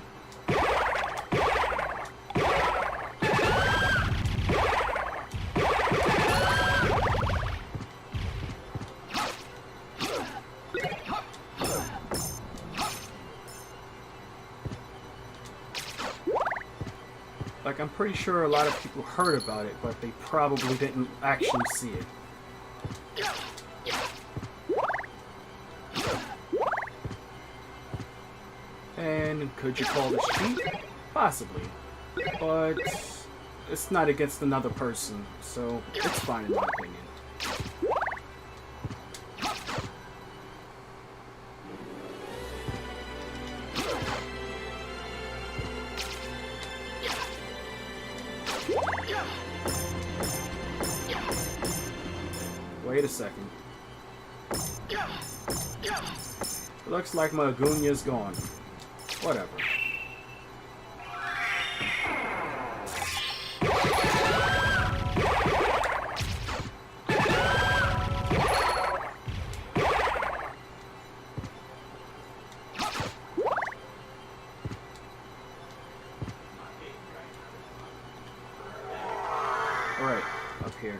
Like, I'm pretty sure a lot of people heard about it, but they probably didn't actually see it. And could you call this cheat? Possibly. But it's not against another person, so it's fine in my opinion. Wait a second. Looks like my Agunya's gone. Whatever. Alright, up here.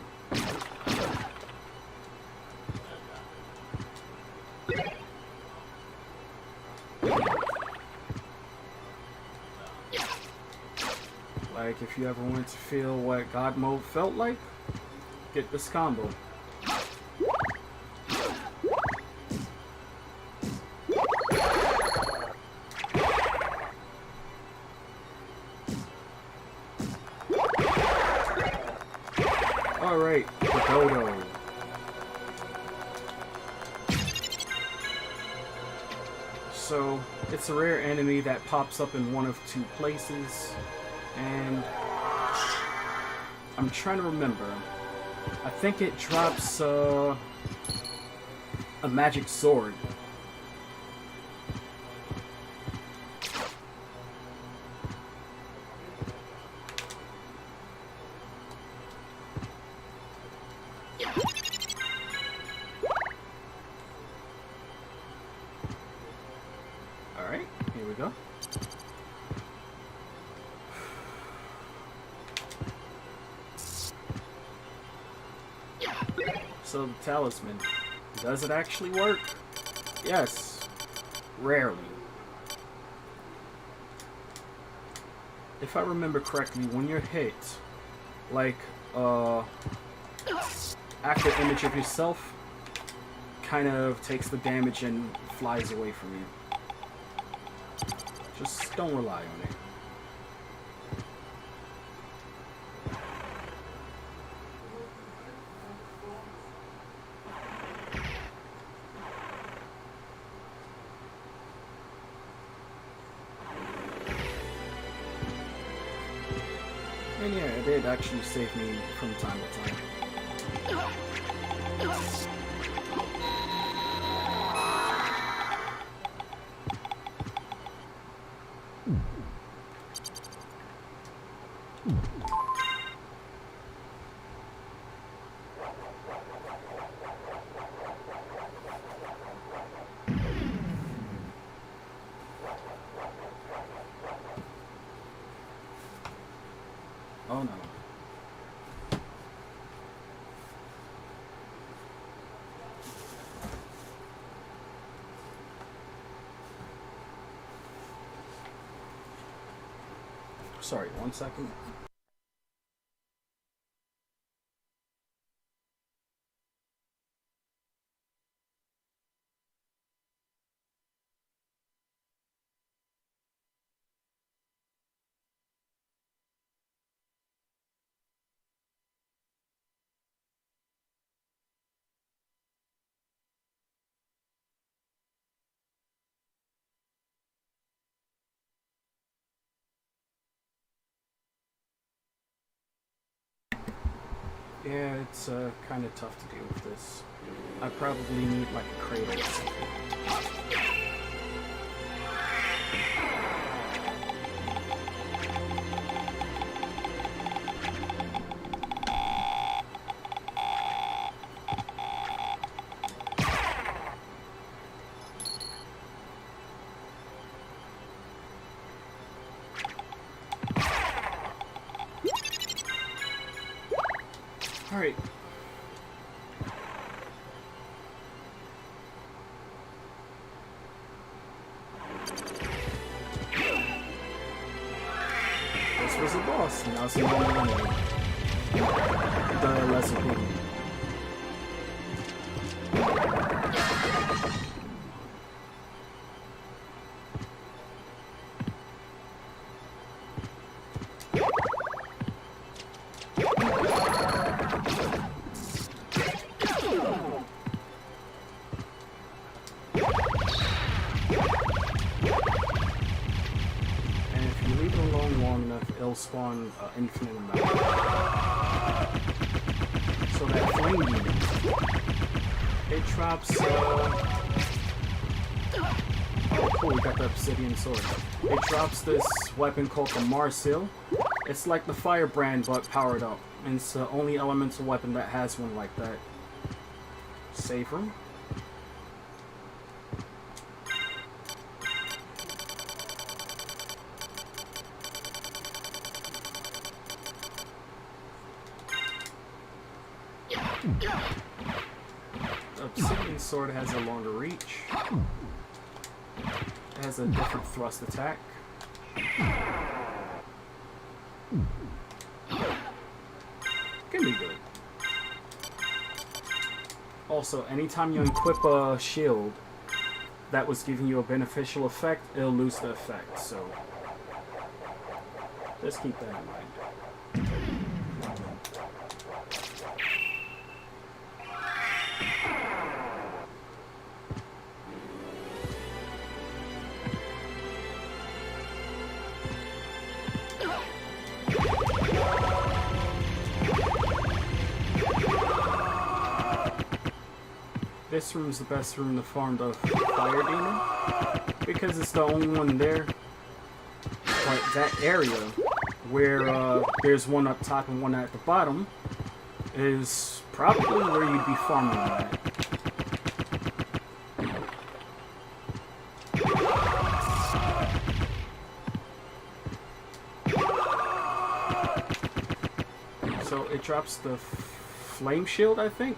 Like, if you ever wanted to feel what God Mode felt like, get this combo. Alright, the Dodo. So, it's a rare enemy that pops up in one of two places. And I'm trying to remember. I think it drops a magic sword. Alright, here we go. So the talisman, does it actually work? Yes, rarely. If I remember correctly, when you're hit, like after image of yourself kind of takes the damage and flies away from you. Just don't rely on it. And yeah, it did actually save me from time to time. sorry, 1 second. Yeah, it's kind of tough to deal with this. I probably need like a cradle or something. Alright. This was a boss, now it's a normal enemy. The lesser human. It'll spawn infinite amount. So that flame demon, it drops. Oh, cool! We got the obsidian sword. It drops this weapon called the Marsil. It's like the firebrand, but powered up. And it's the only elemental weapon that has one like that. Save room. The obsidian sword has a longer reach. It has a different thrust attack. Can be good. Also, anytime you equip a shield that was giving you a beneficial effect, it'll lose the effect, so just keep that in mind. This room's the best room to farm the fire demon because it's the only one there. Like that area where there's one up top and one at the bottom is probably where you'd be farming that. So it drops the flame shield, I think.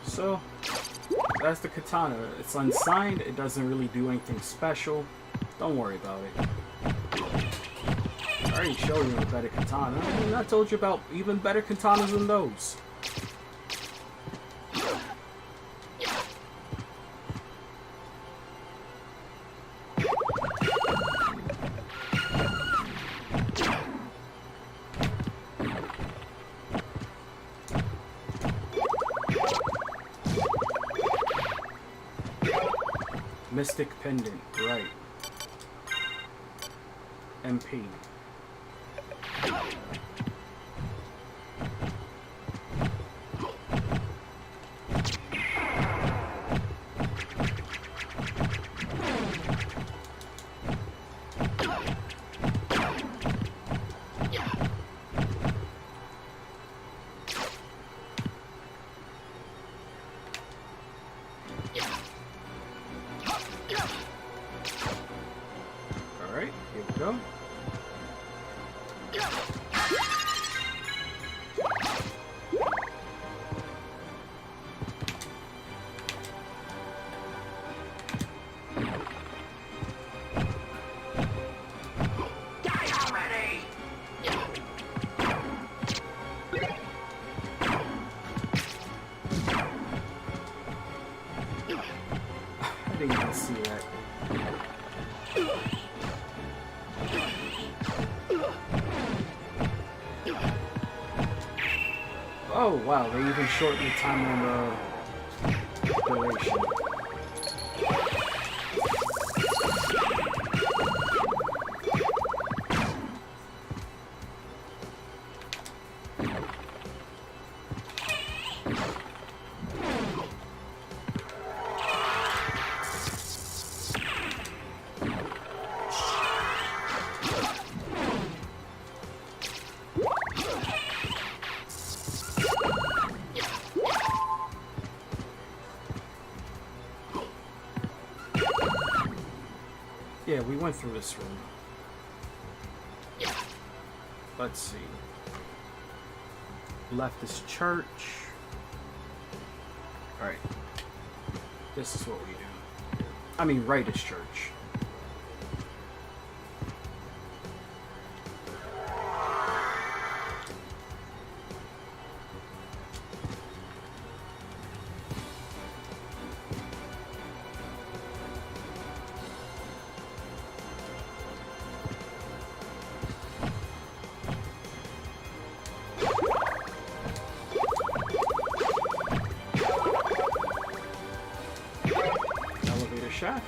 So, that's the katana. It's unsigned, it doesn't really do anything special. Don't worry about it. I already showed you a better katana. I mean, I told you about even better katanas than those. Mystic Pendant, right. MP. Alright, here we go. I didn't even see that. Oh wow, they even shortened the time on the duration. Yeah, we went through this room. Let's see. Left is church. Alright. This is what we do. I mean, right is church. Elevator shaft.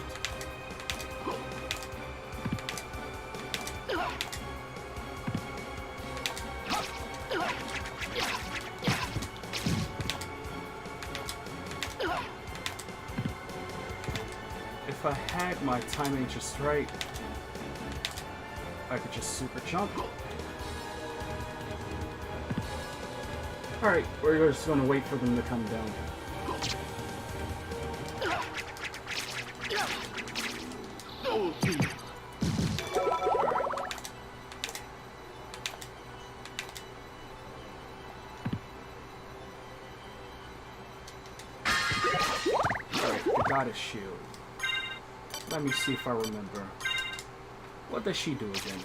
If I had my timing just right, I could just super jump. Alright, we're just gonna wait for them to come down. Alright, the goddess shield. Let me see if I remember. What does she do again?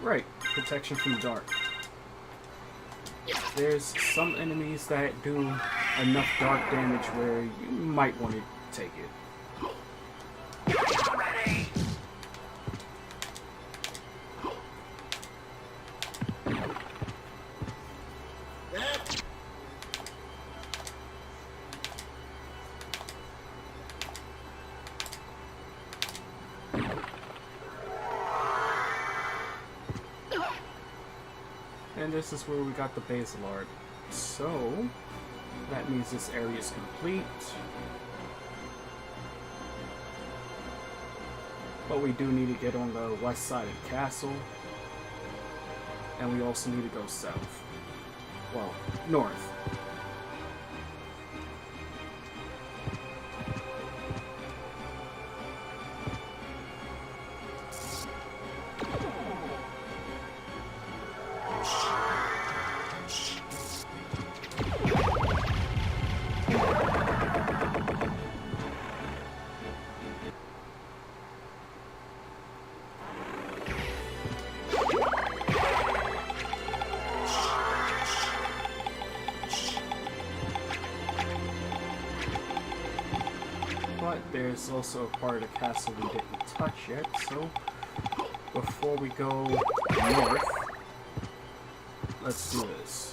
Right, protection from dark. There's some enemies that do enough dark damage where you might want to take it. And this is where we got the Basilard. So, that means this area is complete. But we do need to get on the west side of the castle. And we also need to go south. Well, north. But there's also a part of the castle we didn't touch yet, so before we go north, let's do this.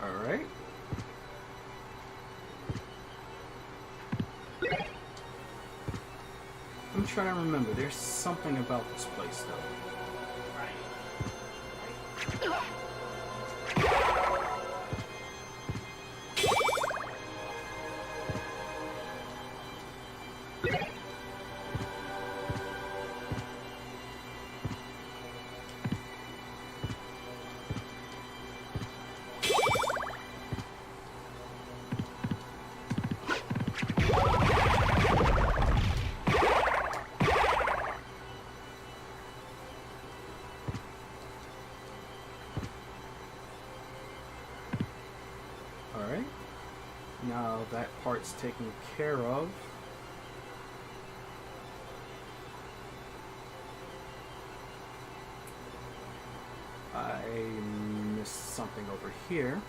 Alright. I'm trying to remember. There's something about this place, though. Alright. Now that part's taken care of. I missed something over here.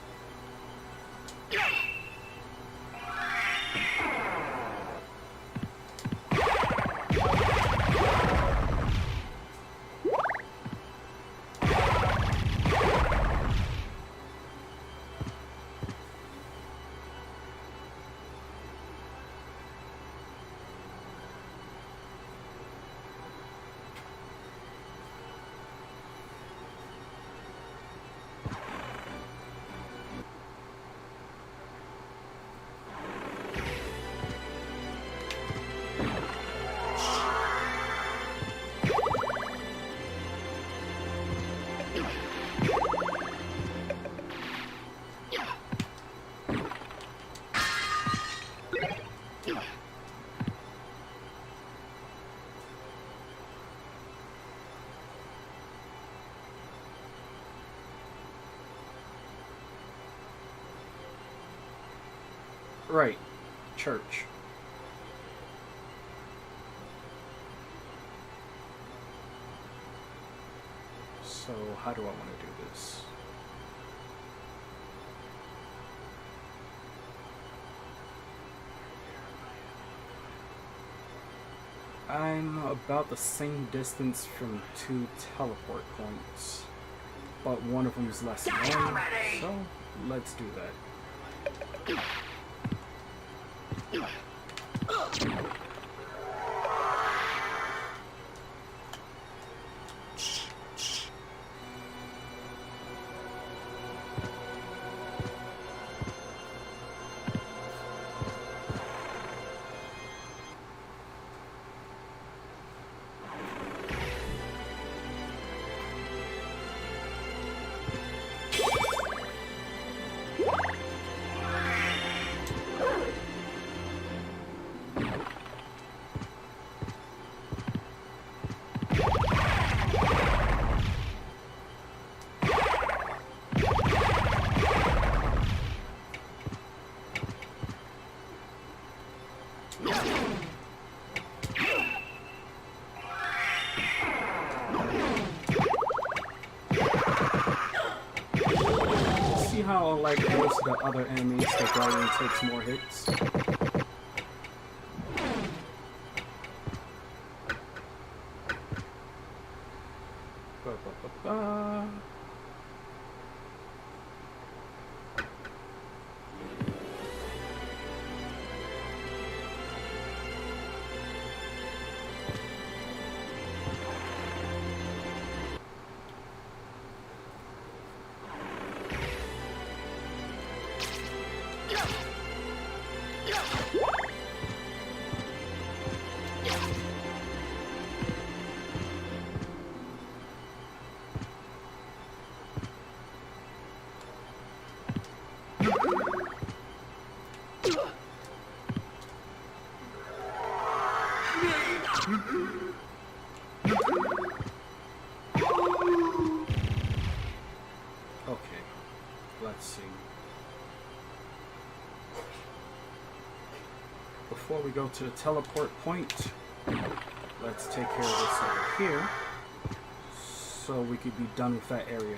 Right. Church. So, how do I want to do this? I'm about the same distance from 2 teleport points, but one of them is less known, so let's do that. See how, like most of the other enemies, the Guardian takes more hits? Ba-ba-ba-ba. let's see. Before we go to the teleport point, let's take care of this over here, so we could be done with that area.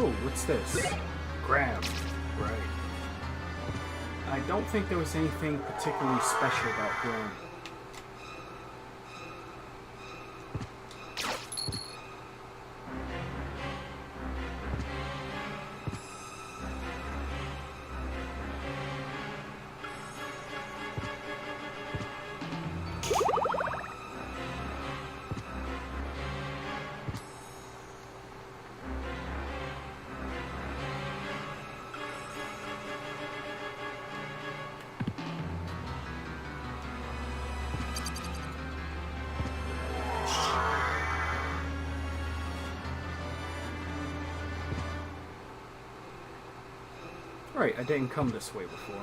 Oh, what's this? Grab. Right. I don't think there was anything particularly special about Graham. Right, I didn't come this way before.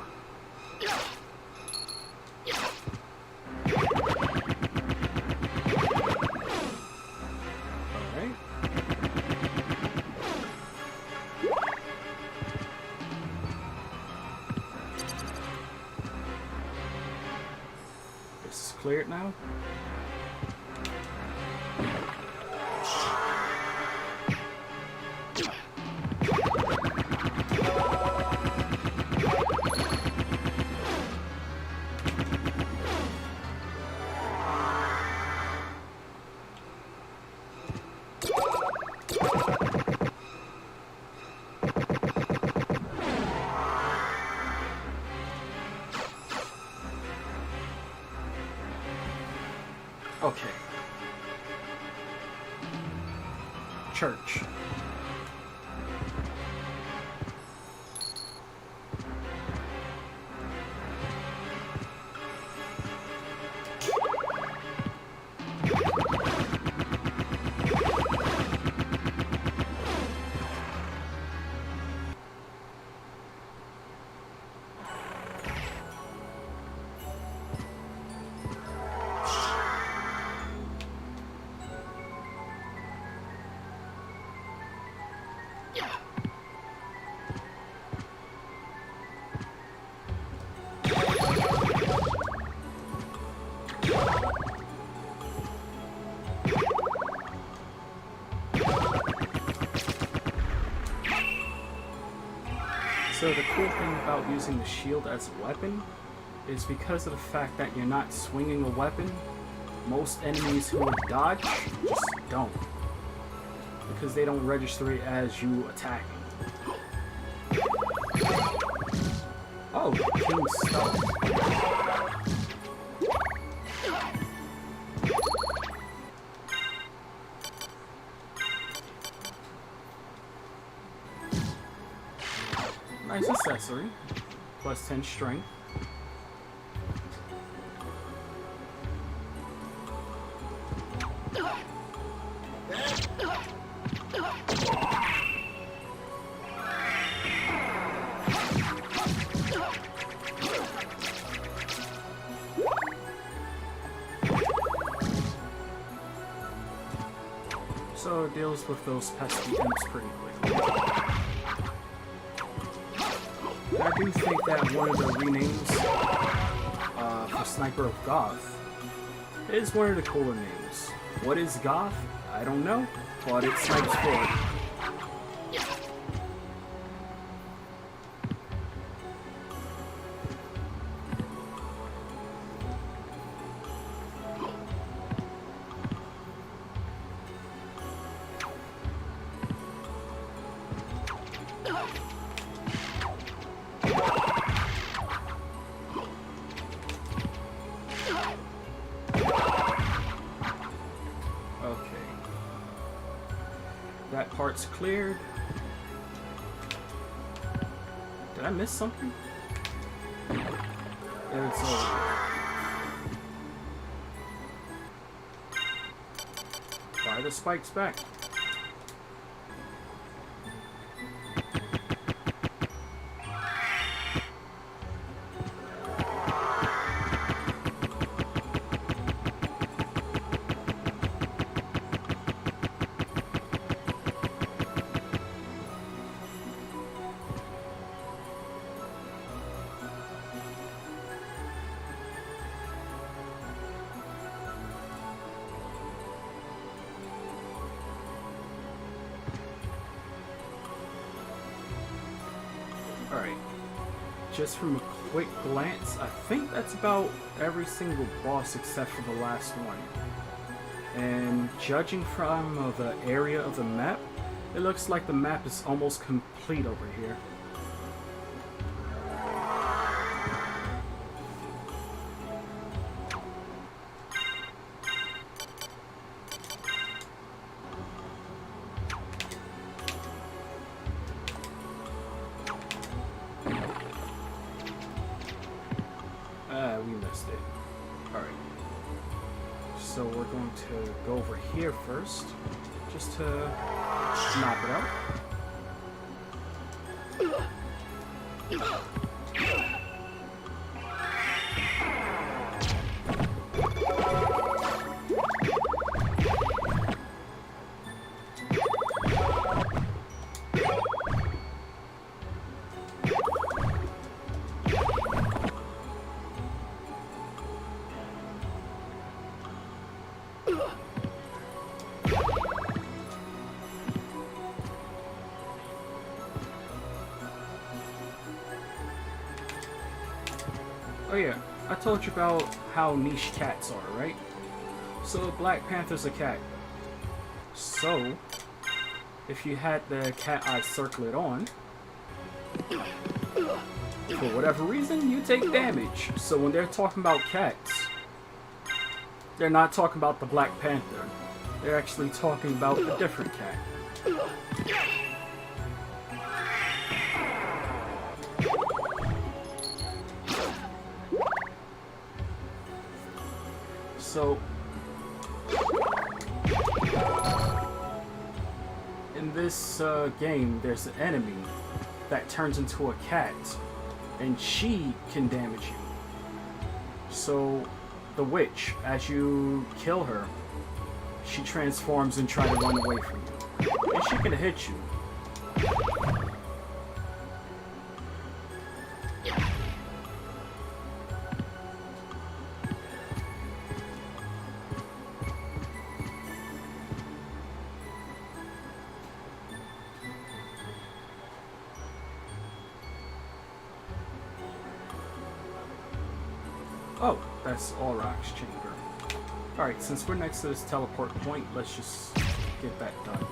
Alright. This is cleared now. Okay. Church. So the cool thing about using the shield as a weapon is because of the fact that you're not swinging a weapon, most enemies who would dodge just don't. Because they don't register it as you attacking. Oh, King's Stuff. Nice accessory. Plus 10 strength. deals with those pesky imps pretty quickly. I do think that one of the renames for Sniper of Goth is one of the cooler names. What is Goth? I don't know, but it snipes forward. That part's cleared. Did I miss something? It's fire the spikes back. Alright, just from a quick glance, I think that's about every single boss except for the last one. And judging from the area of the map, it looks like the map is almost complete over here. We missed it. Alright. So we're going to go over here first, just to knock it out. Oh yeah, I told you about how niche cats are, right? So Black Panther's a cat. So, if you had the cat eye circlet on, for whatever reason, you take damage. So when they're talking about cats, they're not talking about the Black Panther. They're actually talking about a different cat. So, in this game, there's an enemy that turns into a cat, and she can damage you. So, the witch, as you kill her, she transforms and tries to run away from you. And she can hit you. Oh, that's Auroch's chamber. Alright, since we're next to this teleport point, let's just get that done.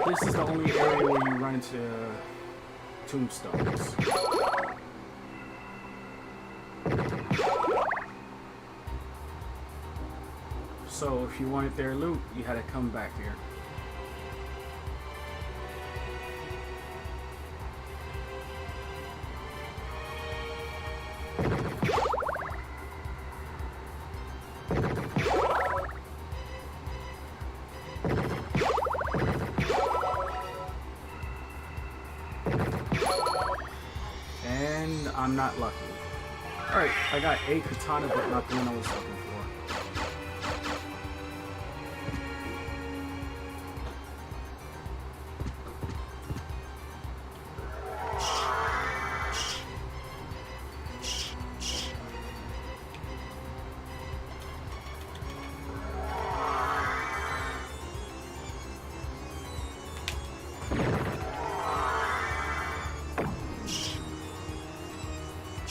This is the only area where you run into tombstones. So if you wanted their loot, you had to come back here. I'm not lucky. Alright, I got a katana, but not the one I was looking for.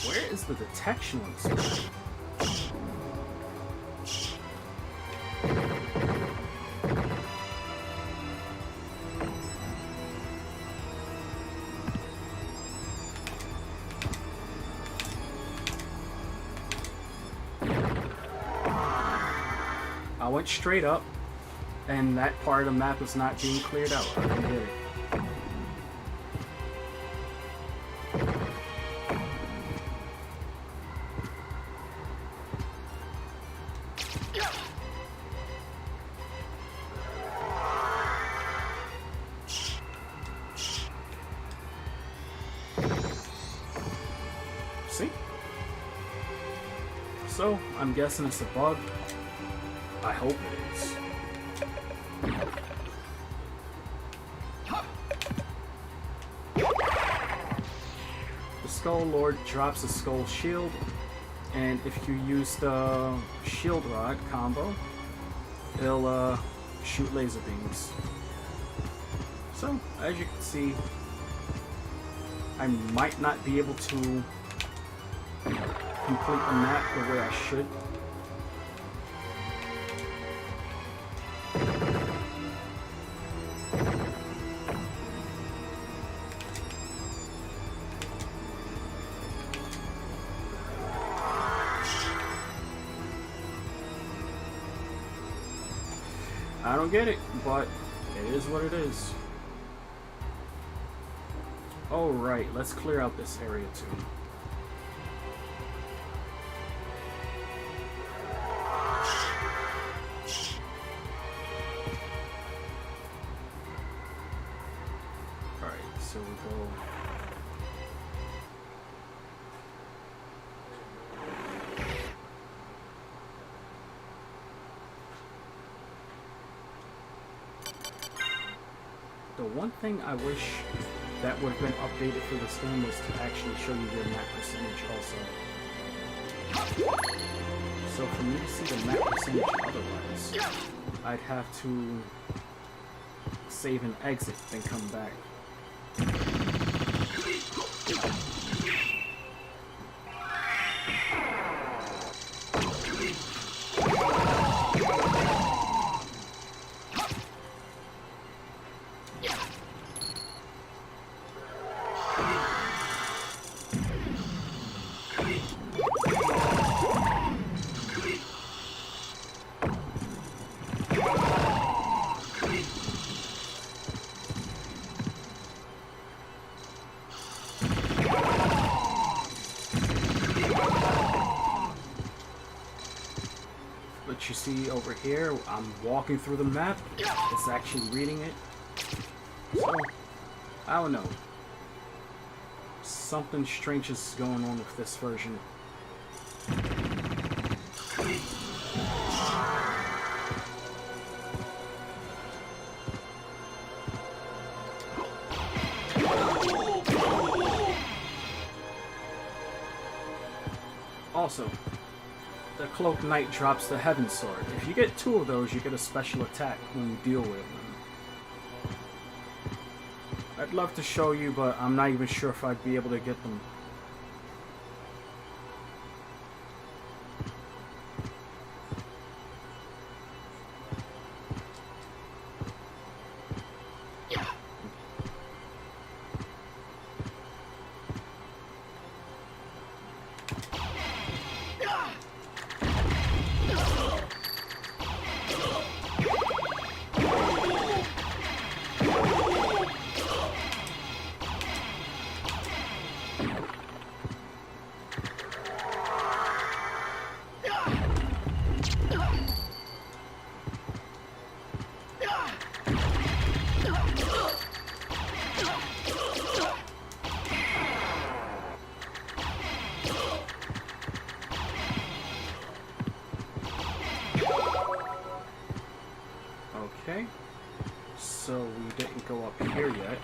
Where is the detection on this? I went straight up, and that part of the map was not being cleared out. I don't get it. See? So, I'm guessing it's a bug. I hope it is. The Skull Lord drops a Skull Shield, and if you use the Shield Rod combo, it'll shoot laser beams. So, as you can see, I might not be able to complete the map the way I should. I don't get it, but it is what it is. Alright, let's clear out this area too. Alright, so we go... The one thing I wish that would have been updated for this game was to actually show you your map percentage also. So for me to see the map percentage otherwise, I'd have to save and exit, then come back. But you see over here, I'm walking through the map, it's actually reading it. So, I don't know. Something strange is going on with this version. Also, the Cloak Knight drops the Heaven Sword. If you get 2 of those, you get a special attack when you deal with them. I'd love to show you, but I'm not even sure if I'd be able to get them. Okay. So we didn't go up here yet.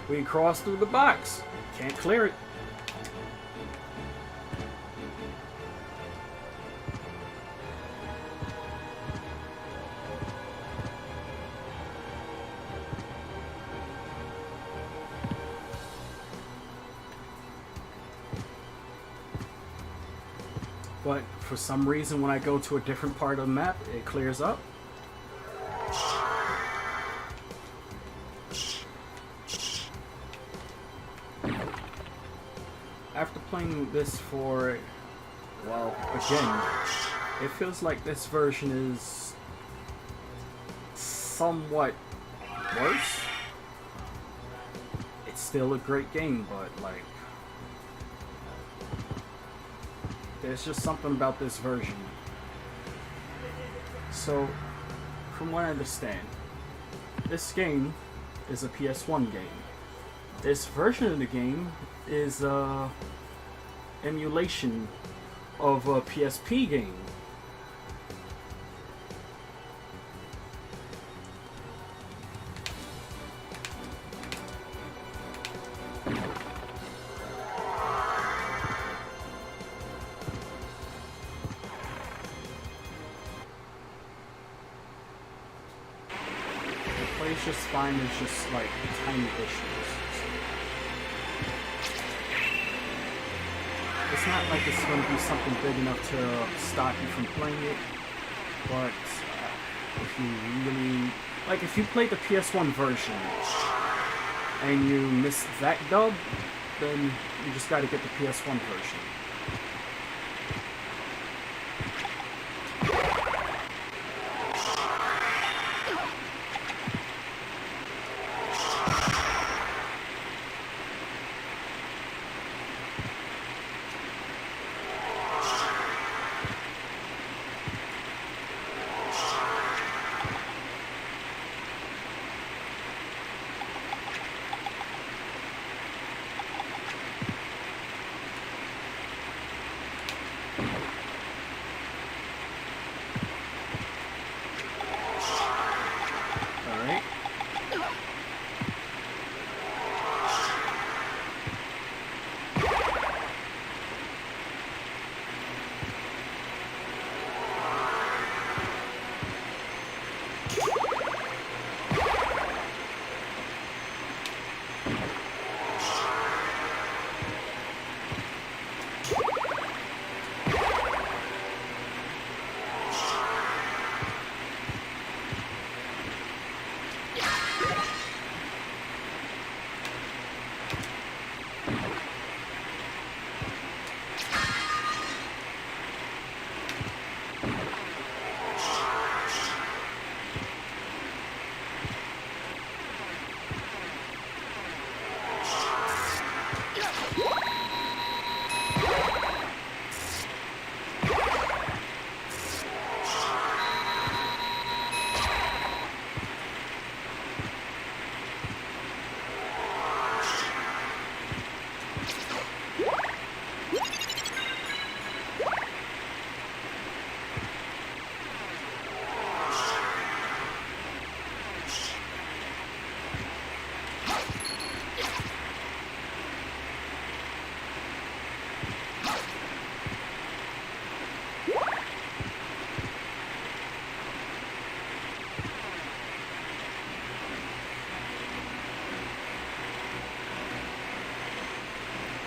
We crossed through the box. Can't clear it. But for some reason, when I go to a different part of the map, it clears up. After playing this for, well, again, it feels like this version is somewhat worse. It's still a great game, but like, there's just something about this version. So, from what I understand, this game is a PS1 game. This version of the game is a emulation of a PSP game. It plays just fine, there's just like tiny issues. It's not like it's going to be something big enough to stop you from playing it, but if you really, like if you played the PS1 version and you missed that dub, then you just got to get the PS1 version.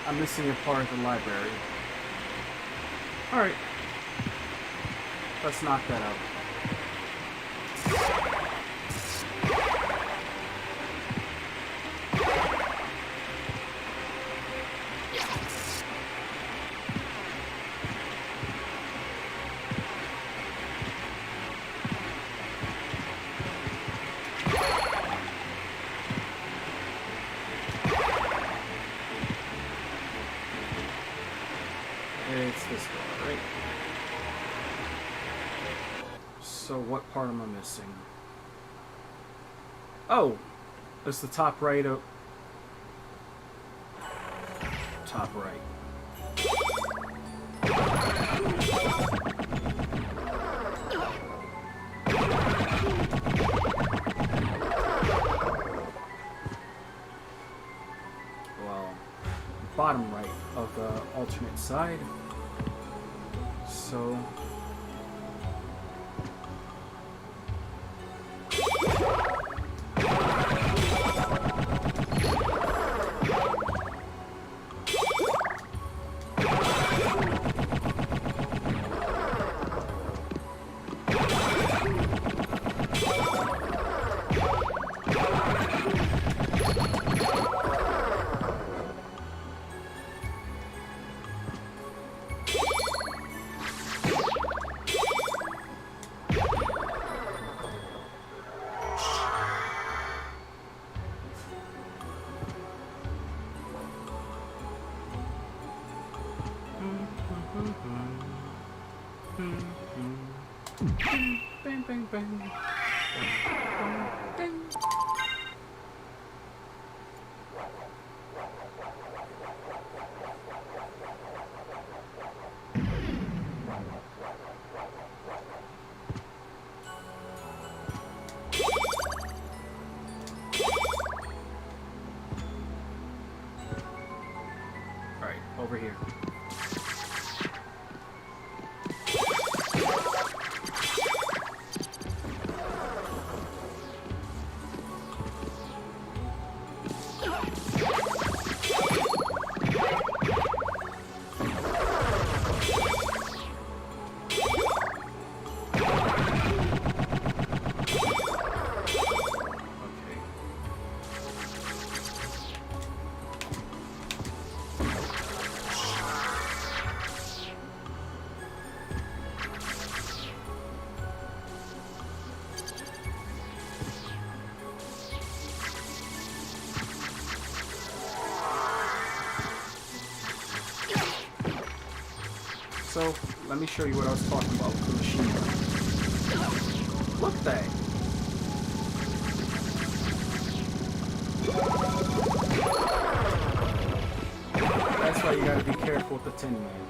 I'm missing a part of the library. Alright. Let's knock that out. It's this way, right? So what part am I missing? Oh, it's the top right of... Top right. Well, bottom right of the alternate side. So... Bang, bang, bang. Bang. All right, over here. So, let me show you what I was talking about with the machine gun. Look at that! That's why you gotta be careful with the Tin Man.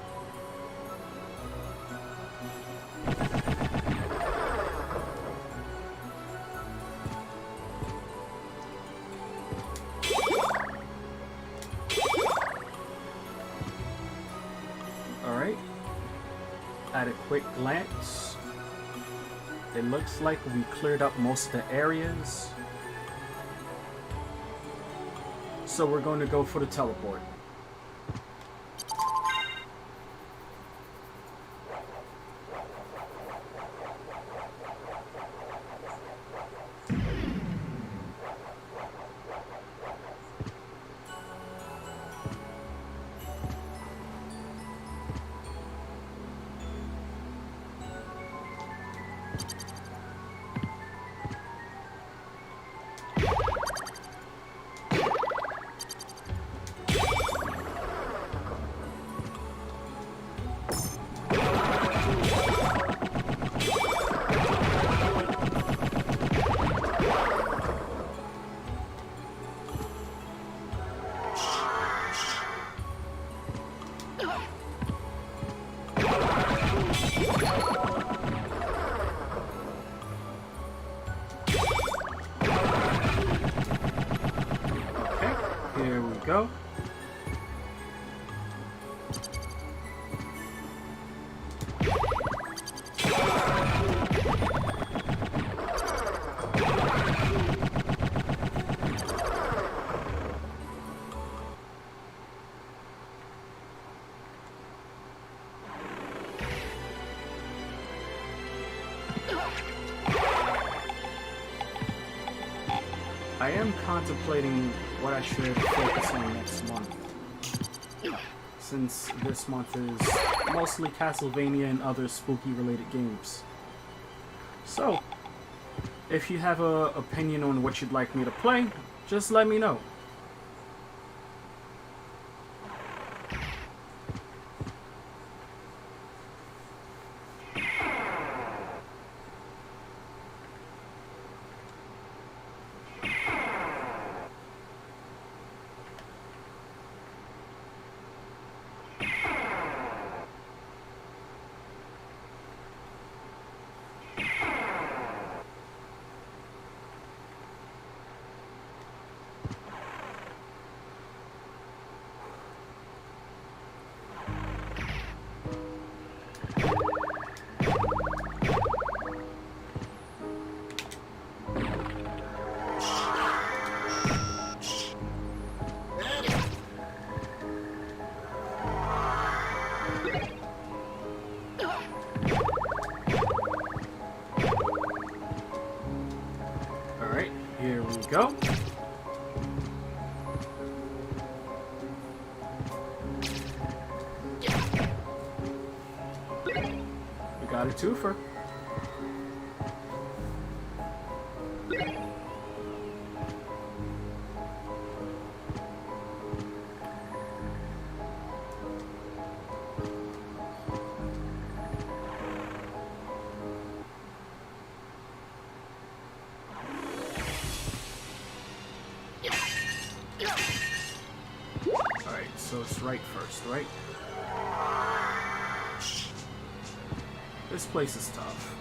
Alright. At a quick glance, it looks like we cleared up most of the areas. So we're going to go for the teleport. Here we go. I am contemplating what I should focus on next month, since this month is mostly Castlevania and other spooky related games. So, if you have an opinion on what you'd like me to play, just let me know. Alright, here we go. We got a twofer. Alright, so it's right first, right? This place is tough.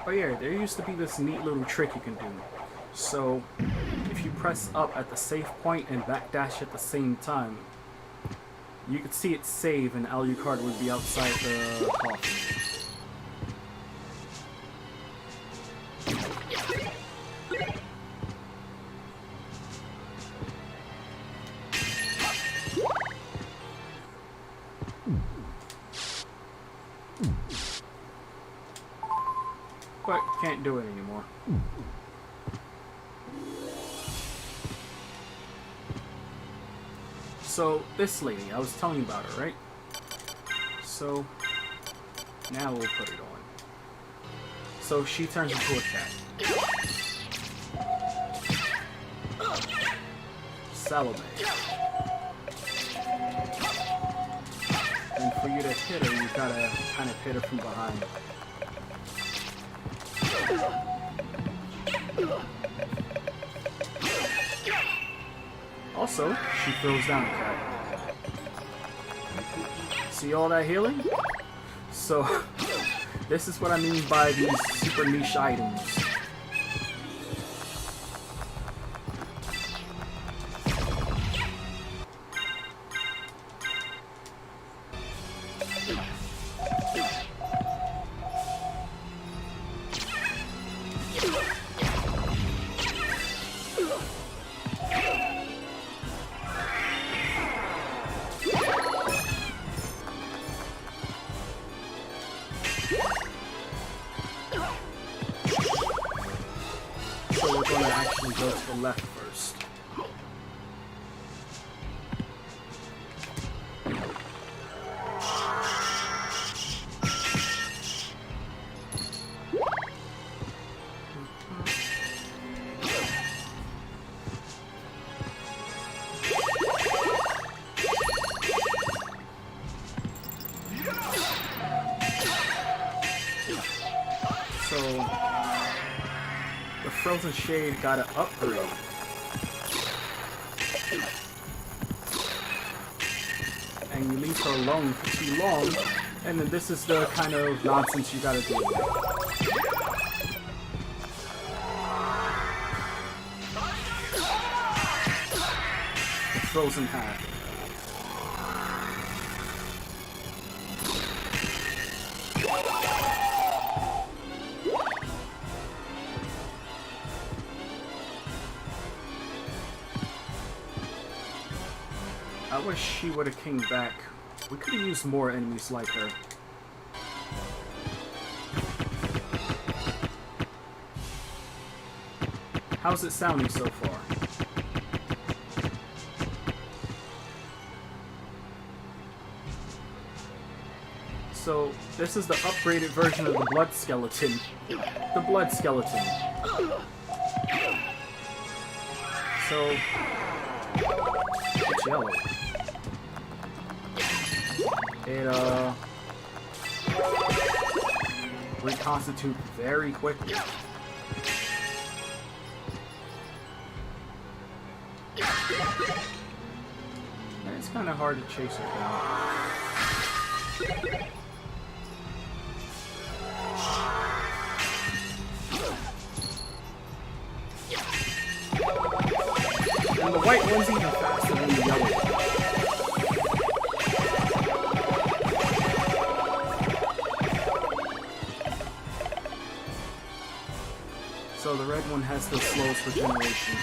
Oh yeah, there used to be this neat little trick you can do. So, if you press up at the save point and backdash at the same time, you could see it save and Alucard would be outside the coffin. But can't do it anymore. So, this lady, I was telling you about her, right? So, now we'll put it on. So, she turns into a cat. Salome. And for you to hit her, you gotta kind of hit her from behind. Also, she throws down a cat. See all that healing? So, this is what I mean by these super niche items. So we're going to actually go to the left first. So, the Frozen Shade got an upgrade. And you leave her alone for too long, and then this is the kind of nonsense you gotta deal with. The Frozen Hat. I wish she would have came back. We could have used more enemies like her. How's it sounding so far? So, this is the upgraded version of the Blood Skeleton. The Blood Skeleton. So, it's yellow. It, reconstitute very quickly. And it's kind of hard to chase it down. And the white one's even faster than the yellow one. So the red one has the slowest regeneration.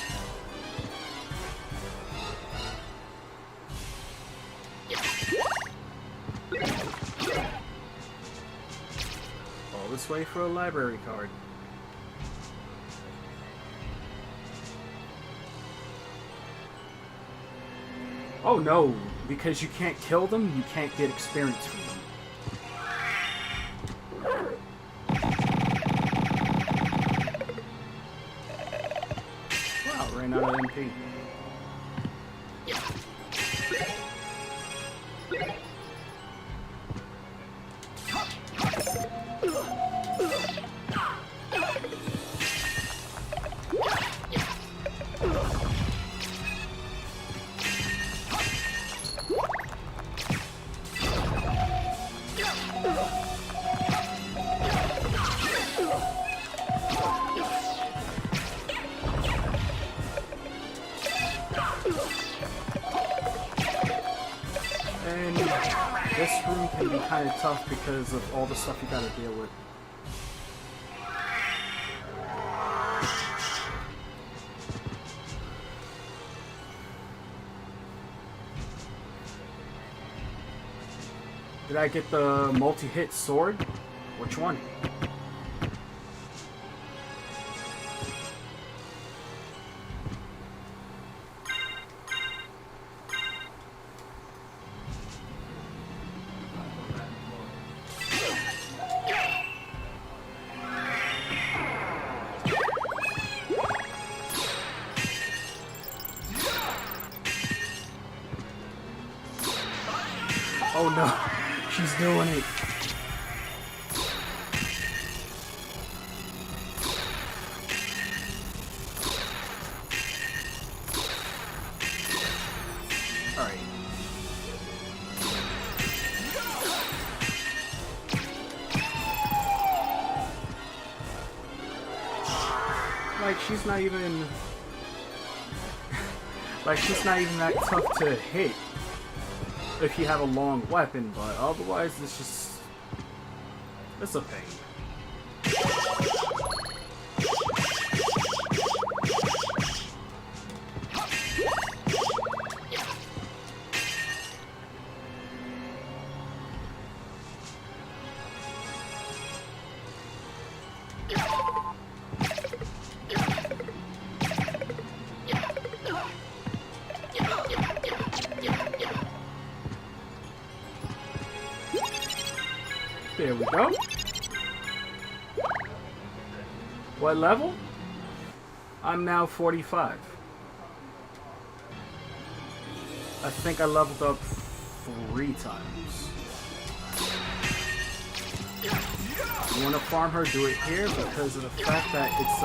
All this way for a library card. Oh no, because you can't kill them, you can't get experience from them. Wow, ran out of MP. And this room can be kind of tough because of all the stuff you gotta deal with. Did I get the multi-hit sword? Which one? Oh no, she's doing it. Alright. Like, she's not even... like, she's not even that tough to hit if you have a long weapon, but otherwise it's just... it's a pain. There we go. What level? I'm now 45. I think I leveled up 3 times. You want to farm her, do it here because of the fact that it's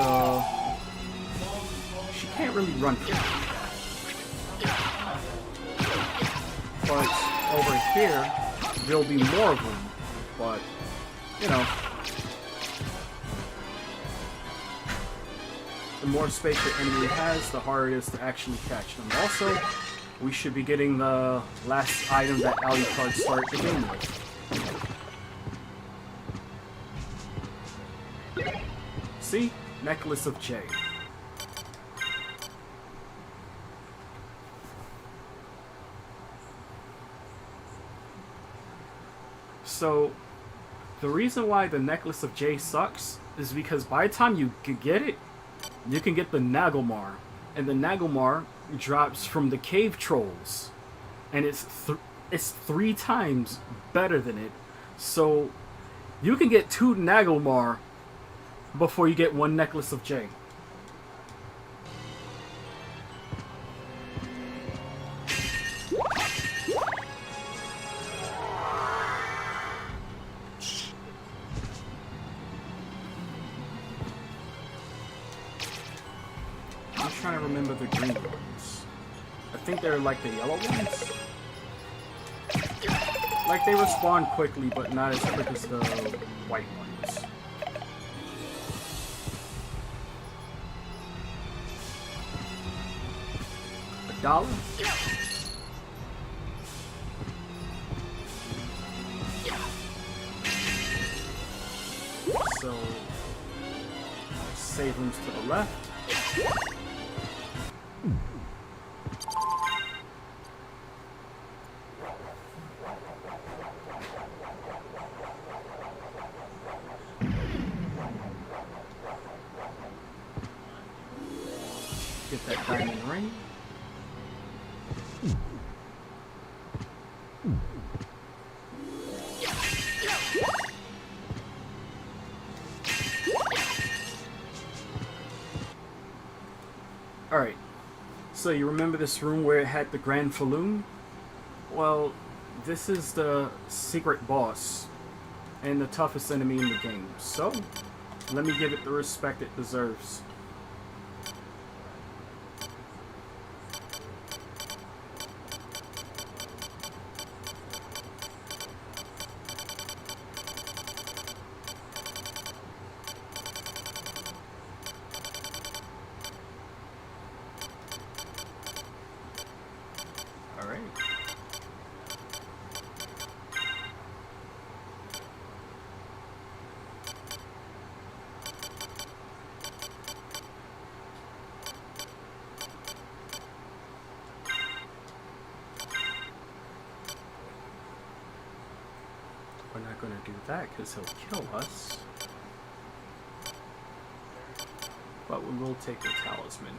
she can't really run from it. But over here, there'll be more of them. But, you know, the more space the enemy has, the harder it is to actually catch them. Also, we should be getting the last item that Alucard started the game with. See? Necklace of J. So, the reason why the Necklace of J sucks is because by the time you get it, you can get the Nagelmar. And the Nagelmar drops from the cave trolls. And it's 3 times better than it. So, you can get 2 Nagelmar before you get 1 Necklace of J. I'm trying to remember the green ones. I think they're like the yellow ones. Like they respawn quickly, but not as quick as the white ones. $1? So save rooms to the left. Get that diamond ring. Alright, so you remember this room where it had the Grand Falloon? Well, this is the secret boss and the toughest enemy in the game. So, let me give it the respect it deserves. Alright. We're not gonna do that because he'll kill us. But we will take the talisman.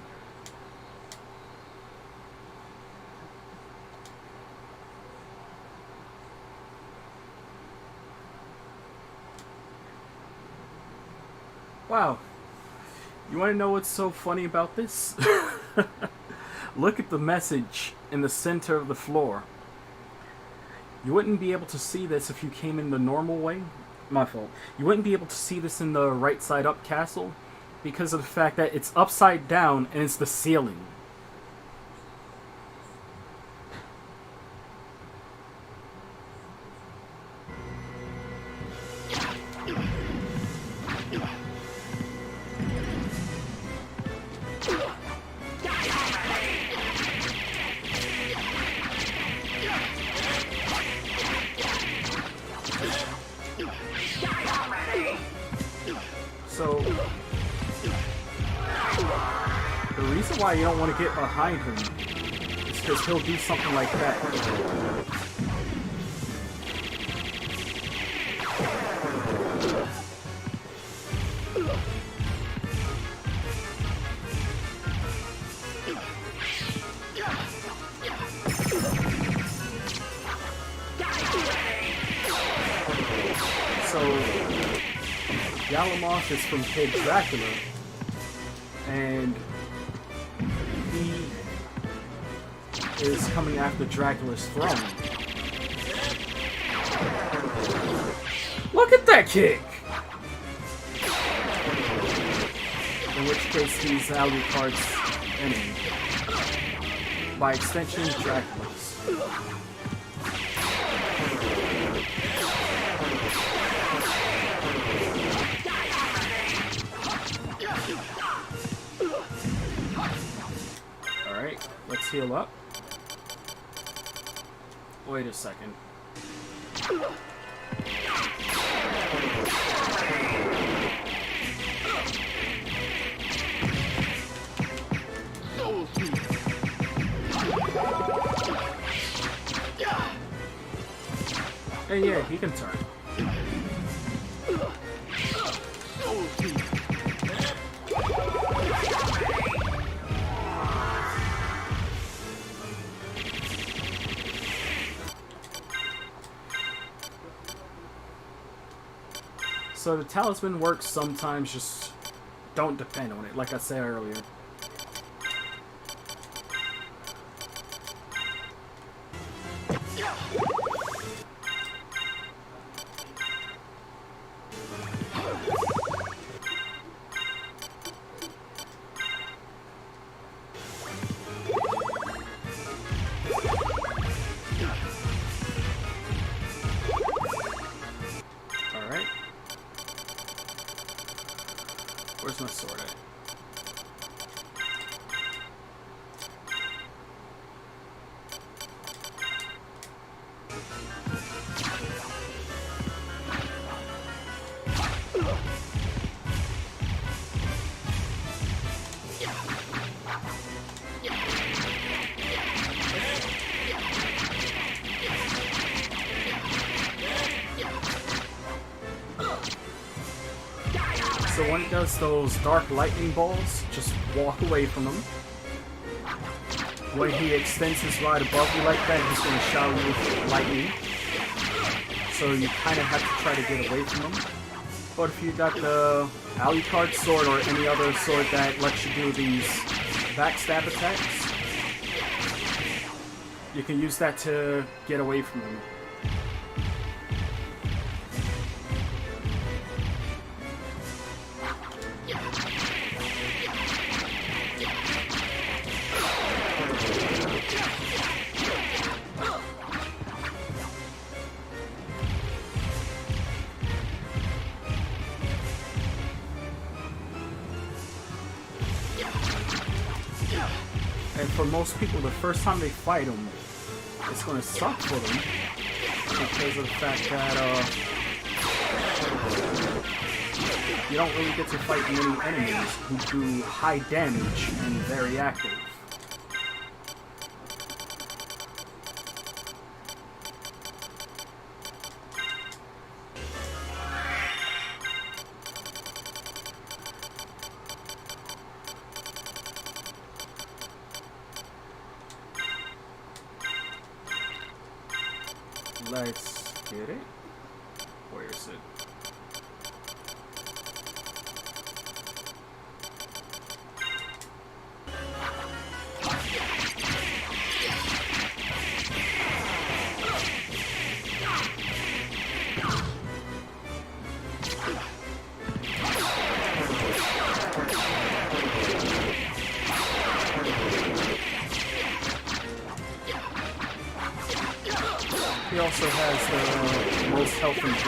Wow. You want to know what's so funny about this? Look at the message in the center of the floor. You wouldn't be able to see this if you came in the normal way. My fault. You wouldn't be able to see this in the right side up castle because of the fact that it's upside down and it's the ceiling. So, the reason why you don't want to get behind him is because he'll do something like that. So, Yalamoth is from Kid Dracula, and he is coming after Dracula's throne. Look at that kick! In which case he's Alucard's enemy. By extension, Dracula's. Alright, let's heal up. Wait a second. Hey, yeah, he can turn. So the talisman works sometimes, just don't depend on it, like I said earlier. Where's my sword at? he does those dark lightning balls, just walk away from them. When he extends his rod above you like that, he's going to shower you with lightning. So you kind of have to try to get away from him. But if you got the Alucard sword or any other sword that lets you do these backstab attacks, you can use that to get away from him. And for most people, the first time they fight him, it's going to suck for them because of the fact that you don't really get to fight many enemies who do high damage and very active. Let's get it. Where is it? He also has the most health in the game.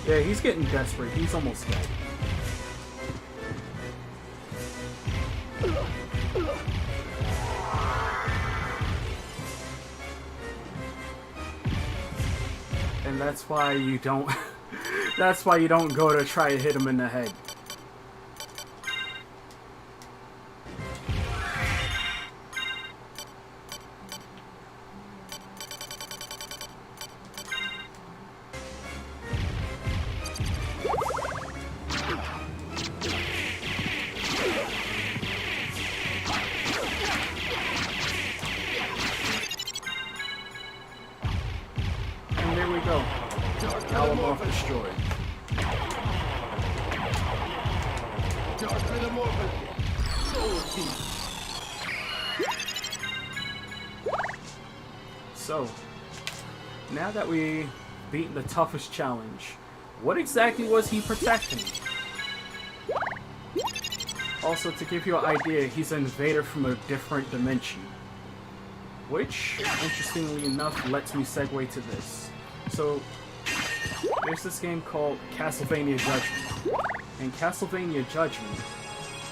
Yeah, he's getting desperate. He's almost dead. And that's why you don't that's why you don't go to try to hit him in the head. And there we go. Alamorph destroyed. So, now that we beat the toughest challenge, what exactly was he protecting? Also, to give you an idea, he's an invader from a different dimension. Which, interestingly enough, lets me segue to this. So, there's this game called Castlevania Judgment. And Castlevania Judgment,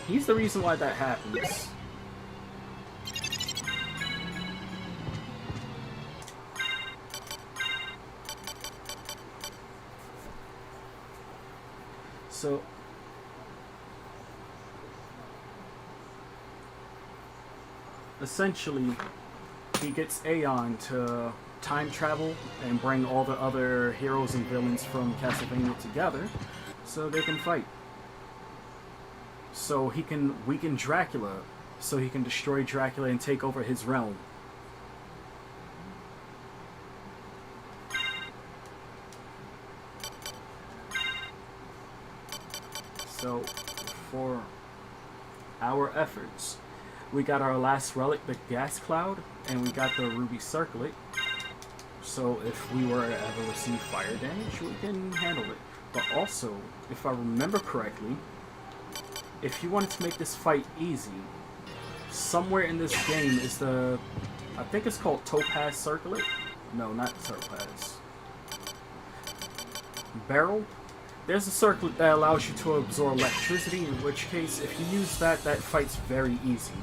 he's the reason why that happens. So, essentially, he gets Aeon to time travel and bring all the other heroes and villains from Castlevania together so they can fight. So he can weaken Dracula, so he can destroy Dracula and take over his realm. So, for our efforts, we got our last relic, the Gas Cloud, and we got the Ruby Circlet. So if we were to ever receive fire damage, we can handle it. But also, if I remember correctly, if you wanted to make this fight easy, somewhere in this game is the, I think it's called Topaz Circlet? No, not Topaz. Barrel? There's a circlet that allows you to absorb electricity, in which case, if you use that, that fight's very easy.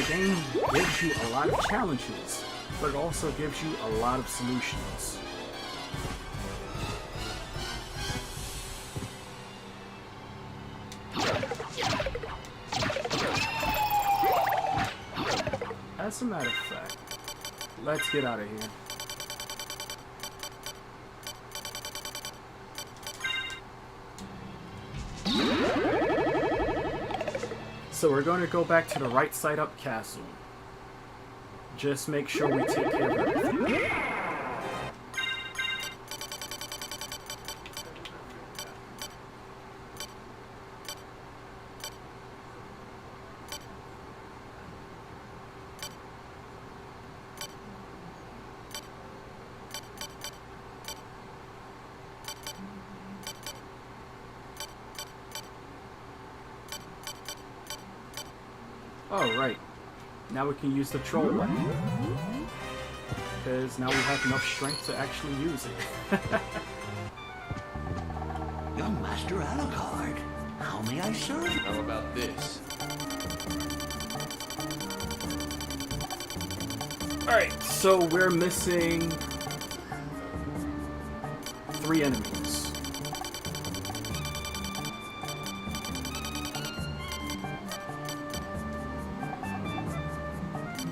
game gives you a lot of challenges, but it also gives you a lot of solutions. As a matter of fact, let's get out of here. So we're going to go back to the right side up castle. Just make sure we take care of everything. Oh, right. Now we can use the troll weapon. Because now we have enough strength to actually use it. Young Master Alucard, how may I serve you? How about this? Alright, so we're missing 3 enemies.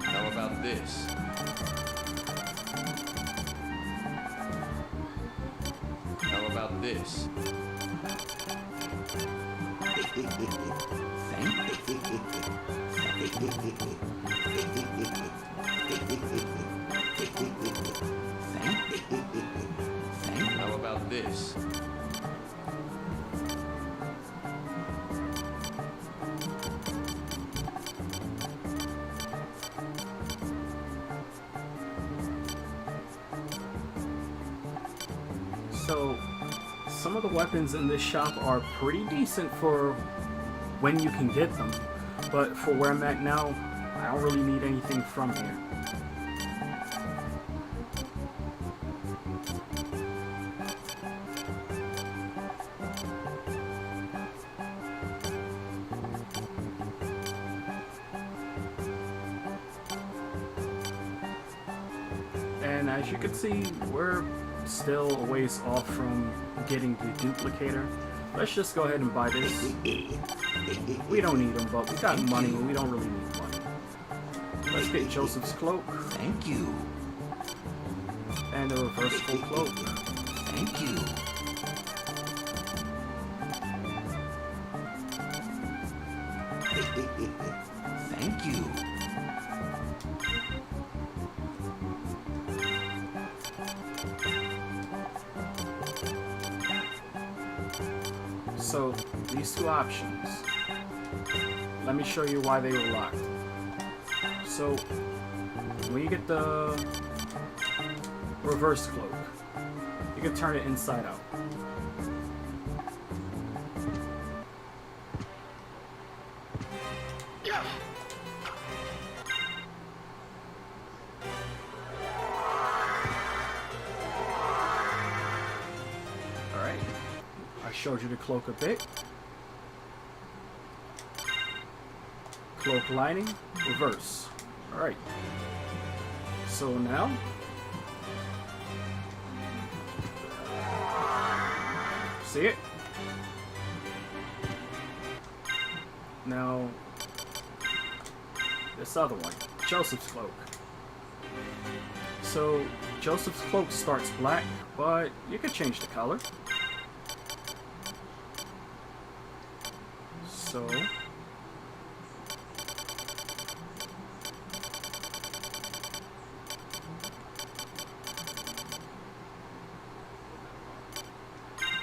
How about this? How about this? How about this? So, some of the weapons in this shop are pretty decent for when you can get them, but for where I'm at now, I don't really need anything from here. And as you can see, we're still a ways off from getting the duplicator. Let's just go ahead and buy this. We don't need them, but we got money. We don't really need money. Let's get Joseph's cloak. Thank you. And a reversible cloak. Thank you. Thank you. So, these 2 options. Let me show you why they were locked. So, when you get the reverse cloak, you can turn it inside out. Alright, I showed you the cloak a bit. Cloak lining, reverse. Alright. So now, see it? Now, this other one, Joseph's cloak. So, Joseph's cloak starts black, but you can change the color. So,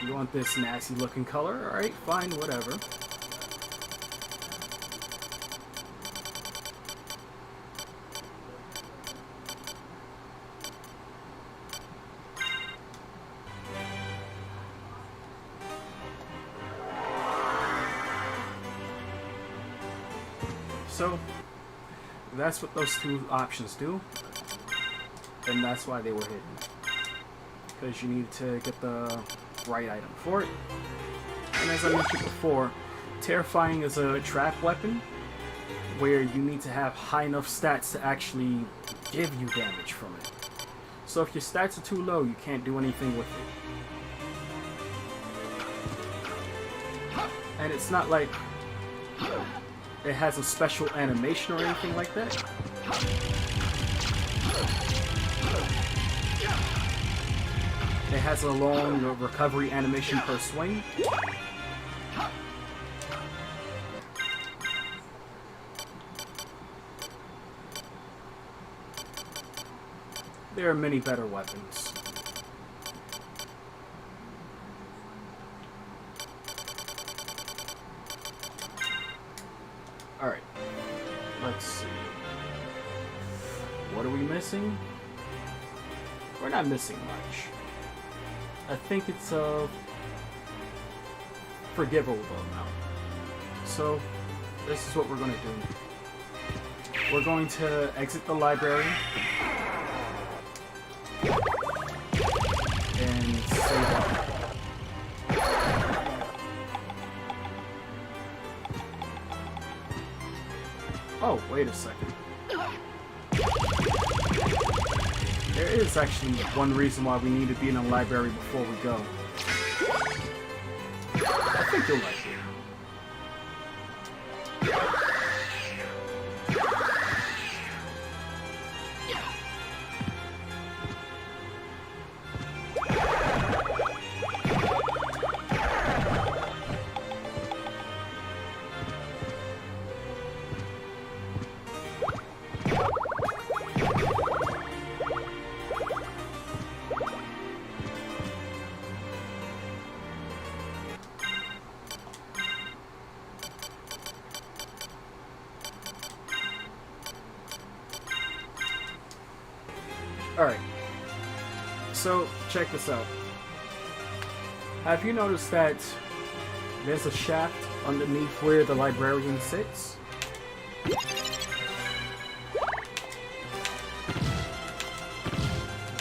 you want this nasty looking color? Alright, fine, whatever. So, that's what those 2 options do. And that's why they were hidden. Because you need to get the right item for it. And as I mentioned before, Terrifying is a trap weapon. where you need to have high enough stats to actually give you damage from it. So if your stats are too low, you can't do anything with it. And it's not like it has a special animation or anything like that. It has a long recovery animation per swing. There are many better weapons. Alright. Let's see. What are we missing? We're not missing much. I think it's a forgivable amount. So, this is what we're going to do. We're going to exit the library and save up. Oh, wait a second. There is actually one reason why we need to be in a library before we go. I think you'll like it. Alright, so check this out. Have you noticed that there's a shaft underneath where the librarian sits?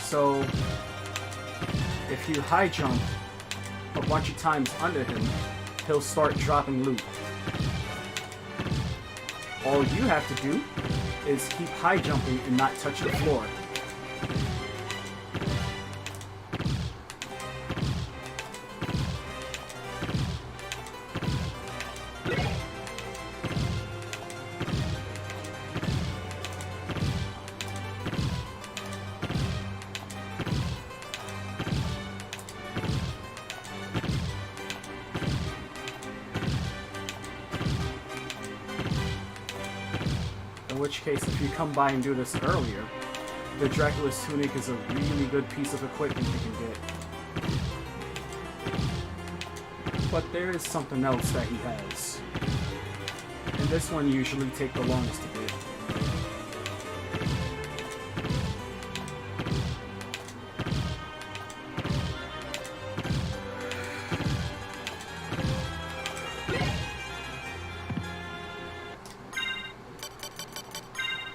So, if you high jump a bunch of times under him, he'll start dropping loot. All you have to do is keep high jumping and not touch the floor. In which case, if you come by and do this earlier, the Dracula's Tunic is a really good piece of equipment you can get. But there is something else that he has. And this one usually takes the longest to get.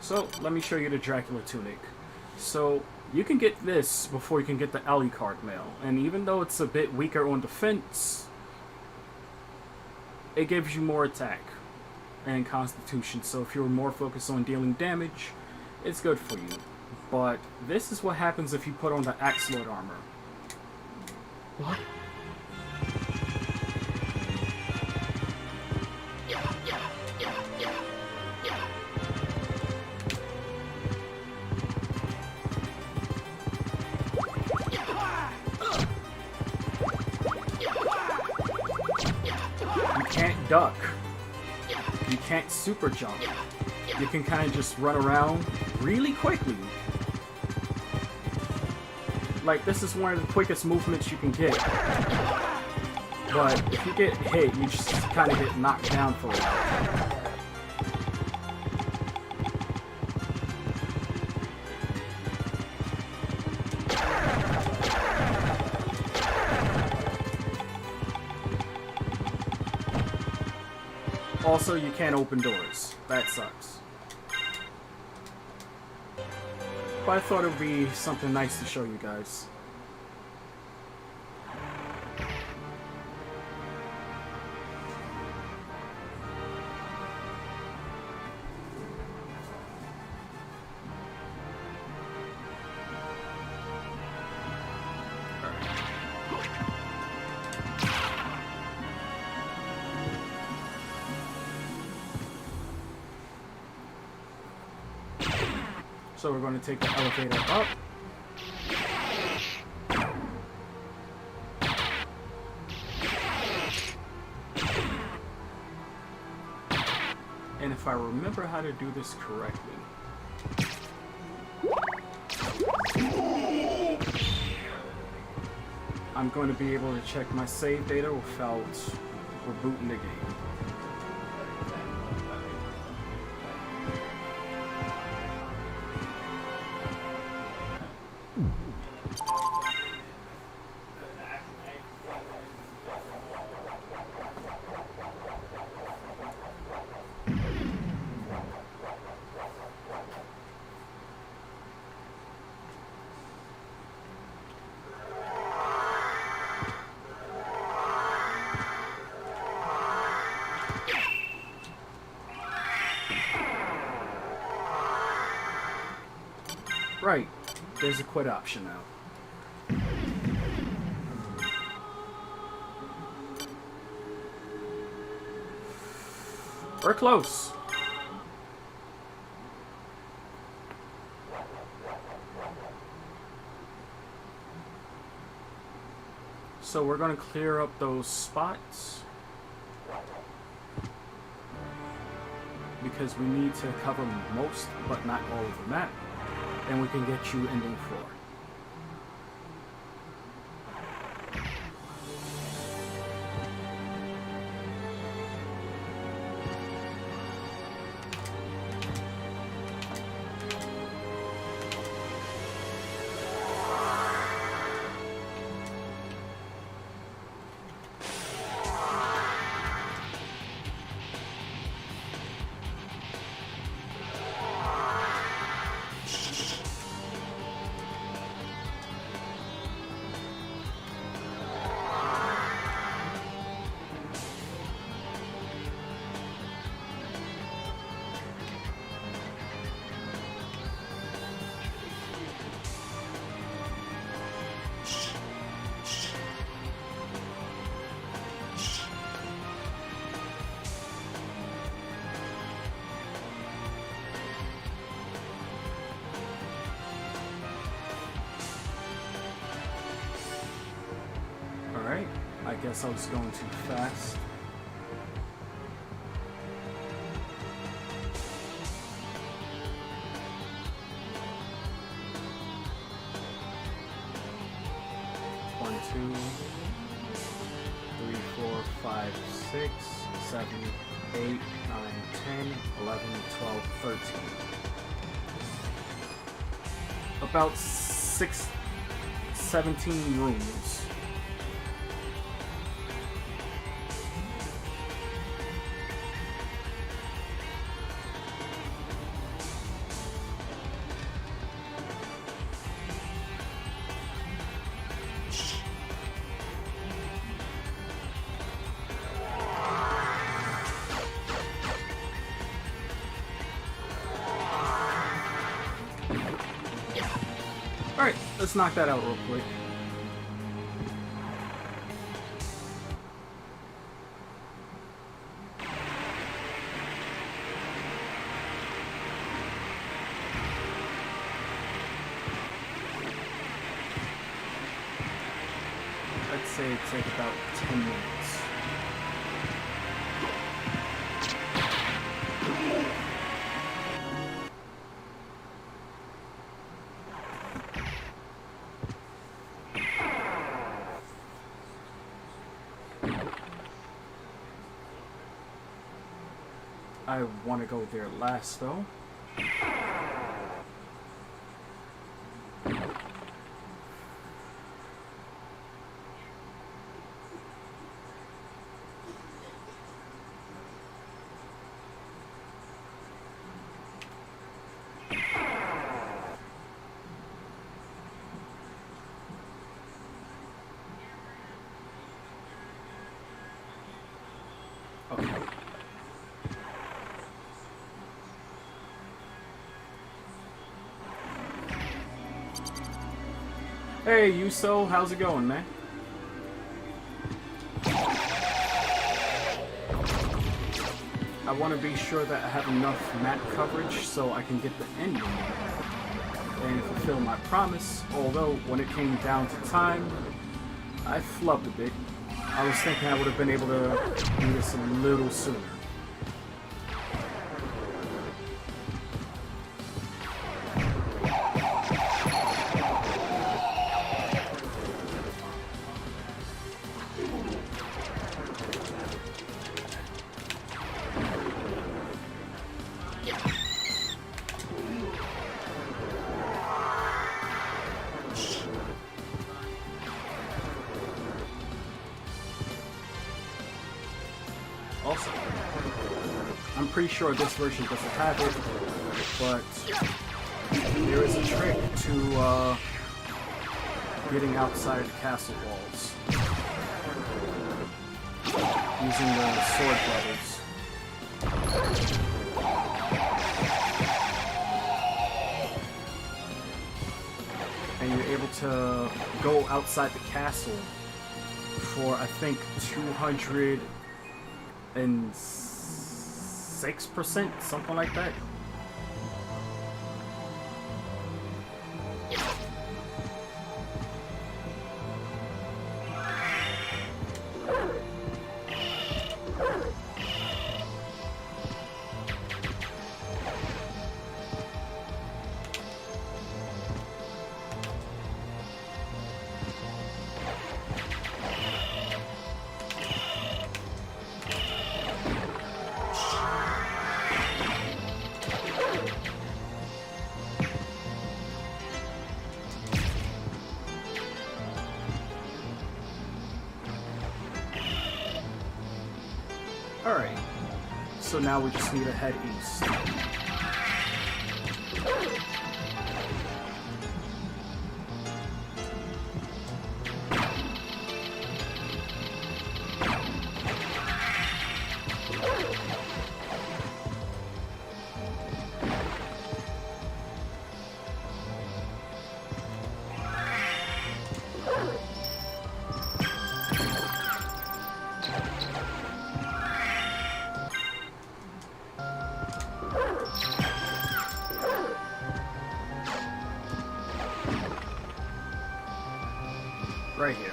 So, let me show you the Dracula Tunic. So, you can get this before you can get the Alucard mail. And even though it's a bit weaker on defense, it gives you more attack and constitution. So if you're more focused on dealing damage, it's good for you. But this is what happens if you put on the Axe Lord armor. What? Duck. You can't super jump. You can kind of just run around really quickly. Like, this is one of the quickest movements you can get. But if you get hit, you just kind of get knocked down for a while. Also, you can't open doors. That sucks. But I thought it would be something nice to show you guys. So we're going to take the elevator up. And if I remember how to do this correctly, I'm going to be able to check my save data without rebooting the game. Right, there's a quit option now. We're close. So we're going to clear up those spots because we need to cover most, but not all of the map. And we can get you ending 4. I guess I was going too fast. One, 2, 3, 4, 5, 6, 7, 8, 9, 10, 11, 12, 13. About 17 rooms. Alright, let's knock that out real quick. Let's say it take about 10 minutes. I want to go there last though. Okay. Hey, Yuso, how's it going, man? I want to be sure that I have enough map coverage so I can get the ending. and fulfill my promise, although when it came down to time, I flubbed a bit. I was thinking I would have been able to do this a little sooner. Also, I'm pretty sure this version doesn't have it, but there is a trick to getting outside the castle walls using the sword brothers. And you're able to go outside the castle for, I think, 206%, something like that. Alright, so now we just need to head east. Right here.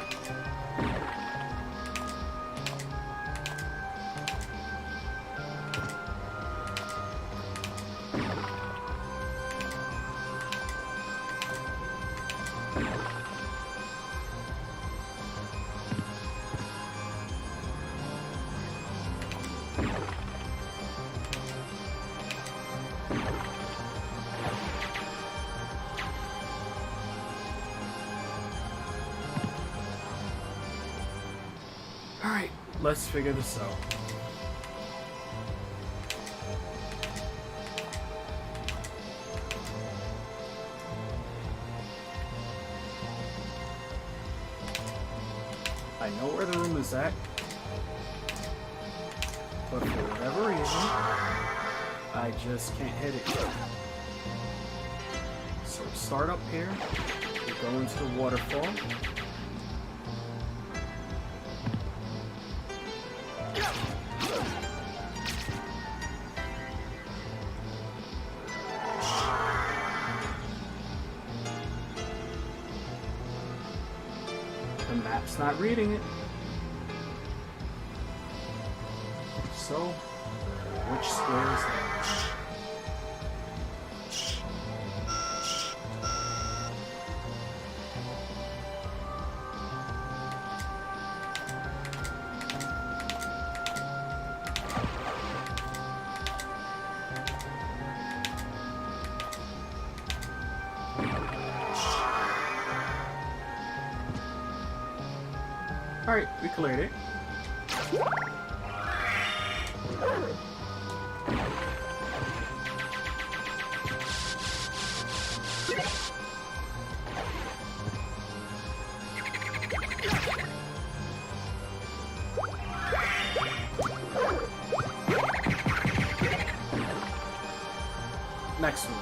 Alright, let's figure this out. I know where the room is at, but for whatever reason, I just can't hit it. So we start up here, we go into the waterfall. The map's not reading it. So, which square is that? Alright, we cleared it. Next one.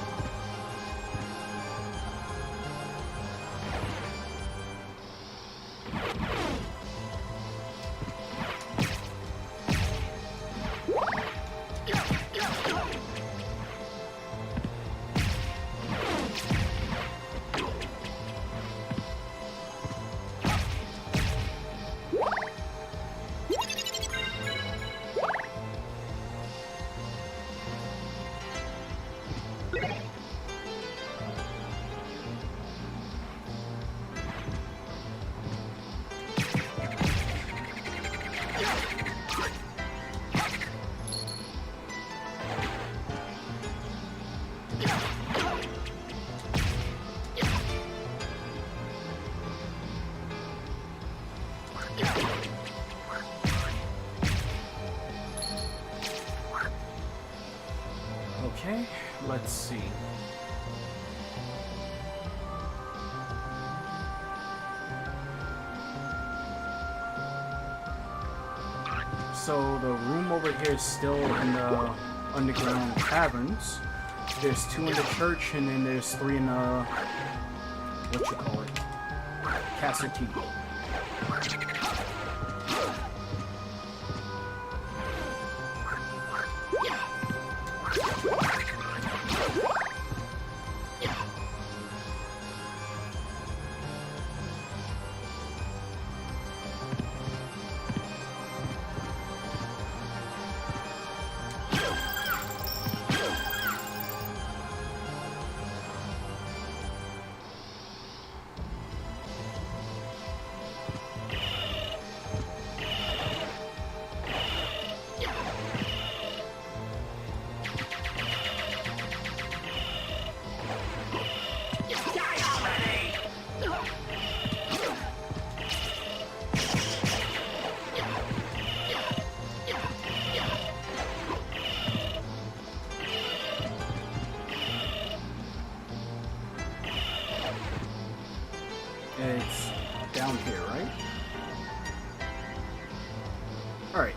Okay, let's see. So the room over here is still in the underground caverns. There's 2 in the church, and then there's 3 in the what you call it, Castle T. It's down here, right? Alright.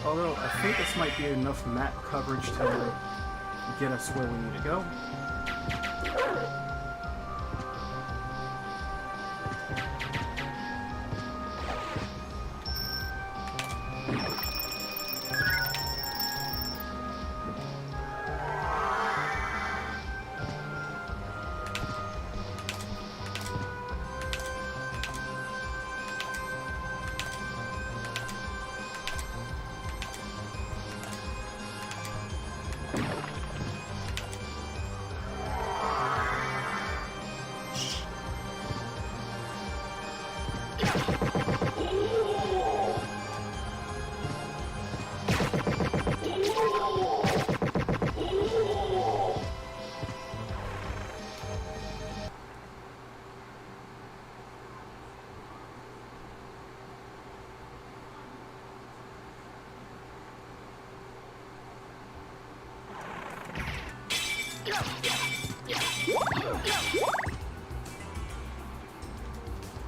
Although, I think this might be enough map coverage to get us where we need to go.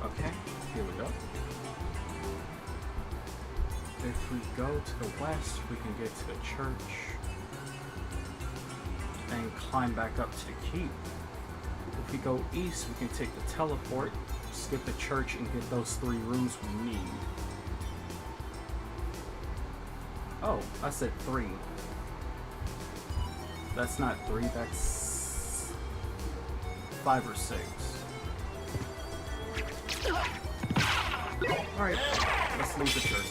Okay, here we go. If we go to the west, we can get to the church and climb back up to the keep. If we go east, we can take the teleport, skip the church, and get those 3 rooms we need. Oh, I said 3. That's not 3, that's 5 or 6. Alright, let's leave the church.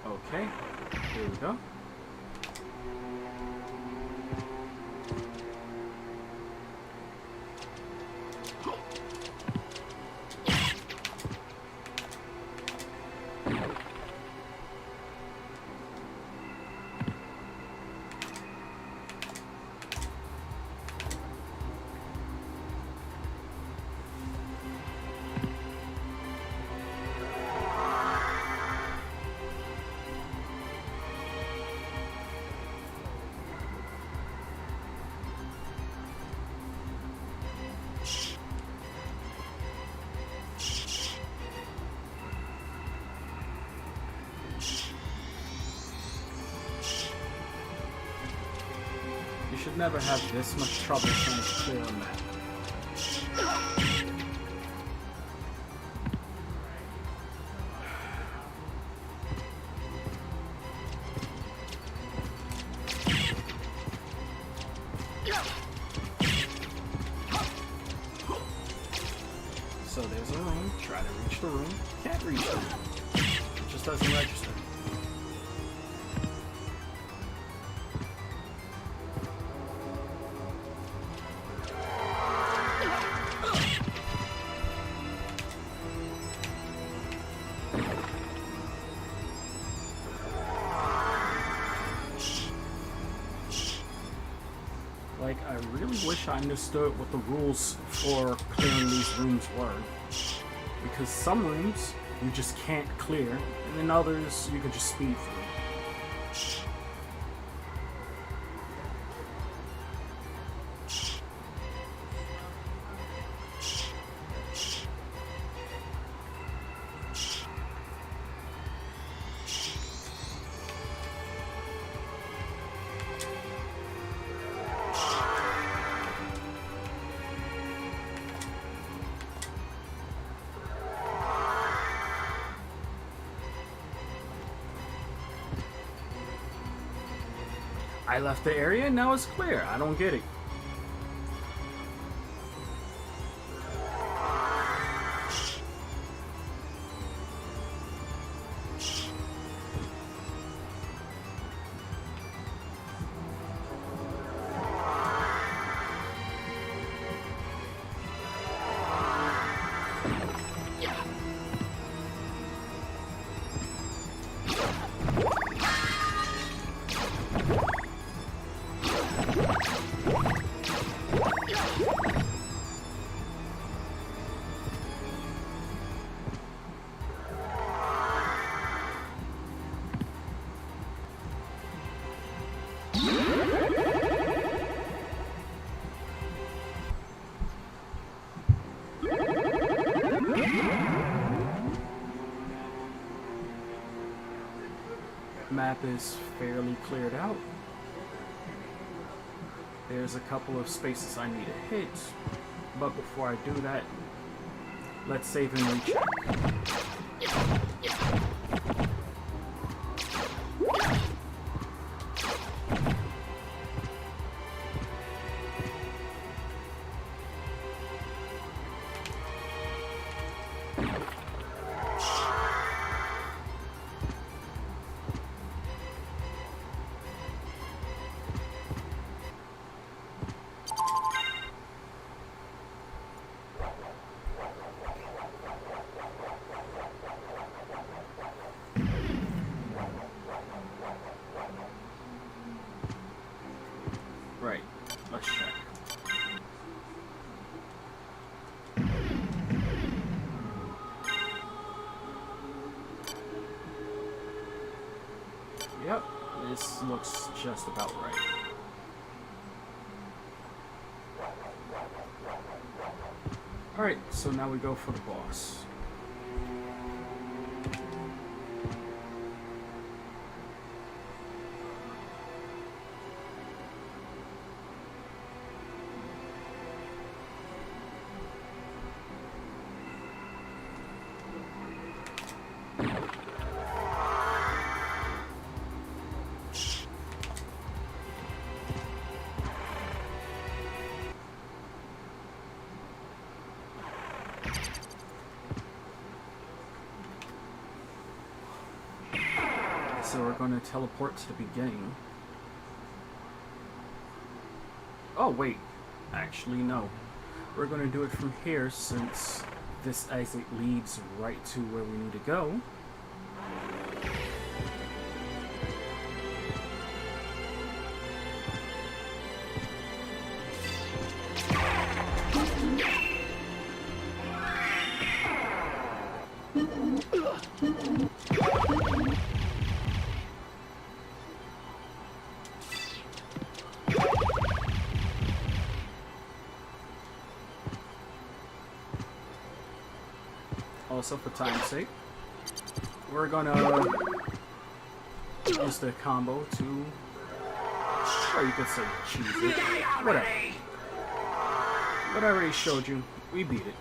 Okay, here we go. should never have this much trouble trying to clear a map. So there's a room, try to reach the room, can't reach the room. It just doesn't register. Like, I really wish I understood what the rules for clearing these rooms were. Because some rooms you just can't clear, and then others you could just speed through. I left the area, now it's clear. I don't get it. Map is fairly cleared out. There's a couple of spaces I need to hit, but before I do that, let's save and recheck. Right, let's check. Yep, this looks just about right. Alright, so now we go for the boss. So we're going to teleport to the beginning. Oh wait, actually no. We're going to do it from here since this exit leads right to where we need to go. Also, for time's sake, we're gonna use the combo to Or you could say cheesy. Whatever. But I already showed you. We beat it.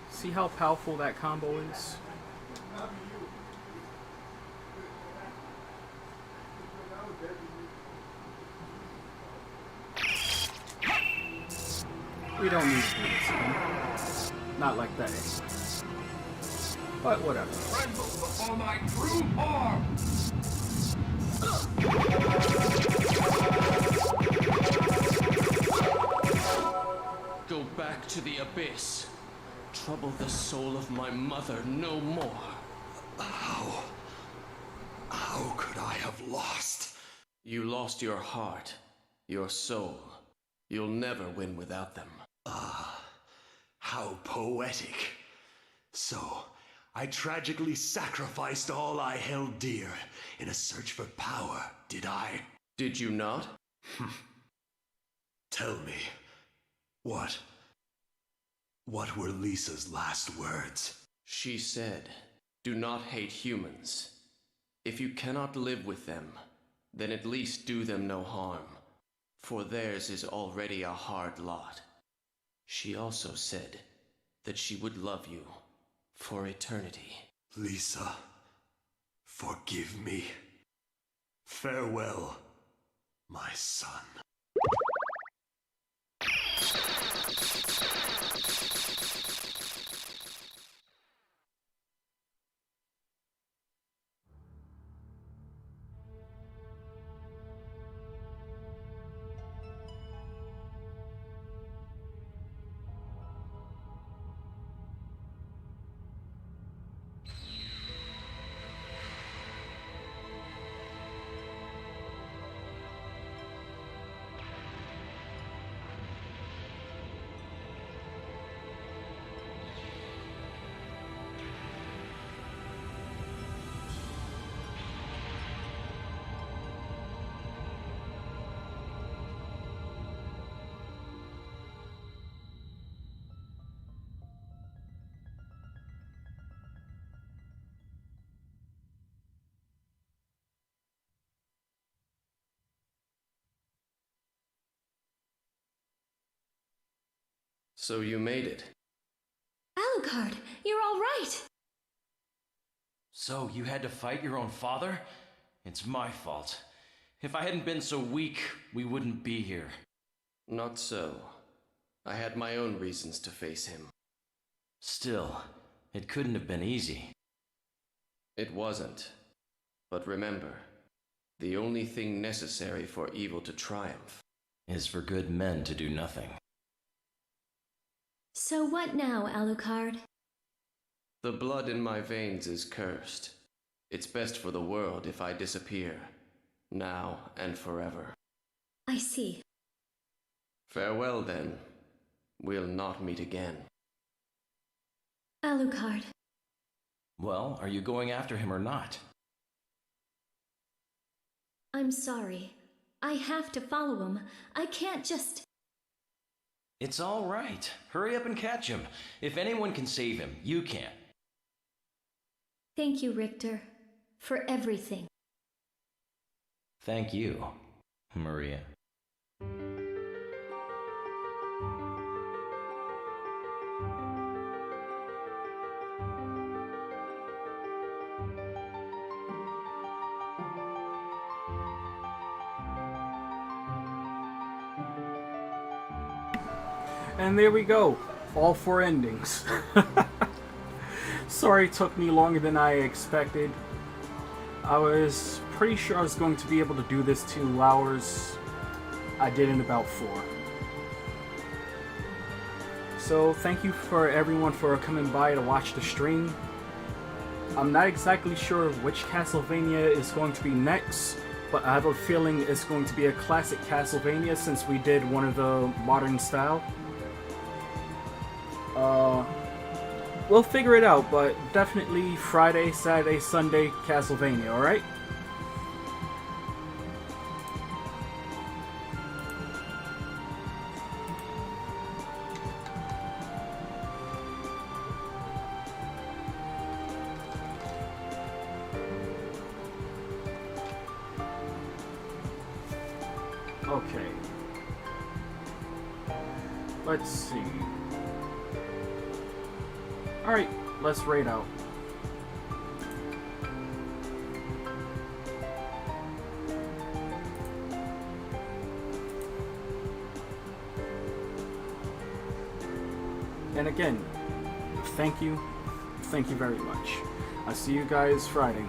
See how powerful that combo is? We don't need to do this again. Not like that anyway. But whatever. Tremble before my true form! Go back to the abyss. Trouble the soul of my mother no more. How could I have lost? You lost your heart, your soul. You'll never win without them. How poetic. So, I tragically sacrificed all I held dear in a search for power, did I? Did you not? Tell me, what were Lisa's last words? She said, "Do not hate humans. If you cannot live with them, then at least do them no harm, for theirs is already a hard lot." She also said that she would love you for eternity. Lisa, forgive me. Farewell, my son. So you made it. Alucard, you're all right. So you had to fight your own father? It's my fault. If I hadn't been so weak, we wouldn't be here. Not so. I had my own reasons to face him. Still, it couldn't have been easy. It wasn't. But remember, the only thing necessary for evil to triumph is for good men to do nothing. So what now, Alucard? The blood in my veins is cursed. It's best for the world if I disappear, now and forever. I see. Farewell, then. We'll not meet again. Alucard. Well, are you going after him or not? I'm sorry. I have to follow him. I can't just... It's all right. Hurry up and catch him. If anyone can save him, you can. Thank you, Richter, for everything. Thank you, Maria. And there we go. All 4 endings. Sorry it took me longer than I expected. I was pretty sure I was going to be able to do this 2 hours. I did in about 4. So thank you for everyone for coming by to watch the stream. I'm not exactly sure which Castlevania is going to be next, but I have a feeling it's going to be a classic Castlevania since we did one of the modern style. We'll figure it out, but definitely Friday, Saturday, Sunday, Castlevania, alright? Okay. Let's see. Alright, let's raid out. And again, thank you very much. I'll see you guys Friday.